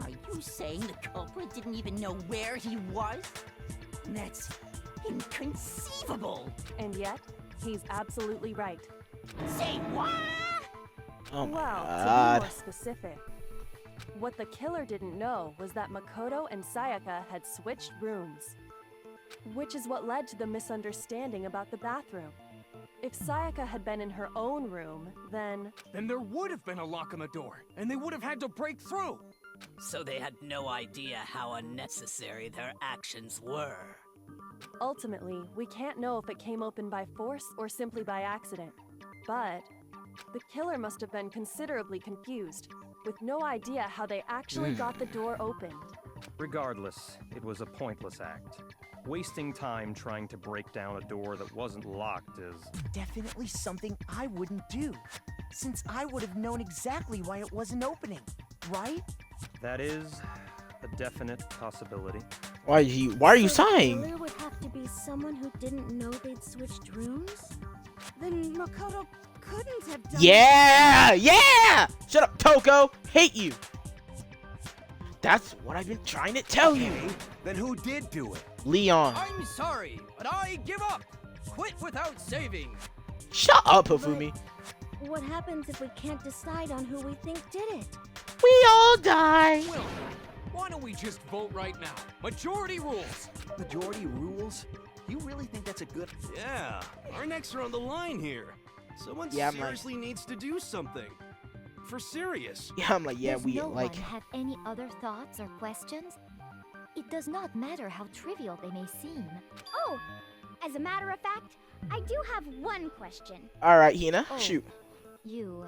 Are you saying the culprit didn't even know where he was? That's inconceivable. And yet, he's absolutely right. Say what? Oh my well, God. to be more specific, what the killer didn't know was that Makoto and Sayaka had switched rooms, which is what led to the misunderstanding about the bathroom. If Sayaka had been in her own room, then there would have been a lock on the door, and they would have had to break through. So they had no idea how unnecessary their actions were. ultimately, we can't know if it came open by force or simply by accident. But the killer must have been considerably confused, with no idea how they actually got the door opened. Regardless, it was a pointless act. Wasting time trying to break down a door that wasn't locked is... Definitely something I wouldn't do, since I would have known exactly why it wasn't opening, right? That is a definite possibility. Why are you sighing? There would have to be someone who didn't know they'd switched rooms? Then Makoto couldn't have done Yeah! Shut up, Toko! Hate you! That's what I've been trying to tell you! Then who did do it? Leon. I'm sorry, but I give up! Quit without saving! Shut up, Hifumi. What happens if we can't decide on who we think did it? We all die! Well, why don't we just vote right now? Majority rules! Majority rules? You really think that's a good... Yeah, our necks are on the line here. Someone seriously needs to do something. For serious. Yeah, I'm like, yeah, Does we no like... one have any other thoughts or questions? It does not matter how trivial they may seem. Oh, as a matter of fact, I do have one question. Alright, Hina, Oh. shoot. You...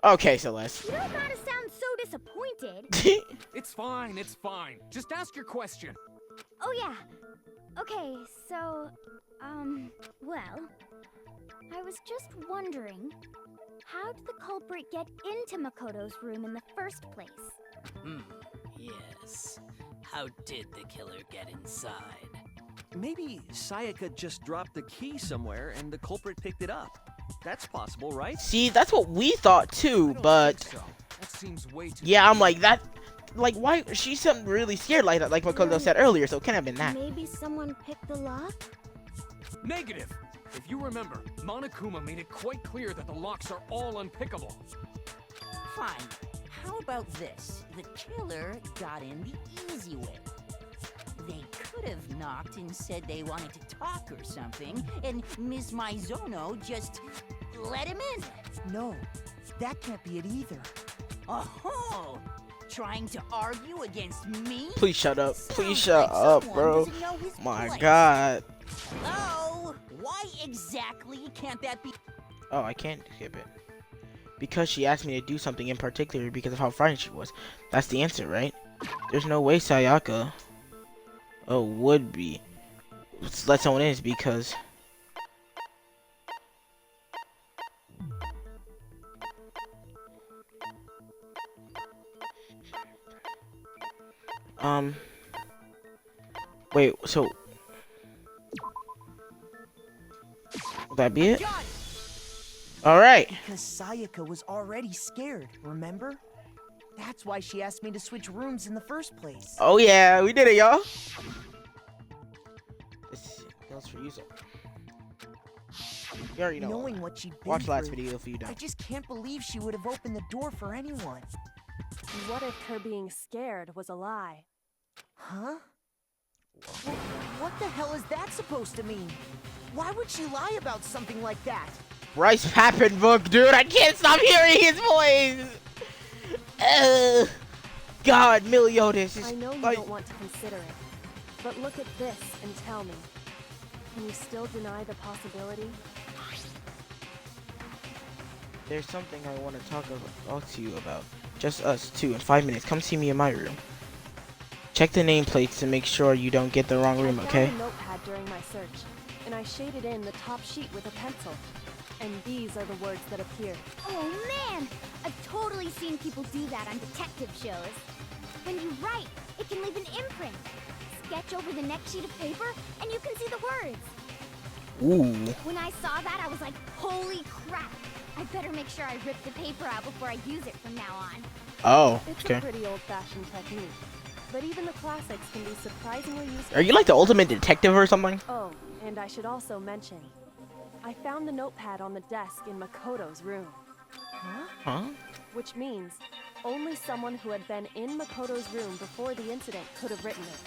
Okay, Celeste. You don't gotta sound so disappointed. It's fine, it's fine. Just ask your question. Oh yeah. Okay, so, well, I was just wondering, how did the culprit get into Makoto's room in the first place? Yes. How did the killer get inside? Maybe Sayaka just dropped the key somewhere and the culprit picked it up. That's possible, right? See, that's what we thought too, but... That seems way too... Yeah, I'm like, that... Like, why? She's something really scared like that, like Makoto said earlier, so it can't have been that. Maybe someone picked the lock? Negative! If you remember, Monokuma made it quite clear that the locks are all unpickable. Fine. How about this? The killer got in the easy way. They could have knocked and said they wanted to talk or something, and Miss Maizono just let him in. No, that can't be it either. Oh, trying to argue against me? Please shut up. Please Sounds shut like up, someone bro. doesn't know his My place. god. Oh, why exactly can't that be? Oh, I can't skip it. Because she asked me to do something in particular because of how frightened she was. That's the answer, right? There's no way Sayaka would be. Let's let someone in is because wait, so will that be it? Alright. Because Sayaka was already scared, remember? That's why she asked me to switch rooms in the first place. Oh yeah, we did it, y'all. This goes for you, sir. You already know. Knowing what she'd been Watch last through, video if you don't. I just can't believe she would have opened the door for anyone. What if her being scared was a lie? Huh? What the hell is that supposed to mean? Why would she lie about something like that? Bryce Papenbook, dude, I can't stop hearing his voice. God, Meliodas. I know you don't want to consider it, but look at this and tell me. Can you still deny the possibility? There's something I want to talk to you about. Just us two in 5 minutes. Come see me in my room. Check the nameplates to make sure you don't get the wrong room, okay? I found a notepad during my search, and I shaded in the top sheet with a pencil. And these are the words that appeared. Oh man! I've totally seen people do that on detective shows. When you write, it can leave an imprint. Sketch over the next sheet of paper, and you can see the words. Ooh. When I saw that, I was like, holy crap! I better make sure I rip the paper out before I use it from now on. Oh, It's okay. a pretty old-fashioned technique, but even the classics can be surprisingly useful. Are you like the ultimate detective or something? Oh, and I should also mention, I found the notepad on the desk in Makoto's room. Huh? Which means only someone who had been in Makoto's room before the incident could have written it.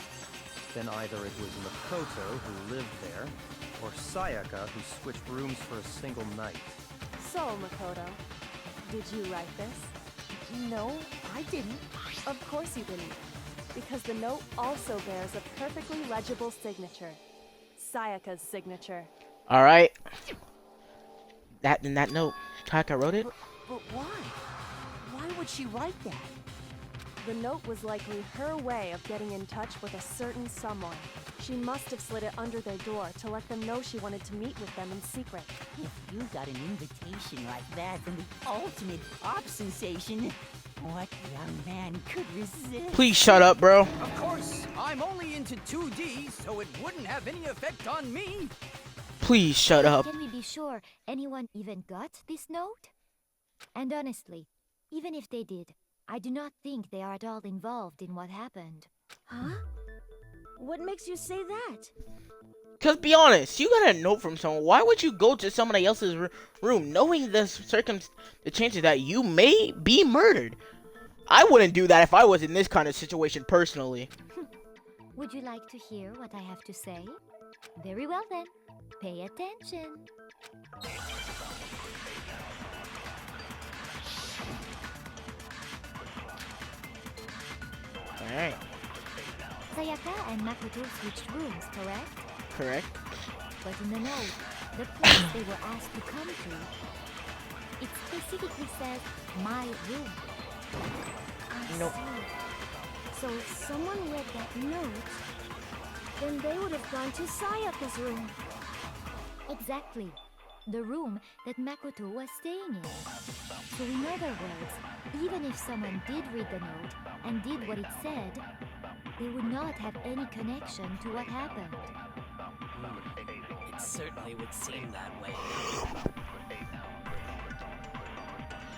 Then either it was Makoto who lived there, or Sayaka who switched rooms for a single night. So, Makoto, did you write this? No, I didn't. Of course you didn't, because the note also bears a perfectly legible signature. Sayaka's signature. Alright. In that note, Sayaka wrote it? But why? Why would she write that? The note was likely her way of getting in touch with a certain someone. She must have slid it under their door to let them know she wanted to meet with them in secret. If you got an invitation like that, then the ultimate pop sensation, what young man could resist? Please shut up, bro. Of course, I'm only into 2D, so it wouldn't have any effect on me. Please shut up. Can we be sure anyone even got this note? And honestly, even if they did, I do not think they are at all involved in what happened. Huh? What makes you say that? Cause be honest, you got a note from someone. Why would you go to somebody else's room knowing the chances that you may be murdered? I wouldn't do that if I was in this kind of situation personally. Would you like to hear what I have to say? Very well then, pay attention. Alright. Sayaka and Makoto switched rooms, correct? Correct. But in the note, the place they were asked to come to, it specifically says, my room. Nope. So if someone read that note, then they would have gone to Sayaka's room. Exactly. The room that Makoto was staying in. So in other words, even if someone did read the note and did what it said, they would not have any connection to what happened. It certainly would seem that way.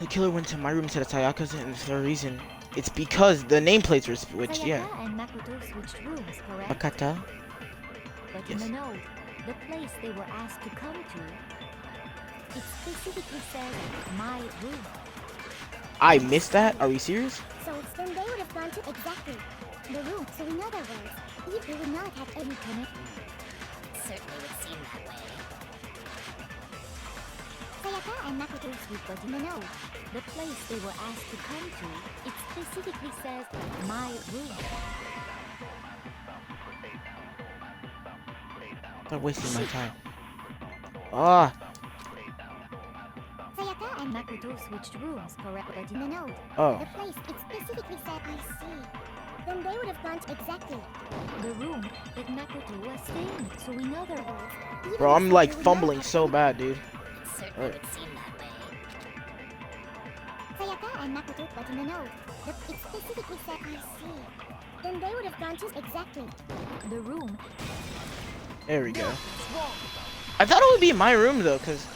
The killer went to my room instead of Sayaka's, and for a reason. It's because the nameplates were switched, Sayaka yeah. and Makoto switched rooms, correct? Makata? But Yes. in the note, the place they were asked to come to, it specifically says, my room. I missed that? Are we serious? So then they would have gone to exactly the room. So in other words, they would not have any connection. Certainly would seem that way. Sayaka and Makoto But in the note, the place they were asked to come to, it specifically says, my room. Stop wasting my time. Ah! Sayaka and Makoto switched rooms, correct? But in the note, Oh. The place, it specifically said, I see. Then they would have gone to exactly. the room that Makoto was staying in. So in other words, even Bro, if I'm like they would not fumbling have so seen bad, dude. it certainly Alright. would seem that way. Sayaka and Makoto, but in the note, it specifically said, I see. Then they would have gone to exactly. The room. There we go. I thought it would be in my room though, cause.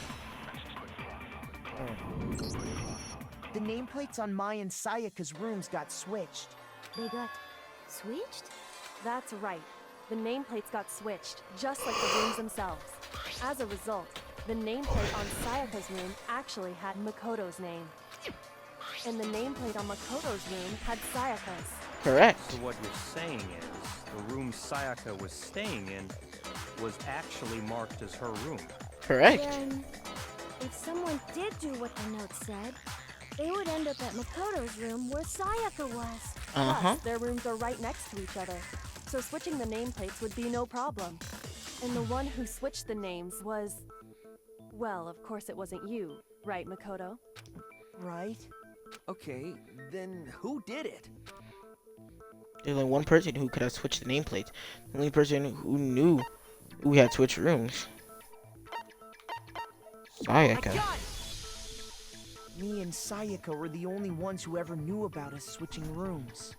The nameplates on Mai and Sayaka's rooms got switched. They got switched? That's right. The nameplates got switched, just like the rooms themselves. As a result, the nameplate on Sayaka's room actually had Makoto's name. And the nameplate on Makoto's room had Sayaka's. Correct. So what you're saying is, the room Sayaka was staying in was actually marked as her room. Correct. Then, if someone did do what the note said, they would end up at Makoto's room where Sayaka was. Plus, their rooms are right next to each other, so switching the nameplates would be no problem. And the one who switched the names was... Well, of course it wasn't you, right, Makoto? Right? Okay, then who did it? There's only one person who could have switched the nameplates. The only person who knew we had switched rooms. Sayaka. Me and Sayaka were the only ones who ever knew about us switching rooms.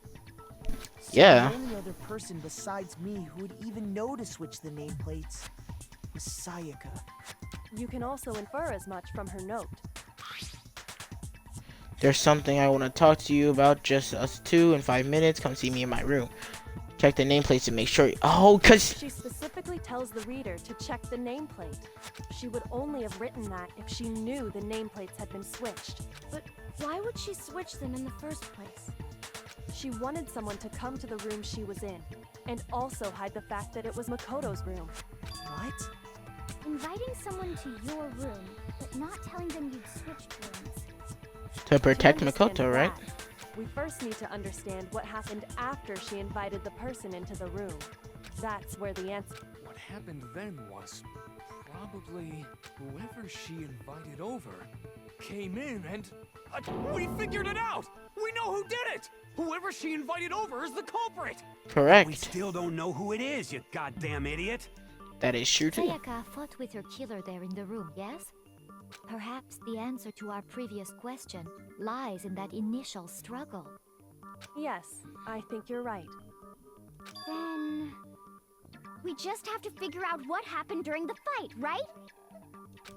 So Yeah. The only other person besides me who would even know to switch the nameplates was Sayaka. You can also infer as much from her note. There's something I want to talk to you about. Just us two in 5 minutes. Come see me in my room. Check the nameplates to make sure. Oh, cause She specifically tells the reader to check the nameplate. She would only have written that if she knew the nameplates had been switched. But why would she switch them in the first place? She wanted someone to come to the room she was in, and also hide the fact that it was Makoto's room. What? Inviting someone to your room, but not telling them you'd switched rooms. to protect To understand Makoto, right? that, we first need to understand what happened after she invited the person into the room. That's where the answer... What happened then was probably whoever she invited over came in and... we figured it out! We know who did it! Whoever she invited over is the culprit! Correct. We still don't know who it is, you goddamn idiot. That is true too. Sayaka fought with her killer there in the room, yes? Perhaps the answer to our previous question lies in that initial struggle. Yes, I think you're right. Then... we just have to figure out what happened during the fight, right?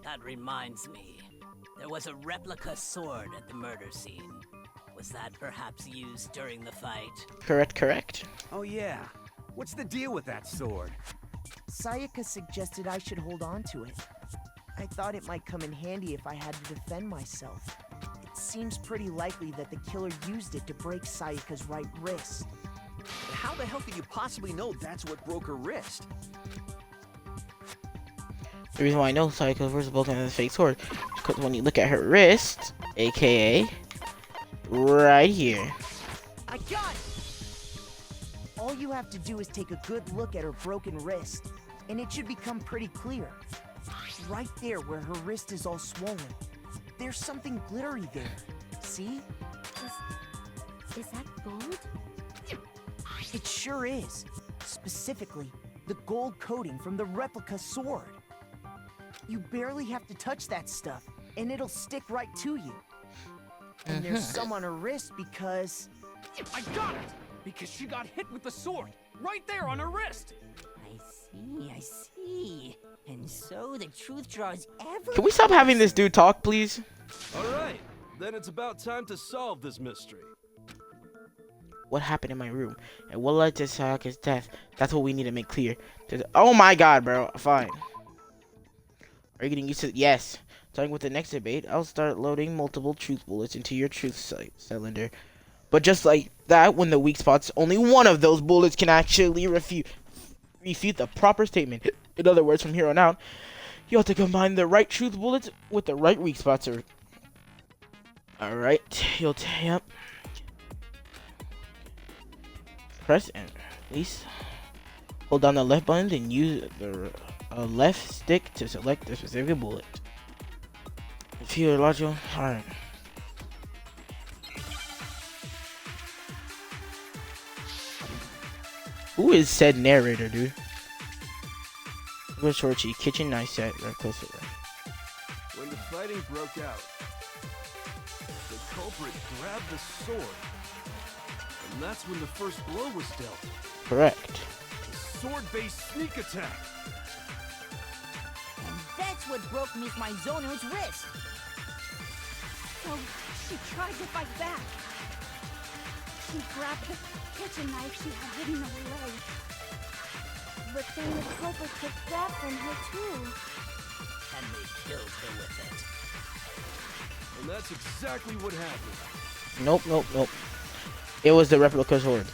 That reminds me. There was a replica sword at the murder scene. Was that perhaps used during the fight? Correct. Oh yeah. What's the deal with that sword? Sayaka suggested I should hold on to it. I thought it might come in handy if I had to defend myself. It seems pretty likely that the killer used it to break Sayaka's right wrist. How the hell could you possibly know that's what broke her wrist? The reason why I know Sayaka's wrist is broken is a fake sword, because when you look at her wrist, aka right here. I got it! All you have to do is take a good look at her broken wrist, and it should become pretty clear. Right there where her wrist is all swollen, there's something glittery there. See? Is that gold? It sure is. Specifically, the gold coating from the replica sword. You barely have to touch that stuff, and it'll stick right to you. And there's some on her wrist because... I got it! Because she got hit with the sword, right there on her wrist! I see. And so the truth draws ever... Can we stop having this dude talk, please? Alright, then it's about time to solve this mystery. What happened in my room? And what led to Sayaka's death? That's what we need to make clear. Oh my god, bro. Fine. Are you getting used to it? Yes. Starting with the next debate, I'll start loading multiple truth bullets into your truth cylinder. But just like that, when the weak spots, only one of those bullets can actually refute the proper statement. In other words, from here on out, you have to combine the right truth bullets with the right weak spots. Alright, yep. Press and release. Hold down the left button and use the left stick to select the specific bullet. Theological. Alright. Who is said narrator, dude? Where's Horchie? Kitchen knife set. Right closer. When the fighting broke out, the culprit grabbed the sword. And that's when the first blow was dealt. Correct. The sword-based sneak attack. And that's what broke Miss Maizono's wrist. So she tried to fight back. She grabbed the kitchen knife she had hidden in her leg. But then the culprit took that from her too. And they killed her with it. And that's exactly what happened. Nope, nope, nope. It was the replica sword.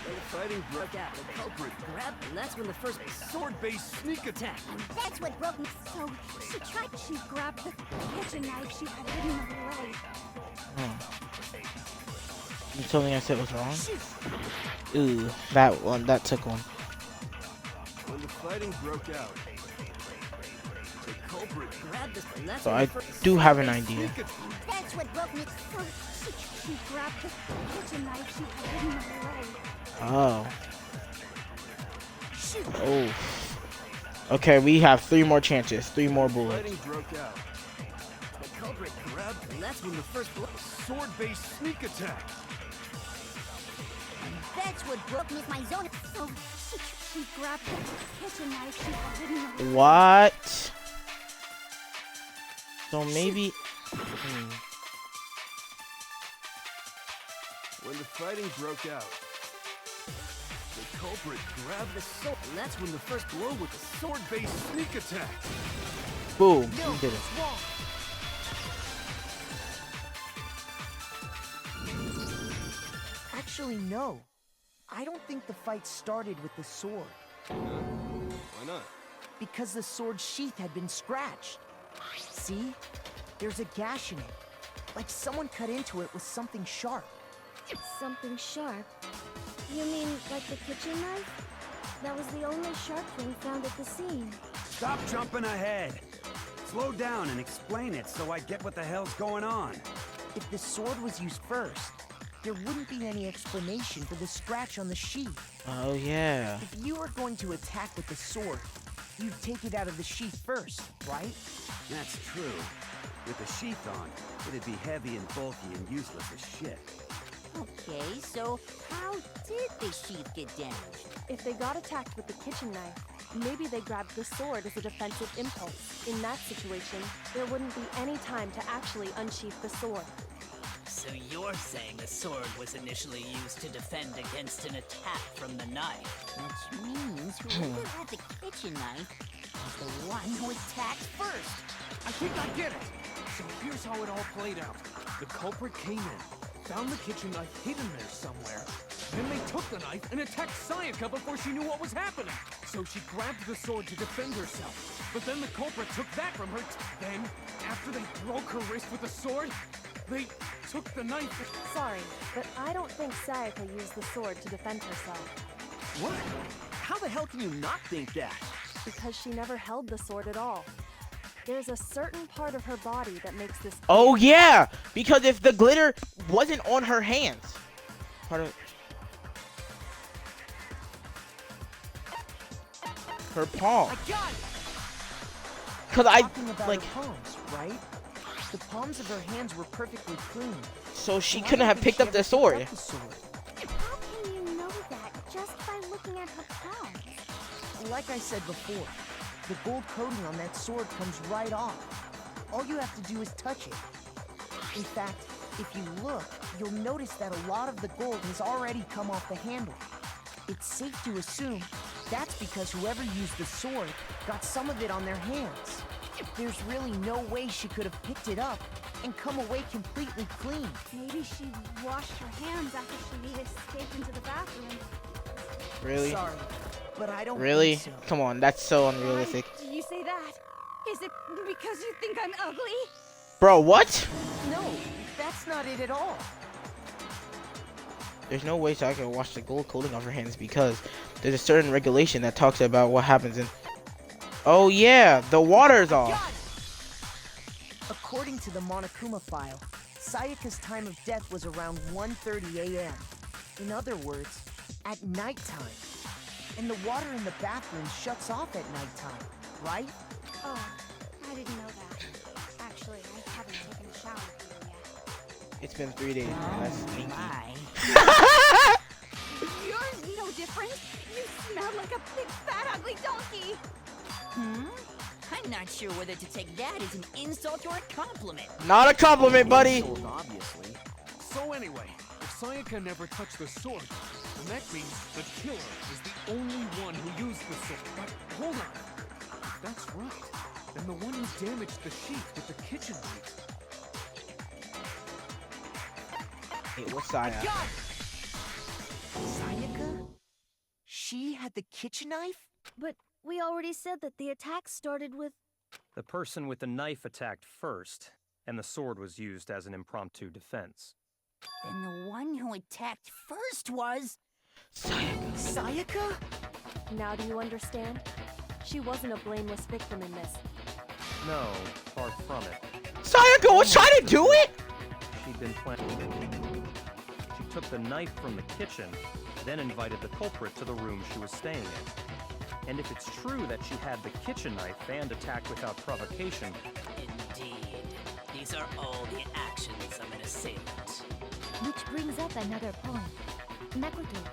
When the fighting broke out, the culprit grabbed, and that's when the first sword-based sneak attack. And that's what broke me. So she grabbed the kitchen knife she had hidden in her leg. You told me I said it was wrong? Ooh, that one, that took one. When the fighting broke out, the culprit grabbed the, and that's So when I the first do have an sword-based idea. sneak attack. That's what broke me. So she grabbed the kitchen knife she had hidden in her leg. Oh. Oh. Okay, we have 3 more chances. 3 more bullets. Fighting broke out. The culprit grabbed, and that's when the first sword-based sneak attack. And that's what broke Miss Maizono. So she grabbed the kitchen knife she had hidden in her leg. What? So maybe. When the fighting broke out, the culprit grabbed the sword, and that's when the first blow was the sword-based sneak attack. Boom. You did it. Actually, no. I don't think the fight started with the sword. Why not? Because the sword's sheath had been scratched. See? There's a gash in it. Like someone cut into it with something sharp. Something sharp? You mean like the kitchen knife? That was the only sharp thing found at the scene. Stop jumping ahead. Slow down and explain it so I get what the hell's going on. If the sword was used first, there wouldn't be any explanation for the scratch on the sheath. Oh, yeah. If you were going to attack with the sword, you'd take it out of the sheath first, right? That's true. With the sheath on, it'd be heavy and bulky and useless as shit. Okay, so how did the sheath get damaged? If they got attacked with the kitchen knife, maybe they grabbed the sword as a defensive impulse. In that situation, there wouldn't be any time to actually unsheath the sword. So you're saying the sword was initially used to defend against an attack from the knife? Which means whoever had the kitchen knife was the one who attacked first. I think I get it. So here's how it all played out. The culprit came in, found the kitchen knife hidden there somewhere. Then they took the knife and attacked Sayaka before she knew what was happening. So she grabbed the sword to defend herself. But then the culprit took that from her. Then, after they broke her wrist with the sword, they took the knife. Sorry, but I don't think Sayaka used the sword to defend herself. What? How the hell can you not think that? Because she never held the sword at all. There's a certain part of her body that makes this. Oh, yeah! Because if the glitter wasn't on her hands. Part of her palm. I got it! Because I, Talking about like, her palms, right? The palms of her hands were perfectly clean. so she I couldn't don't have think picked she up ever the sword. How can you know that just by looking at her palms? Like I said before, the gold coating on that sword comes right off. All you have to do is touch it. In fact, if you look, you'll notice that a lot of the gold has already come off the handle. It's safe to assume that's because whoever used the sword got some of it on their hands. There's really no way she could have picked it up and come away completely clean. Maybe she washed her hands after she escaped into the bathroom. Really? Sorry, but I don't Really? think so. Come on, that's so unrealistic. Why do you say that? Is it because you think I'm ugly? Bro, what? No, that's not it at all. There's no way Sayaka can wash the gold coating off her hands because there's a certain regulation that talks about what happens in. Oh yeah, the water's off. According to the Monokuma file, Sayaka's time of death was around 1:30 a.m. In other words, at nighttime. And the water in the bathroom shuts off at nighttime, right? Oh, I didn't know that. Actually, I haven't taken a shower here yet. It's been 3 days. That's stinky. You're no different. You smell like a big, fat, ugly donkey. I'm not sure whether to take that as an insult or a compliment. Not a compliment, buddy. Obviously. So anyway, if Sayaka never touched the sword, then that means the killer is the only one who used the sword. But hold on. If that's right, then the one who damaged the sheet with the kitchen knife. Hey, what's Sayaka? Sayaka? She had the kitchen knife? But we already said that the attack started with... The person with the knife attacked first, and the sword was used as an impromptu defense. Then the one who attacked first was... Sayaka? Now do you understand? She wasn't a blameless victim in this. No, far from it. Sayaka was trying to do it? She'd been planning. She took the knife from the kitchen, then invited the culprit to the room she was staying in. And if it's true that she had the kitchen knife and attacked without provocation... Indeed. These are all the actions of an assailant. Which brings up another point. Makoto,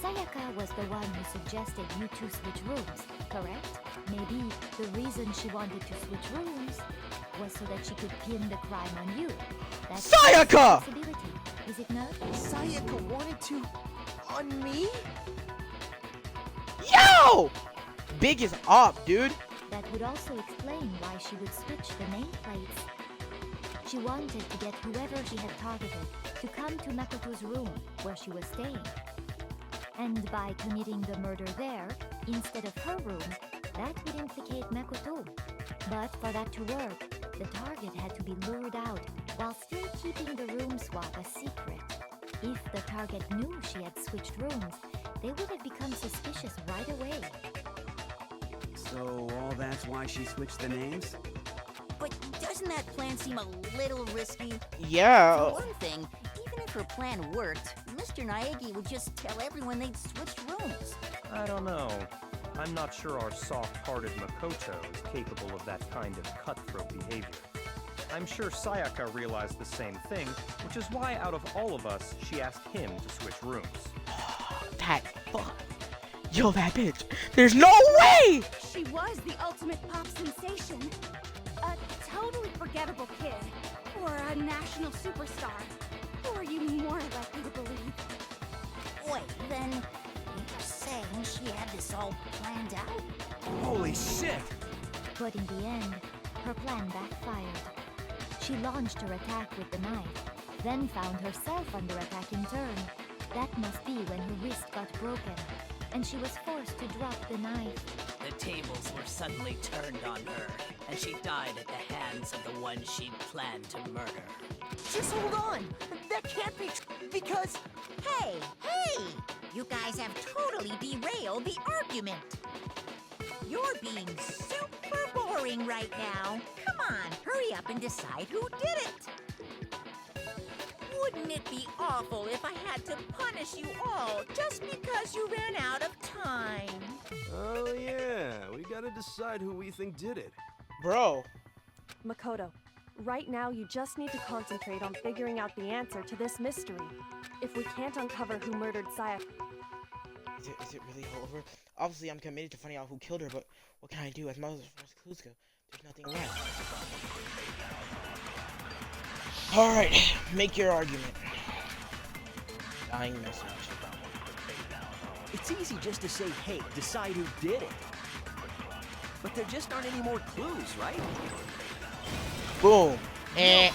Sayaka was the one who suggested you two switch rooms, correct? Maybe the reason she wanted to switch rooms was so that she could pin the crime on you. That's Sayaka! a possibility, is it not? Sayaka wanted to... on me? Yo! Big is up, dude. That would also explain why she would switch the nameplates. She wanted to get whoever she had targeted to come to Makoto's room where she was staying. And by committing the murder there, instead of her room, that would implicate Makoto. But for that to work, the target had to be lured out while still keeping the room swap a secret. If the target knew she had switched rooms, they would have become suspicious right away. So all that's why she switched the names? But doesn't that plan seem a little risky? Yeah. For one thing, even if her plan worked, Mr. Naegi would just tell everyone they'd switched rooms. I don't know. I'm not sure our soft-hearted Makoto is capable of that kind of cutthroat behavior. I'm sure Sayaka realized the same thing, which is why out of all of us, she asked him to switch rooms. That fuck. Yo, that bitch. There's no way! She was the ultimate pop sensation. A totally forgettable kid. Or a national superstar. Who are you more likely to believe? Wait, then you're saying she had this all planned out? Holy shit! But in the end, her plan backfired. She launched her attack with the knife, then found herself under attack in turn. That must be when her wrist got broken, and she was forced to drop the knife. The tables were suddenly turned on her, and she died at the hands of the one she'd planned to murder. Just hold on! That can't be because... Hey! You guys have totally derailed the argument. You're being super boring right now. Come on, hurry up and decide who did it. Wouldn't it be awful if I had to punish you all just because you ran out of time? Oh yeah, we gotta decide who we think did it. Bro. Makoto, right now you just need to concentrate on figuring out the answer to this mystery. If we can't uncover who murdered Sayaka... Is it really over? Obviously, I'm committed to finding out who killed her, but what can I do? As most clues go, there's nothing left. Alright, make your argument. Dying message. It's easy just to say, hey, decide who did it. But there just aren't any more clues, right? Boom. Eh.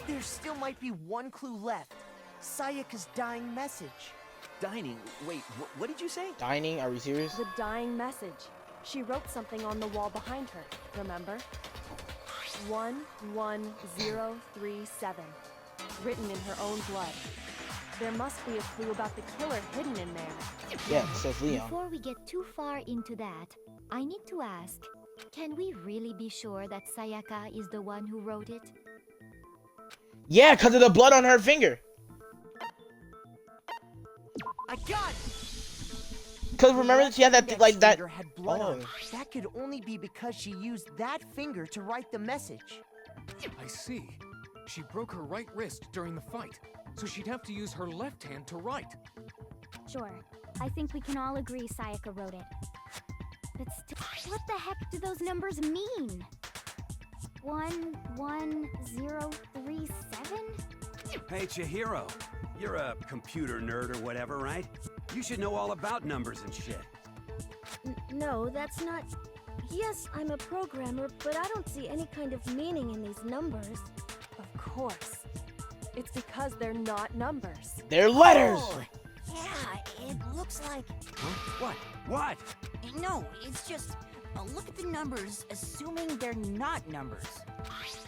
There still might be one clue left. Sayaka's dying message. Dining? Wait, what did you say? Dining? Are we serious? The dying message. She wrote something on the wall behind her, remember? 11037. Written in her own blood. There must be a clue about the killer hidden in there. Yeah, it says Leon. Before we get too far into that, I need to ask, can we really be sure that Sayaka is the one who wrote it? Yeah, because of the blood on her finger. I got it! Because remember she had that, like, that... Had blood on it. That could only be because she used that finger to write the message. I see. She broke her right wrist during the fight, so she'd have to use her left hand to write. Sure. I think we can all agree Sayaka wrote it. But still, what the heck do those numbers mean? 11037? Hey, Chihiro. You're a computer nerd or whatever, right? You should know all about numbers and shit. No, that's not... Yes, I'm a programmer, but I don't see any kind of meaning in these numbers. Of course. It's because they're not numbers. They're letters! Oh, yeah, it looks like... Huh? What? No, it's just... look at the numbers, assuming they're not numbers.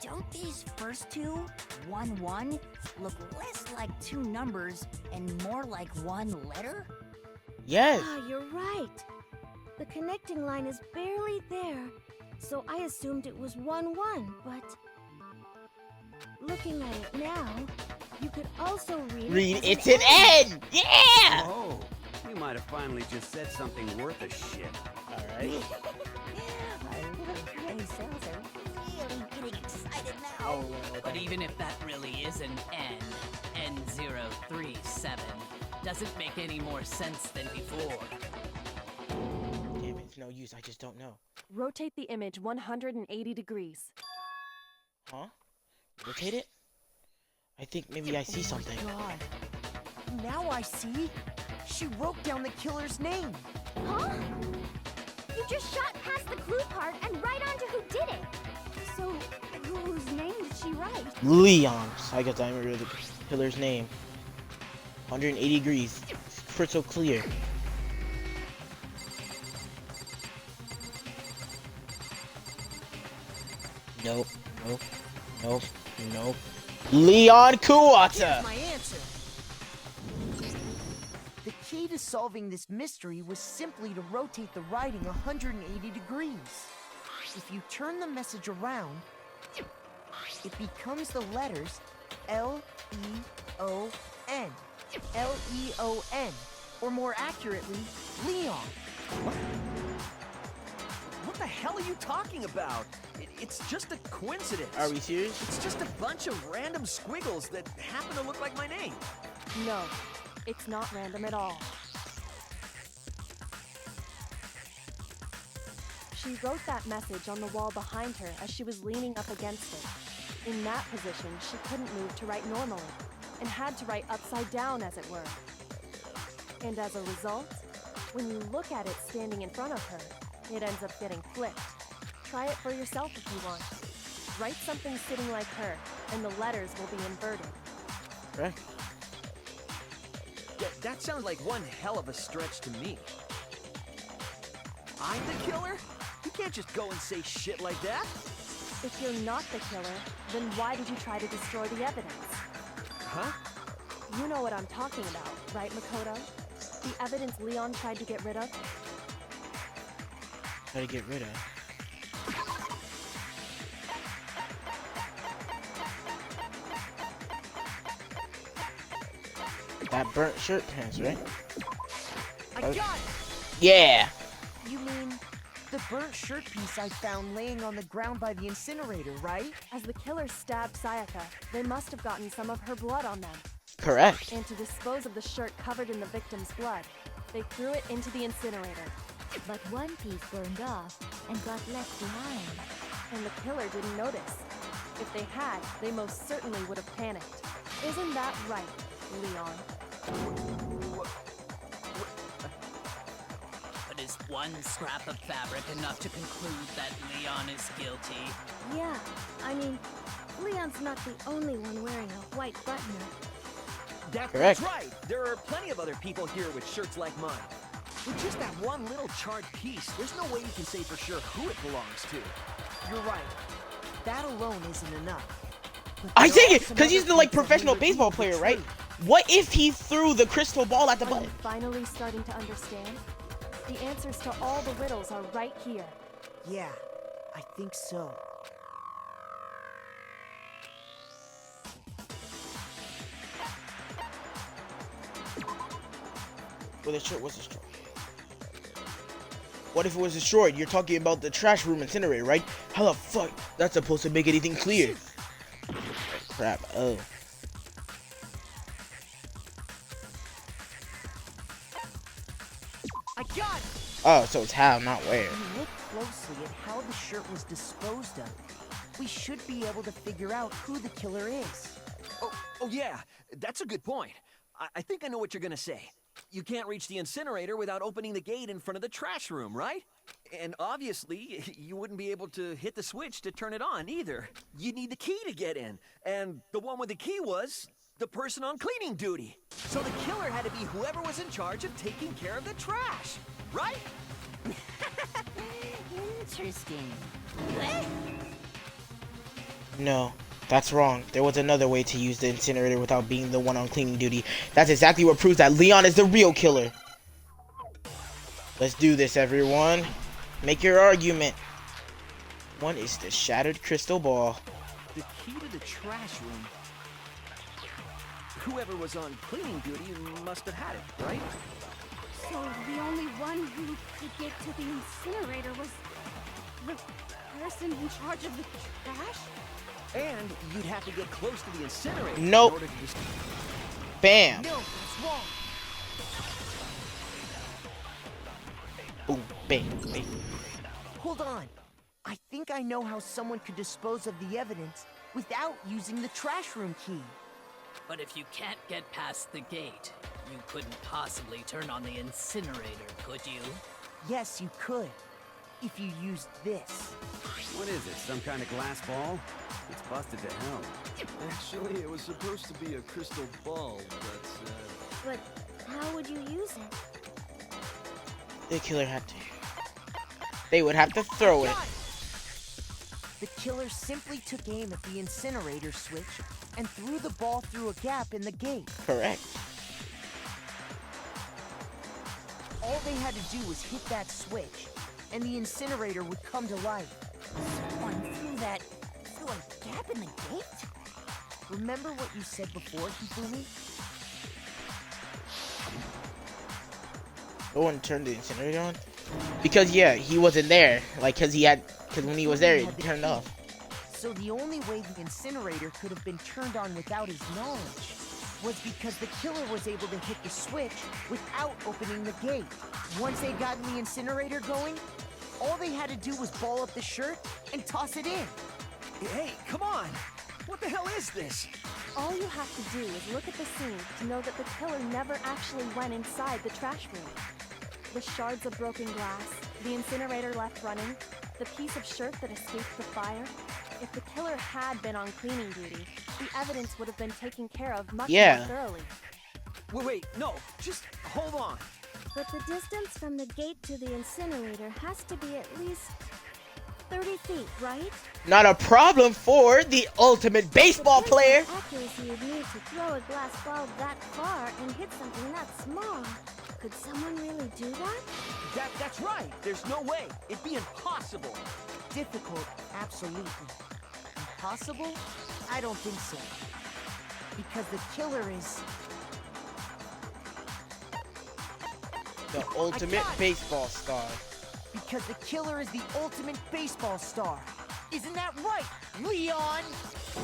Don't these first two, 1, 1, look less like two numbers and more like one letter? Yes. Ah, you're right. The connecting line is barely there, so I assumed it was 1, 1, but... Looking at it now, you could also read it's an N! Yeah! Oh, you might have finally just said something worth a shit. Alright. Our little gray cells are really getting excited now. Oh, But even if that really is an N, N037, doesn't make any more sense than before. Damn it, it's no use, I just don't know. Rotate the image 180 degrees. Huh? Rotate it? I think maybe I see something. God. Now I see. She wrote down the killer's name. Huh? You just shot past the clue part and right onto who did it. So, whose name did she write? Leon. I guess I remember the killer's name. 180 degrees. Crystal clear. Nope. Nope. Nope. Nope. Leon Kuwata! Here's my answer. The key to solving this mystery was simply to rotate the writing 180 degrees. If you turn the message around, it becomes the letters L-E-O-N. L-E-O-N. Or more accurately, Leon. What the hell are you talking about? It's just a coincidence. Are we serious? It's just a bunch of random squiggles that happen to look like my name. No, it's not random at all. She wrote that message on the wall behind her as she was leaning up against it. In that position, she couldn't move to write normally, and had to write upside down, as it were. And as a result, when you look at it standing in front of her, it ends up getting flipped. Try it for yourself if you want. Write something sitting like her, and the letters will be inverted. Right. Yeah, that sounds like one hell of a stretch to me. I'm the killer? You can't just go and say shit like that. If you're not the killer, then why did you try to destroy the evidence? Huh? You know what I'm talking about, right, Makoto? The evidence Leon tried to get rid of? Try to get rid of. That burnt shirt pants, right? I got it! Yeah! You mean the burnt shirt piece I found laying on the ground by the incinerator, right? As the killer stabbed Sayaka, they must have gotten some of her blood on them. Correct. And to dispose of the shirt covered in the victim's blood, they threw it into the incinerator. But one piece burned off and got left behind. And the killer didn't notice. If they had, they most certainly would have panicked. Isn't that right, Leon? But is one scrap of fabric enough to conclude that Leon is guilty? Yeah, I mean, Leon's not the only one wearing a white button-up. That's right. There are plenty of other people here with shirts like mine. With just that one little charred piece, there's no way you can say for sure who it belongs to. You're right. That alone isn't enough. I take it, because he's the, like, professional baseball player, right? What if he threw the crystal ball at the Are you button? finally starting to understand? The answers to all the riddles are right here. Yeah, I think so. Well, the shirt was destroyed. What if it was destroyed? You're talking about the trash room incinerator, right? How the fuck? That's supposed to make anything clear. Crap. Oh. I got it! Oh, so it's how, not where. When you look closely at how the shirt was disposed of, we should be able to figure out who the killer is. Oh yeah, that's a good point. I think I know what you're gonna say. You can't reach the incinerator without opening the gate in front of the trash room, right? And obviously, you wouldn't be able to hit the switch to turn it on either. You'd need the key to get in. And the one with the key was the person on cleaning duty. So the killer had to be whoever was in charge of taking care of the trash, right? Interesting. No, that's wrong. There was another way to use the incinerator without being the one on cleaning duty. That's exactly what proves that Leon is the real killer. Let's do this, everyone. Make your argument. One is the shattered crystal ball. The key to the trash room. Whoever was on cleaning duty must have had it, right? So the only one who could get to the incinerator was the person in charge of the trash? And you'd have to get close to the incinerator. Nope. In order to just... Bam. No, that's wrong. Boom, bang, bang. Hold on. I think I know how someone could dispose of the evidence without using the trash room key. But if you can't get past the gate, you couldn't possibly turn on the incinerator, could you? Yes, you could. If you used this. What is it, some kind of glass ball? It's busted to hell. Actually, it was supposed to be a crystal ball, But how would you use it? The killer had to. They would have to throw it. The killer simply took aim at the incinerator switch and threw the ball through a gap in the gate. Correct. All they had to do was hit that switch, and the incinerator would come to life. Someone threw a gap in the gate? Remember what you said before, Hifumi? No one turned the incinerator on? Because, yeah, he wasn't there. Like, because when he was there, it turned off. So the only way the incinerator could have been turned on without his knowledge was because the killer was able to hit the switch without opening the gate. Once they got the incinerator going, all they had to do was ball up the shirt and toss it in. Hey, come on! What the hell is this? All you have to do is look at the scene to know that the killer never actually went inside the trash room. The shards of broken glass, the incinerator left running, the piece of shirt that escaped the fire. If the killer had been on cleaning duty, the evidence would have been taken care of much more thoroughly. Wait, no, just hold on. But the distance from the gate to the incinerator has to be at least 30 feet, right? Not a problem for the ultimate baseball player. The accuracy you'd need to throw a glass ball that far and hit something that small. Could someone really do that? That's right. There's no way. It'd be impossible. Difficult, absolutely. Impossible? I don't think so. Because the killer is... The ultimate baseball star. Because the killer is the ultimate baseball star. Isn't that right, Leon?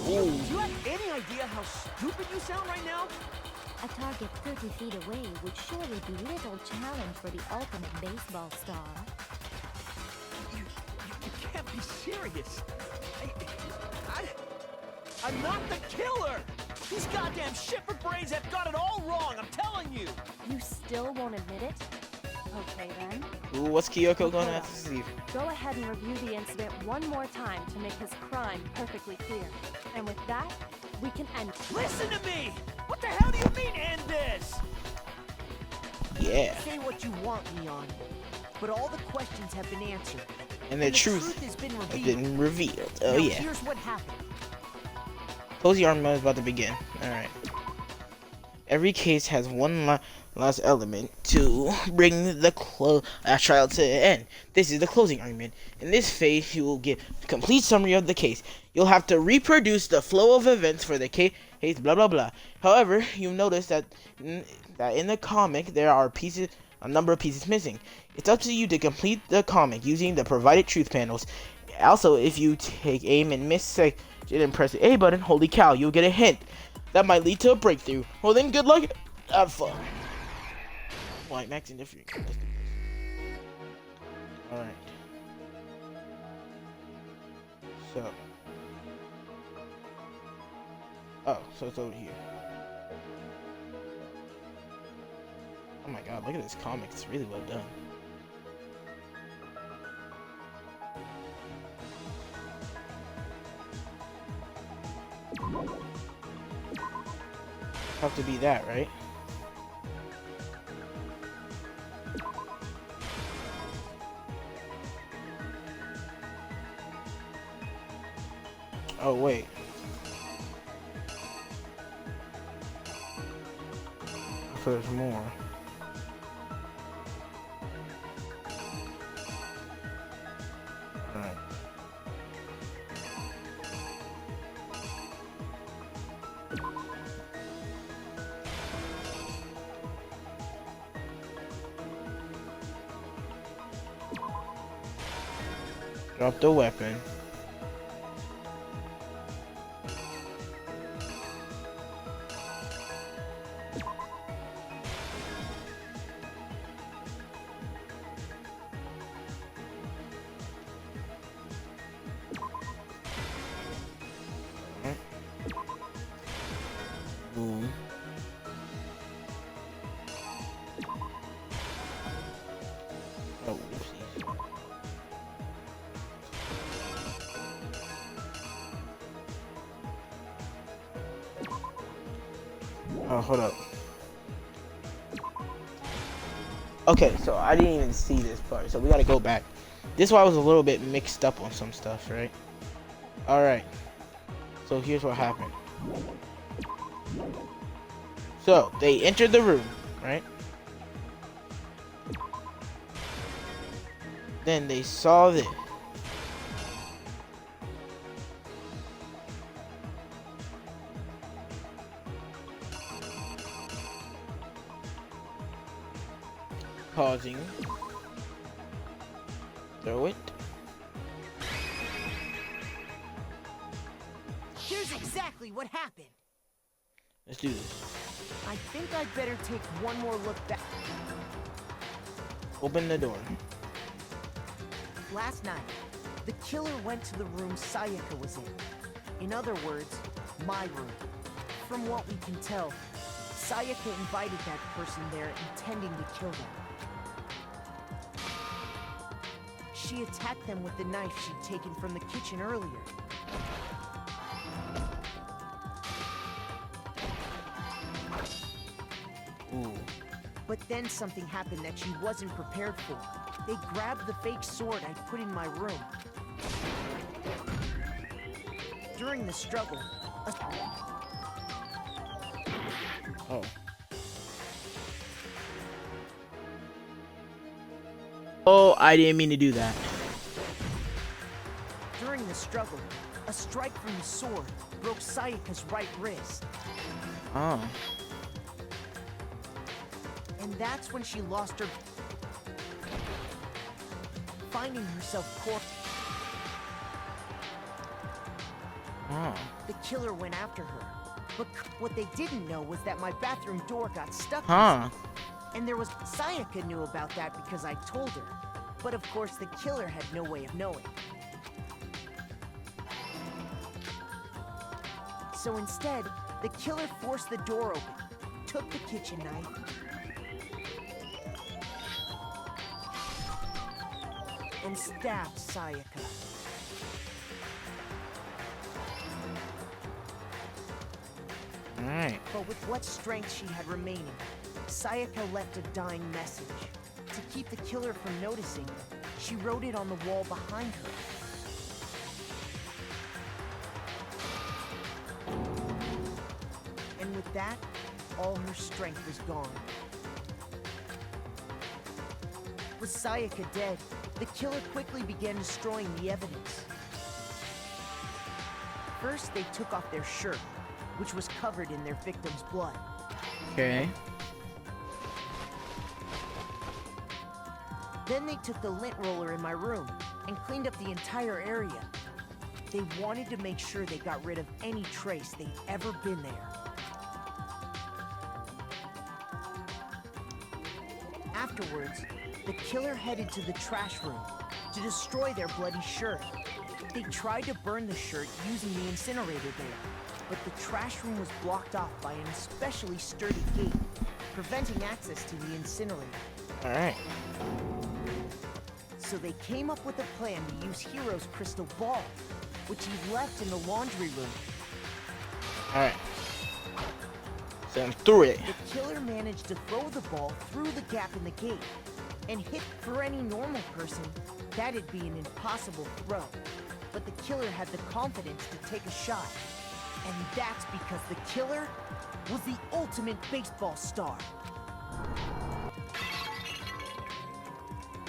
Do you have any idea how stupid you sound right now? A target 30 feet away would surely be little challenge for the ultimate baseball star. You can't be serious. I'm not the killer! These goddamn shipper brains have got it all wrong, I'm telling you! You still won't admit it? Okay then. Ooh, what's Kyoko gonna have to see? Go ahead and review the incident one more time to make his crime perfectly clear. And with that, we can end it. Listen to me! What the hell do you mean, end this? Yeah. Say what you want, Leon. But all the questions have been answered. And the truth has been been revealed. Oh, now, yeah. Here's what happened. Cozy Arm mode is about to begin. Alright. Every case has one last element to bring the trial to an end. This is the closing argument. In this phase, you will get a complete summary of the case. You'll have to reproduce the flow of events for the case, blah blah blah. However, you'll notice that in the comic there are a number of pieces missing. It's up to you to complete the comic using the provided truth panels. Also, if you take aim and miss section and press the A button, holy cow, you'll get a hint. That might lead to a breakthrough. Well then, good luck. Have fun. Like max indifferent. Alright. So. Oh, so it's over here. Oh my god, look at this comic. It's really well done. Have to be that, right? Oh wait. So there's more. Alright. Drop the weapon. Boom. Oh, oopsies. Oh, hold up. Okay, so I didn't even see this part, so we gotta go back. This is why I was a little bit mixed up on some stuff, right? Alright. So here's what happened. So, they entered the room, right? Then they saw this. Pausing. Throw it. Here's exactly what happened. Let's do this. I think I'd better take one more look back. Open the door. Last night, the killer went to the room Sayaka was in. In other words, my room. From what we can tell, Sayaka invited that person there intending to kill them. She attacked them with the knife she'd taken from the kitchen earlier. Ooh. But then something happened that she wasn't prepared for. They grabbed the fake sword I'd put in my room. During the struggle, Oh. Oh, I didn't mean to do that. During the struggle, a strike from the sword broke Sayaka's right wrist. Oh. And that's when she lost her... Finding herself corpse. Oh. The killer went after her. But what they didn't know was that my bathroom door got stuck. Huh. And there was... Sayaka knew about that because I told her. But of course, the killer had no way of knowing. So instead, the killer forced the door open, took the kitchen knife, and stabbed Sayaka. Alright. But with what strength she had remaining, Sayaka left a dying message. To keep the killer from noticing, she wrote it on the wall behind her. And with that, all her strength was gone. With Sayaka dead, the killer quickly began destroying the evidence. First, they took off their shirt, which was covered in their victim's blood. Okay. Then they took the lint roller in my room and cleaned up the entire area. They wanted to make sure they got rid of any trace they'd ever been there. Afterwards, the killer headed to the trash room to destroy their bloody shirt. They tried to burn the shirt using the incinerator there, but the trash room was blocked off by an especially sturdy gate, preventing access to the incinerator. Alright. So they came up with a plan to use Hero's crystal ball, which he left in the laundry room. Alright. So I'm through it. The killer managed to throw the ball through the gap in the gate, and hit for any normal person, that'd be an impossible throw. But the killer had the confidence to take a shot. And that's because the killer was the ultimate baseball star.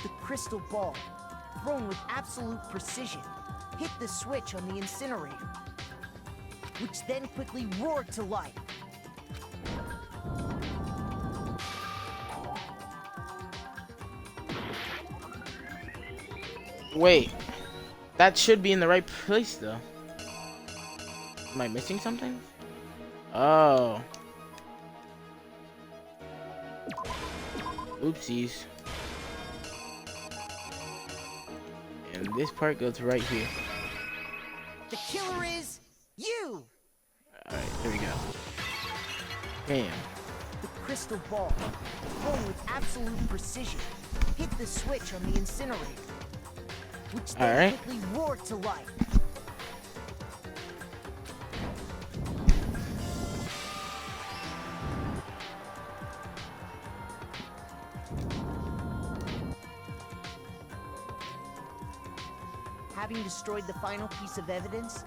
The crystal ball, thrown with absolute precision, hit the switch on the incinerator, which then quickly roared to life. Wait. That should be in the right place, though. Am I missing something? Oh. Oopsies. And this part goes right here. The killer is you! Alright, there we go. Bam. The crystal ball, thrown with absolute precision, hit the switch on the incinerator, which then quickly roared to life. Having destroyed the final piece of evidence,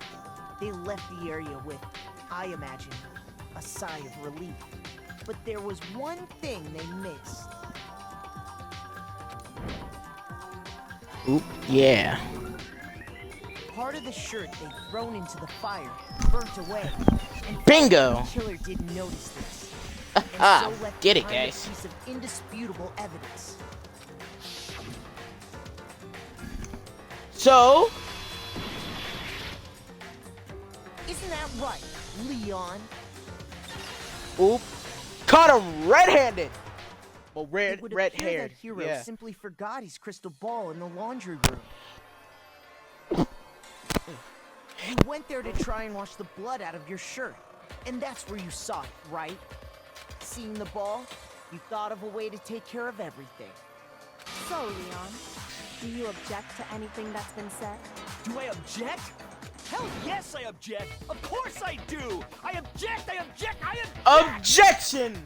they left the area with, I imagine, a sigh of relief. But there was one thing they missed. Oop, yeah. Part of the shirt they'd thrown into the fire burnt away. And Bingo! The killer didn't notice this. Ah, so left get it, behind guys. A piece of indisputable evidence. So, Isn't that right, Leon? oop. Caught him red-handed. Well, It red would appear haired. that Hero Yeah. simply forgot his crystal ball in the laundry room. You went there to try and wash the blood out of your shirt, and that's where you saw it, right? Seeing the ball, you thought of a way to take care of everything. So, Leon, do you object to anything that's been said? Do I object? Hell yes, I object. Of course I do. I object. I object. I object. Objection!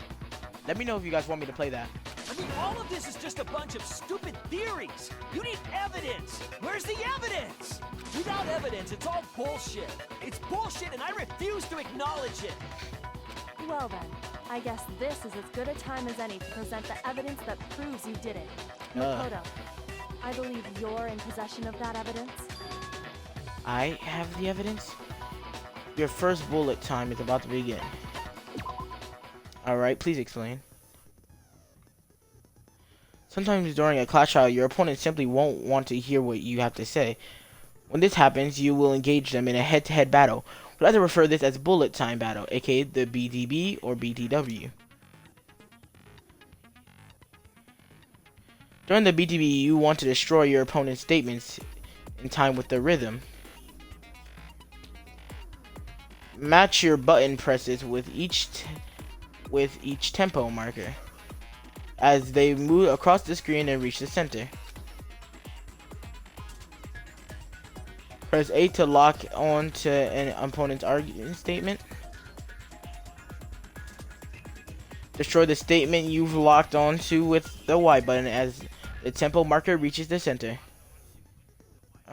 Let me know if you guys want me to play that. I mean, all of this is just a bunch of stupid theories. You need evidence. Where's the evidence? Without evidence, it's all bullshit. It's bullshit, and I refuse to acknowledge it. Well then, I guess this is as good a time as any to present the evidence that proves you did it. Makoto, I believe you're in possession of that evidence. I have the evidence. Your first bullet time is about to begin. Alright, please explain. Sometimes during a clash trial, your opponent simply won't want to hear what you have to say. When this happens, you will engage them in a head-to-head battle. We'd like to refer this as bullet time battle, aka the BDB or BTW. During the BTB, you want to destroy your opponent's statements in time with the rhythm. Match your button presses with each tempo marker as they move across the screen and reach the center. Press A to lock on to an opponent's argument statement. Destroy the statement you've locked onto with the Y button as the tempo marker reaches the center.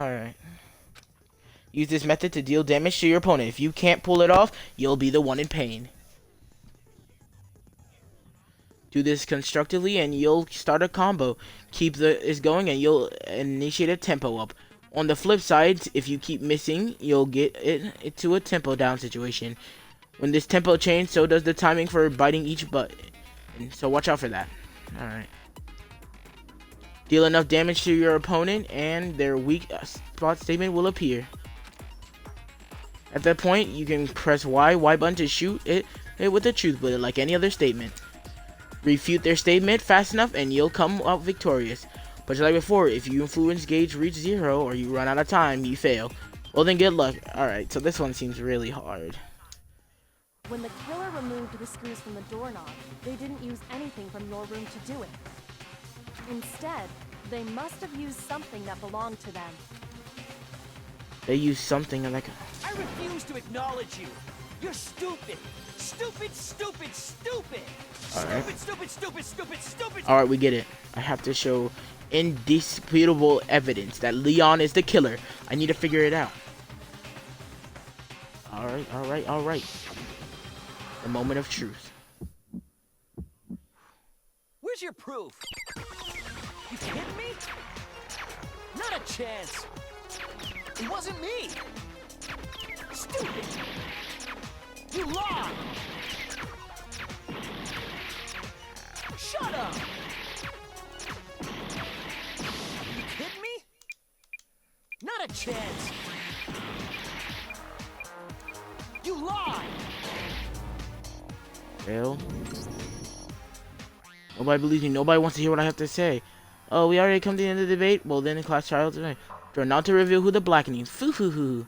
Alright. Use this method to deal damage to your opponent. If you can't pull it off, you'll be the one in pain. Do this constructively and you'll start a combo. Keep this going and you'll initiate a tempo up. On the flip side, if you keep missing, you'll get it to a tempo down situation. When this tempo changes, so does the timing for biting each button. So watch out for that. Alright. Deal enough damage to your opponent and their weak spot statement will appear. At that point, you can press Y button to shoot it with a truth bullet like any other statement. Refute their statement fast enough and you'll come out victorious. But just like before, if you influence gauge reach 0 or you run out of time, you fail. Well then good luck. Alright, so this one seems really hard. When the killer removed the screws from the doorknob, they didn't use anything from your room to do it. Instead, they must have used something that belonged to them. They used something like... I refuse to acknowledge you. You're stupid. Stupid, stupid, stupid. Alright. Stupid. Alright, we get it. I have to show indisputable evidence that Leon is the killer. I need to figure it out. Alright. The moment of truth. Where's your proof? You kidding me? Not a chance. It wasn't me. Stupid. You lied. Shut up. You kidding me? Not a chance. You lied. Well, nobody believes me. Nobody wants to hear what I have to say. Oh, we already come to the end of the debate? Well, then the class trial today. Turn out to reveal who the blackening. Foo-hoo-hoo.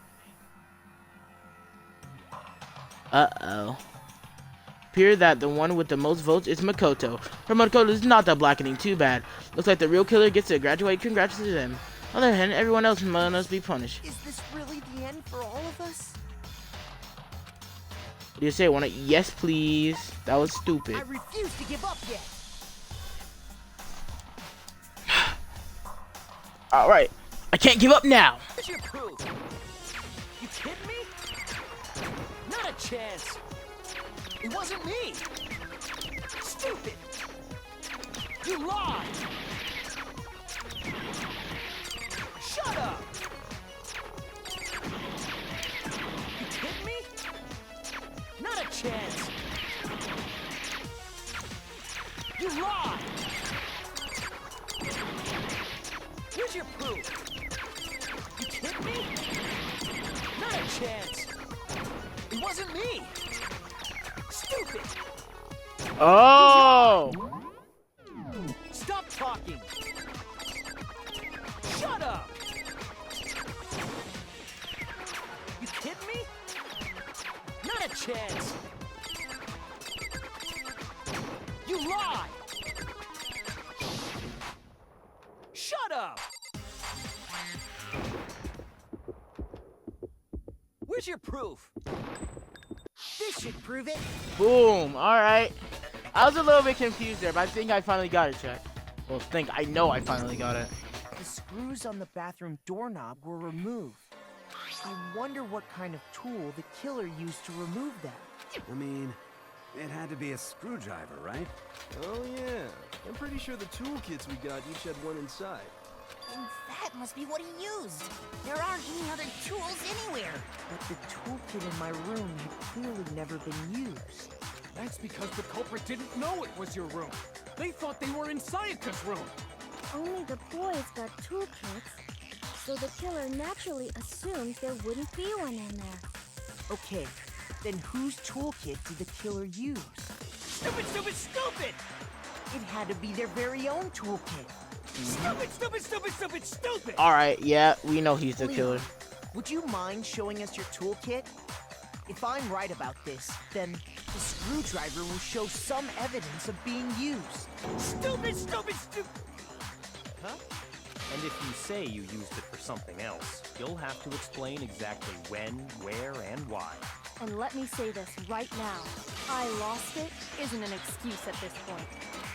Uh-oh. Appear that the one with the most votes is Makoto. Her Makoto is not the blackening. Too bad. Looks like the real killer gets to graduate. Congrats to them. On the other hand, everyone else must be punished. Is this really the end for all of us? What do you say? Want to? Yes, please. That was stupid. I refuse to give up yet. Alright. I can't give up now. Where's your proof? You kidding me? Not a chance. It wasn't me. Stupid. You lied. Shut up. You kidding me? Not a chance. You lied. Here's your proof. You kidding me? Not a chance. It wasn't me. Stupid. Oh! Stop talking. Shut up. You kidding me? Not a chance. You lie. Shut up. Where's your proof? This should prove it. Boom. Alright. I was a little bit confused there, but I think I finally got it, chat. Well, I know I finally got it. The screws on the bathroom doorknob were removed. I wonder what kind of tool the killer used to remove that. I mean, it had to be a screwdriver, right? Oh yeah, I'm pretty sure the toolkits we got each had one inside. And that must be what he used. There aren't any other tools anywhere. But the toolkit in my room had clearly never been used. That's because the culprit didn't know it was your room. They thought they were in Sayaka's room. Only the boys got toolkits, so the killer naturally assumed there wouldn't be one in there. Okay, then whose toolkit did the killer use? Stupid, stupid, stupid! It had to be their very own toolkit. Stupid, stupid, stupid, stupid, stupid! Alright, yeah, we know he's the Leon, killer. Would you mind showing us your toolkit? If I'm right about this, then the screwdriver will show some evidence of being used. Stupid, stupid, stupid! Huh? And if you say you used it for something else, you'll have to explain exactly when, where, and why. And let me say this right now. I lost it isn't an excuse at this point.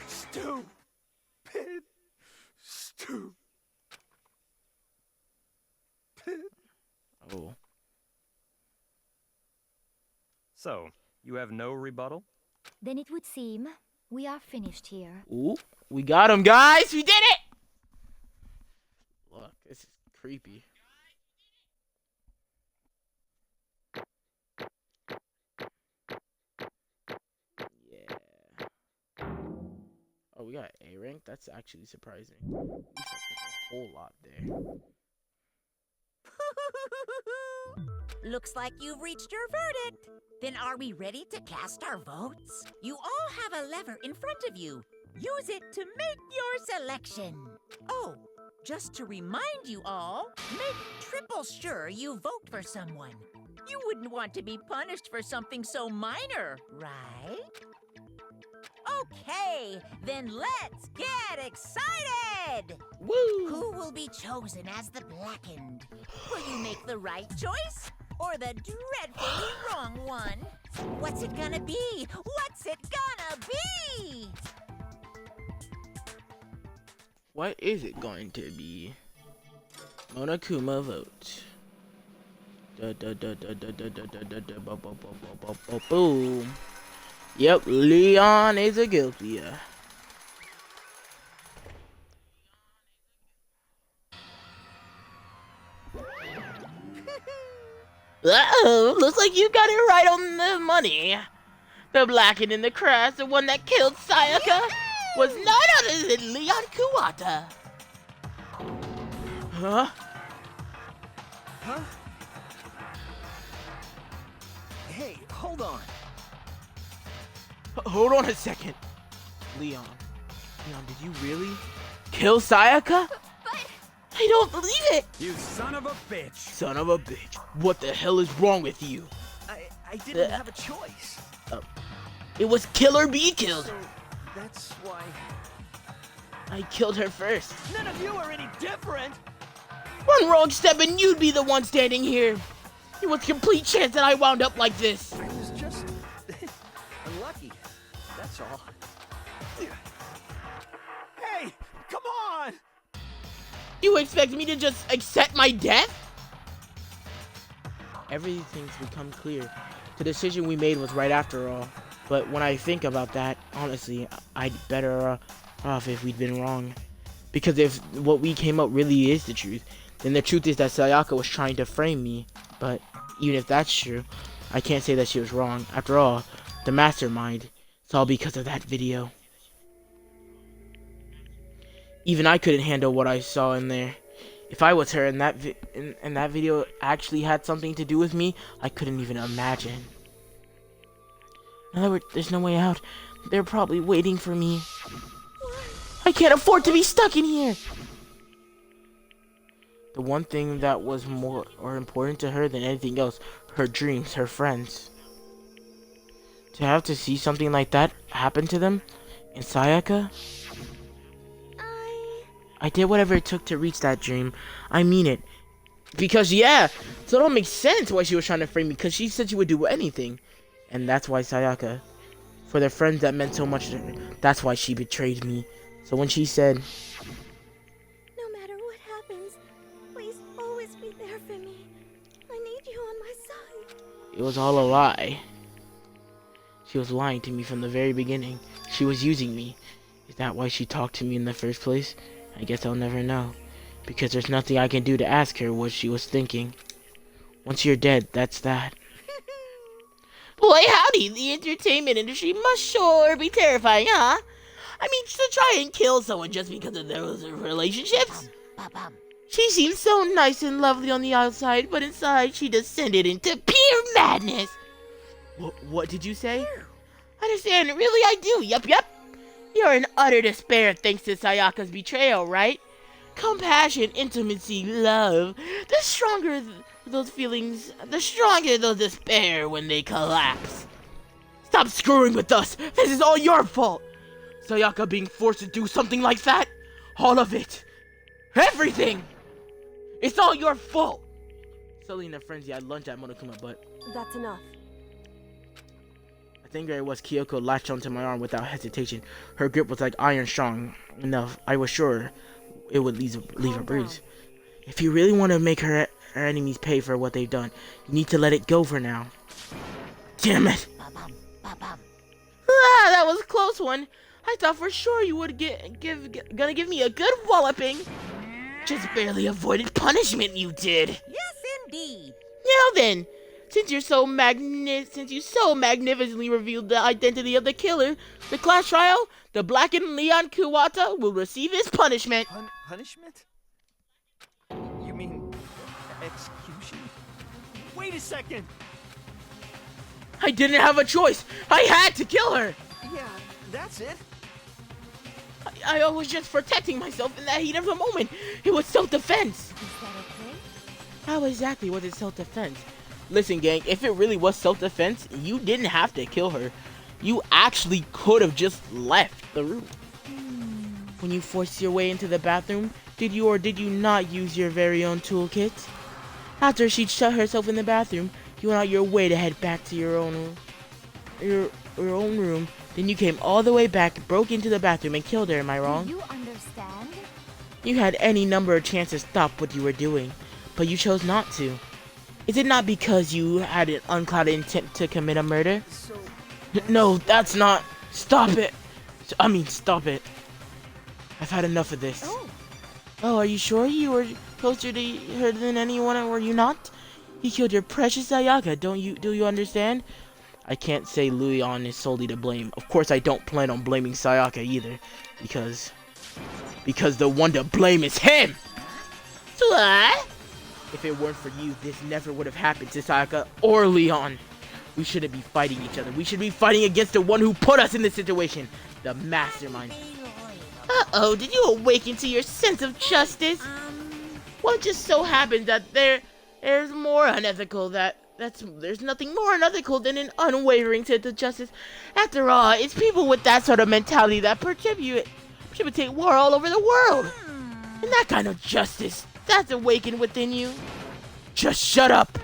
Stupid. Stupid. Oh. So, you have no rebuttal? Then it would seem We are finished here. Ooh, we got him, guys! We did it! Look, this is creepy. Yeah. Oh, we got A rank? That's actually surprising. We fucked up a whole lot there. Looks like you've reached your verdict. Then are we ready to cast our votes? You all have a lever in front of you. Use it to make your selection. Oh, just to remind you all, make triple sure you vote for someone. You wouldn't want to be punished for something so minor, right? Okay, then let's get excited! Woo! Who will be chosen as the Blackened? Will you make the right choice or the dreadfully wrong one? What's it gonna be? What's it gonna be? What is it going to be? Monokuma vote. Boom. Yep, Leon is a guilty. Uh-oh, looks like you got it right on the money. The Blackened in the crash, the one that killed Sayaka, was none other than Leon Kuwata. Huh? Huh? Hey, hold on. Hold on a second. Leon, did you really kill Sayaka? I don't believe it! You son of a bitch! Son of a bitch. What the hell is wrong with you? I didn't have a choice. It was kill or be killed. So that's why... I killed her first. None of you are any different! One wrong step and you'd be the one standing here. It was a complete chance that I wound up like this. I was just... unlucky. That's all. Hey, come on! You expect me to just accept my death? Everything's become clear. The decision we made was right after all. But when I think about that, honestly, I'd better off if we'd been wrong. Because if what we came up really is the truth, then the truth is that Sayaka was trying to frame me. But even if that's true, I can't say that she was wrong. After all, the mastermind, it's all because of that video. Even I couldn't handle what I saw in there. If I was her and that video actually had something to do with me, I couldn't even imagine. In other words, there's no way out. They're probably waiting for me. I can't afford to be stuck in here. The one thing that was more important to her than anything else, her dreams, her friends. To have to see something like that happen to them, in Sayaka? I did whatever it took to reach that dream. I mean it. Because, yeah, so it all makes sense why she was trying to frame me, because she said she would do anything. And that's why Sayaka, for the friends that meant so much to her, that's why she betrayed me. So when she said, No matter what happens, please always be there for me. I need you on my side. it was all a lie. She was lying to me from the very beginning. She was using me. Is that why she talked to me in the first place? I guess I'll never know. Because there's nothing I can do to ask her what she was thinking. Once you're dead, that's that. Boy, howdy, the entertainment industry must sure be terrifying, huh? I mean, to try and kill someone just because of those relationships? She seems so nice and lovely on the outside, but inside she descended into pure madness. What did you say? Understand, really I do, yup. You're in utter despair thanks to Sayaka's betrayal, right? Compassion, intimacy, love. The stronger those feelings, the stronger they'll despair when they collapse. Stop screwing with us! This is all your fault! Sayaka being forced to do something like that? All of it! Everything! It's all your fault! Suddenly in a frenzy, I lunged at Monokuma, but... That's enough. I think it was Kyoko latched onto my arm without hesitation. Her grip was like iron strong enough. I was sure it would leave a bruise. If you really want to make her enemies pay for what they've done, you need to let it go for now. Damn it! Ah, that was a close one. I thought for sure you would gonna give me a good walloping. Just barely avoided punishment, you did. Yes, indeed. Now then, since you so magnificently revealed the identity of the killer, the class trial, the blackened Leon Kuwata will receive his punishment. Punishment? You mean execution? Wait a second! I didn't have a choice. I had to kill her. Yeah, that's it. I was just protecting myself in that heat of the moment. It was self-defense. Is that okay? How exactly was it self-defense? Listen, gang, if it really was self-defense, you didn't have to kill her. You actually could have just left the room. When you forced your way into the bathroom, did you or did you not use your very own toolkit? After she'd shut herself in the bathroom, you went out your way to head back to your own room. Then you came all the way back, broke into the bathroom, and killed her. Am I wrong? Do you understand? You had any number of chances to stop what you were doing, but you chose not to. Is it not because you had an unclouded intent to commit a murder? No, that's not. Stop it. Stop it. I've had enough of this. Oh, are you sure you were closer to her than anyone, or were you not? He killed your precious Sayaka, do you understand? I can't say Leon is solely to blame. Of course, I don't plan on blaming Sayaka either, because the one to blame is him! What? If it weren't for you, this never would have happened to Sayaka or Leon. We shouldn't be fighting each other. We should be fighting against the one who put us in this situation, the mastermind. Uh-oh, did you awaken to your sense of justice? Well, it just so happens that there's nothing more unethical than an unwavering sense of justice. After all, it's people with that sort of mentality that precipitate war all over the world. And that kind of justice, that's awakened within you. Just shut up.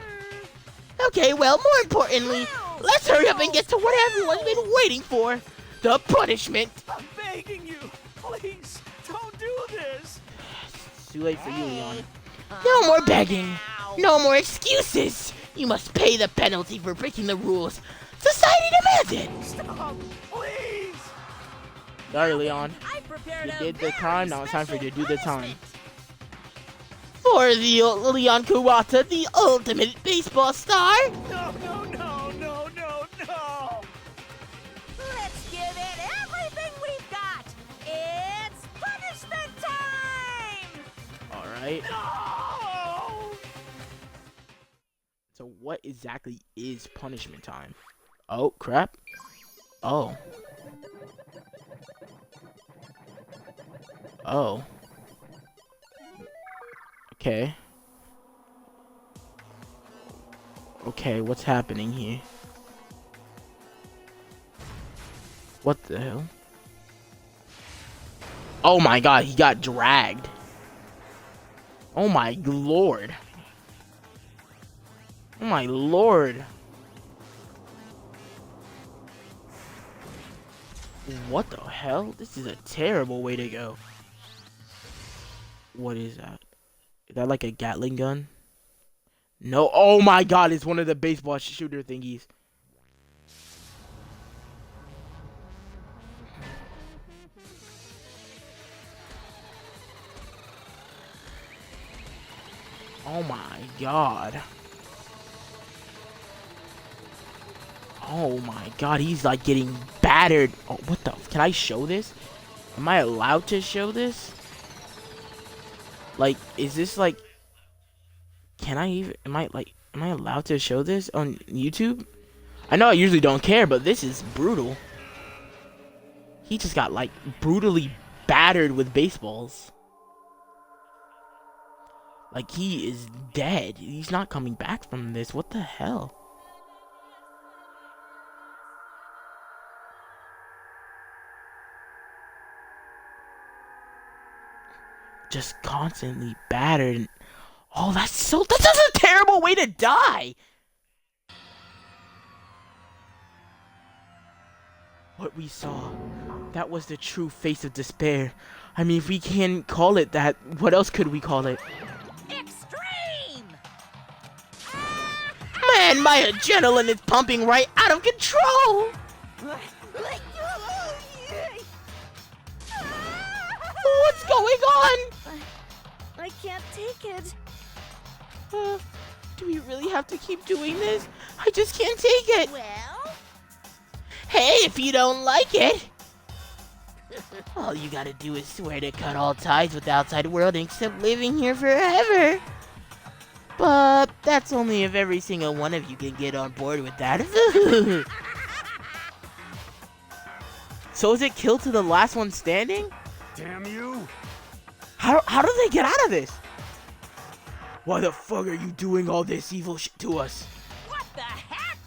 Okay, well, more importantly, let's hurry up and get to what everyone's been waiting for. The punishment. I'm begging you, please, don't do this. It's too late for you, Leon. No more begging. No more excuses. You must pay the penalty for breaking the rules. Society demands it. Stop, please. Sorry, Leon. You did the crime, now it's time for you to do the time. For the Leon Kuwata, the ultimate baseball star. No. Let's give it everything we've got. It's punishment time! Alright. So what exactly is punishment time? Oh, crap. Oh. Okay. Okay, what's happening here? What the hell? Oh my god, he got dragged. Oh my lord. Oh my lord. What the hell? This is a terrible way to go. What is that? Is that like a Gatling gun? No. Oh my god, it's one of the baseball shooter thingies. Oh my god. Oh my god, he's like getting battered. Oh, what the? Can I show this? Am I allowed to show this? Like, is this like... Can I even... Am I allowed to show this on YouTube? I know I usually don't care, but this is brutal. He just got like brutally battered with baseballs. Like, he is dead. He's not coming back from this. What the hell? Just constantly battered. Oh, that's a terrible way to die. What we saw, that was the true face of despair. I mean, if we can call it that, what else could we call it? Extreme! Man, my adrenaline is pumping right out of control. going on? I can't take it. Do we really have to keep doing this? I just can't take it. Well? Hey, if you don't like it, all you gotta do is swear to cut all ties with the outside world and accept living here forever. But that's only if every single one of you can get on board with that. So is it kill to the last one standing? Damn you! How do they get out of this? Why the fuck are you doing all this evil shit to us? What the heck?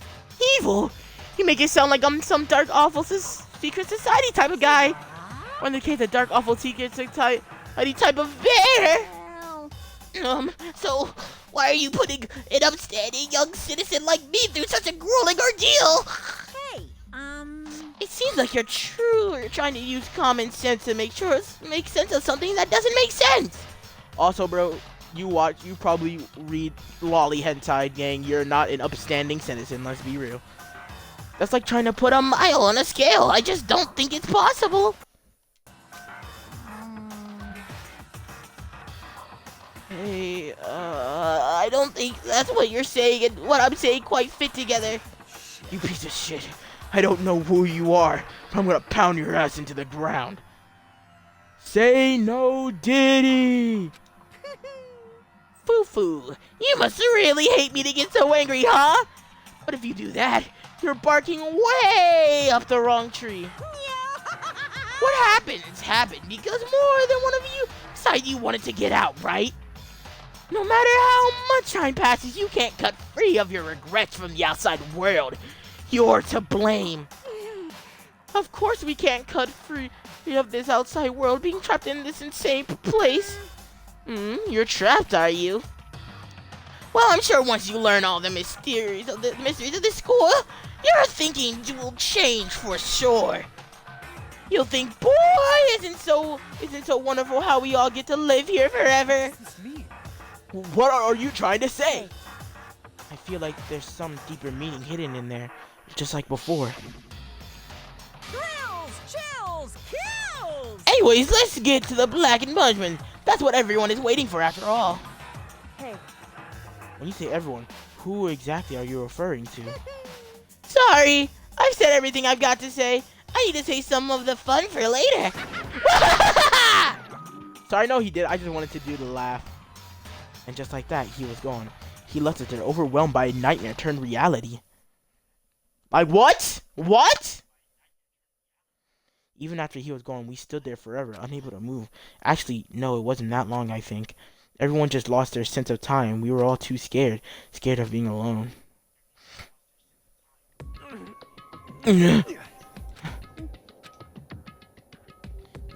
Evil? You make it sound like I'm some dark, awful secret society type of guy. Or in the case of dark, awful secret society type of bear. So why are you putting an upstanding young citizen like me through such a grueling ordeal? Hey, It seems like you're trying to use common sense to make sense of something that doesn't make sense. Also, bro, you probably read lolly hentai, gang. You're not an upstanding citizen, let's be real. That's like trying to put a mile on a scale. I just don't think it's possible. Hey, I don't think that's what you're saying and what I'm saying quite fit together. You piece of shit. I don't know who you are, but I'm gonna pound your ass into the ground. Say no, Diddy! Foo-foo, you must really hate me to get so angry, huh? But if you do that, you're barking way up the wrong tree. What happened because more than one of you decided you wanted to get out, right? No matter how much time passes, you can't cut free of your regrets from the outside world. You're to blame. Of course we can't cut free of this outside world being trapped in this insane place. You're trapped, are you? Well, I'm sure once you learn all the mysteries of this school, your thinking will change for sure. You'll think, boy, isn't so wonderful how we all get to live here forever. What are you trying to say? I feel like there's some deeper meaning hidden in there, just like before. Thrills, chills, kills! Anyways, let's get to the blackened punishment. That's what everyone is waiting for after all. Hey. When you say everyone, who exactly are you referring to? Sorry, I've said everything I've got to say. I need to say some of the fun for later. Sorry, no, he did. I just wanted to do the laugh. And just like that, he was gone. He left us there, overwhelmed by a nightmare turned reality. Like what? What? Even after he was gone, we stood there forever, unable to move. Actually, no, it wasn't that long, I think. Everyone just lost their sense of time. We were all too scared of being alone.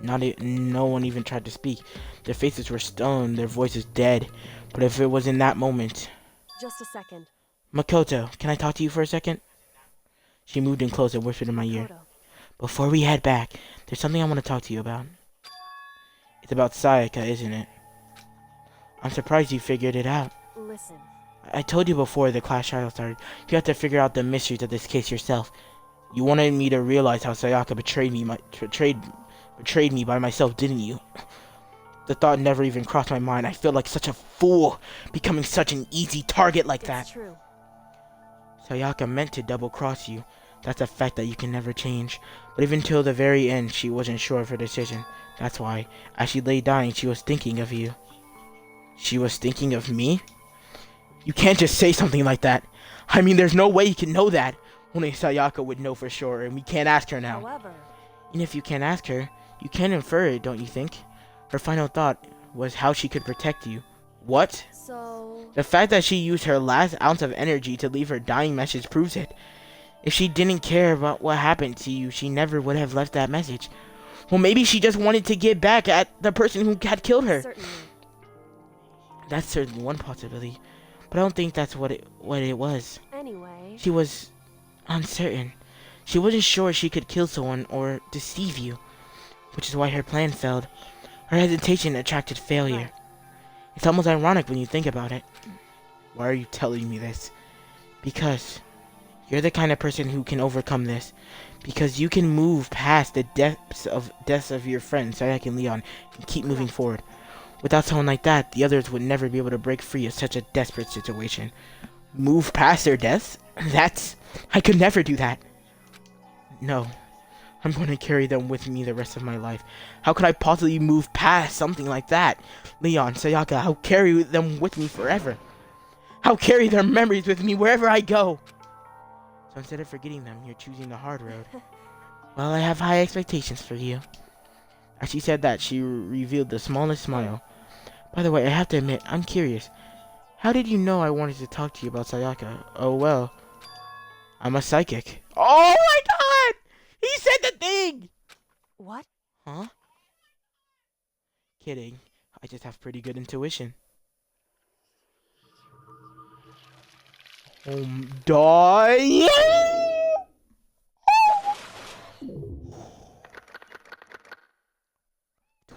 No one even tried to speak. Their faces were stone, their voices dead. But if it was in that moment... Just a second. Makoto, can I talk to you for a second? She moved in close and whispered in my ear. Before we head back, there's something I want to talk to you about. It's about Sayaka, isn't it? I'm surprised you figured it out. Listen. I told you before the class trial started, you have to figure out the mysteries of this case yourself. You wanted me to realize how Sayaka betrayed me by myself, didn't you? The thought never even crossed my mind. I feel like such a fool, becoming such an easy target like that. It's true. Sayaka meant to double-cross you. That's a fact that you can never change. But even till the very end, she wasn't sure of her decision. That's why, as she lay dying, she was thinking of you. She was thinking of me? You can't just say something like that. I mean, there's no way you can know that. Only Sayaka would know for sure, and we can't ask her now. However... And if you can't ask her, you can infer it, don't you think? Her final thought was how she could protect you. What? So... The fact that she used her last ounce of energy to leave her dying message proves it. If she didn't care about what happened to you, she never would have left that message. Well, maybe she just wanted to get back at the person who had killed her. Certainly. That's certainly one possibility. But I don't think that's what it was. Anyway... She was uncertain. She wasn't sure she could kill someone or deceive you. Which is why her plan failed. Her hesitation attracted failure. Right. It's almost ironic when you think about it. Why are you telling me this? Because You're the kind of person who can overcome this, because you can move past the deaths of your friends, Sayaka and Leon, and keep moving forward. Without someone like that, the others would never be able to break free of such a desperate situation. Move past their deaths? I could never do that. No. I'm going to carry them with me the rest of my life. How could I possibly move past something like that? Leon, Sayaka, I'll carry them with me forever. I'll carry their memories with me wherever I go. So instead of forgetting them, you're choosing the hard road. Well, I have high expectations for you. As she said that, she revealed the smallest smile. By the way, I have to admit, I'm curious. How did you know I wanted to talk to you about Sayaka? Oh, well, I'm a psychic. Oh my god! He said the thing! What? Huh? Kidding. I just have pretty good intuition. Die!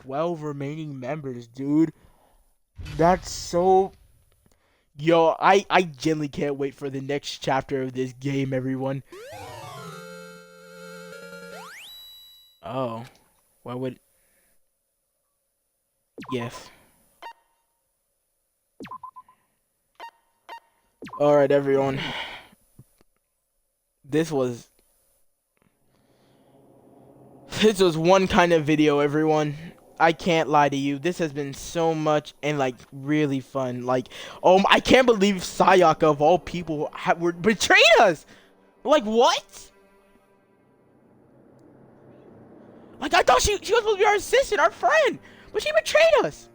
12 remaining members, dude. That's so... Yo, I genuinely can't wait for the next chapter of this game, everyone. Oh. Why would... Yes. Alright, everyone. This was one kind of video, everyone. I can't lie to you. This has been so much and like really fun. Like, I can't believe Sayaka of all people were betrayed us. Like, what? Like, I thought she was supposed to be our assistant, our friend, but she betrayed us.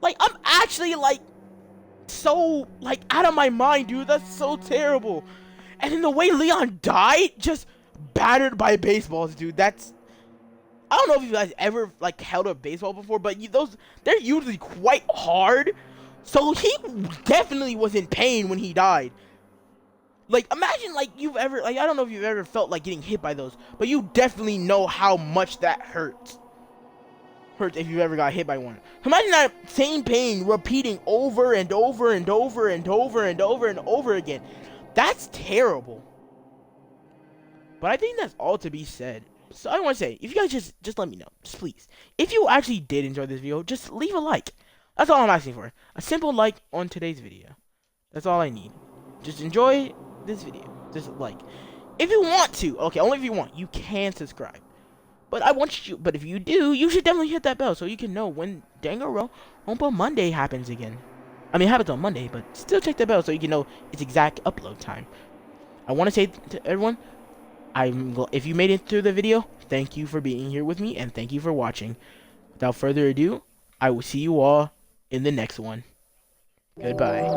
Like, I'm actually like so like out of my mind, dude. That's so terrible. And then the way Leon died, just battered by baseballs, dude. That's... I don't know if you guys ever like held a baseball before, but they're usually quite hard. So he definitely was in pain when he died. Like, imagine like you've ever I don't know if you've ever felt like getting hit by those, but you definitely know how much that hurts. Hurts if you've ever got hit by one. Imagine that same pain repeating over and over and over and over and over and over again. That's terrible. But I think that's all to be said. So I want to say, if you guys just let me know, just please. If you actually did enjoy this video, just leave a like. That's all I'm asking for. A simple like on today's video. That's all I need. Just enjoy this video. Just like. If you want to, okay, only if you want, you can subscribe. But but if you do, you should definitely hit that bell so you can know when Danganronpa Monday happens again. I mean, it happens on Monday, but still check the bell so you can know its exact upload time. I want to say to everyone, if you made it through the video, thank you for being here with me, and thank you for watching. Without further ado, I will see you all in the next one. Goodbye.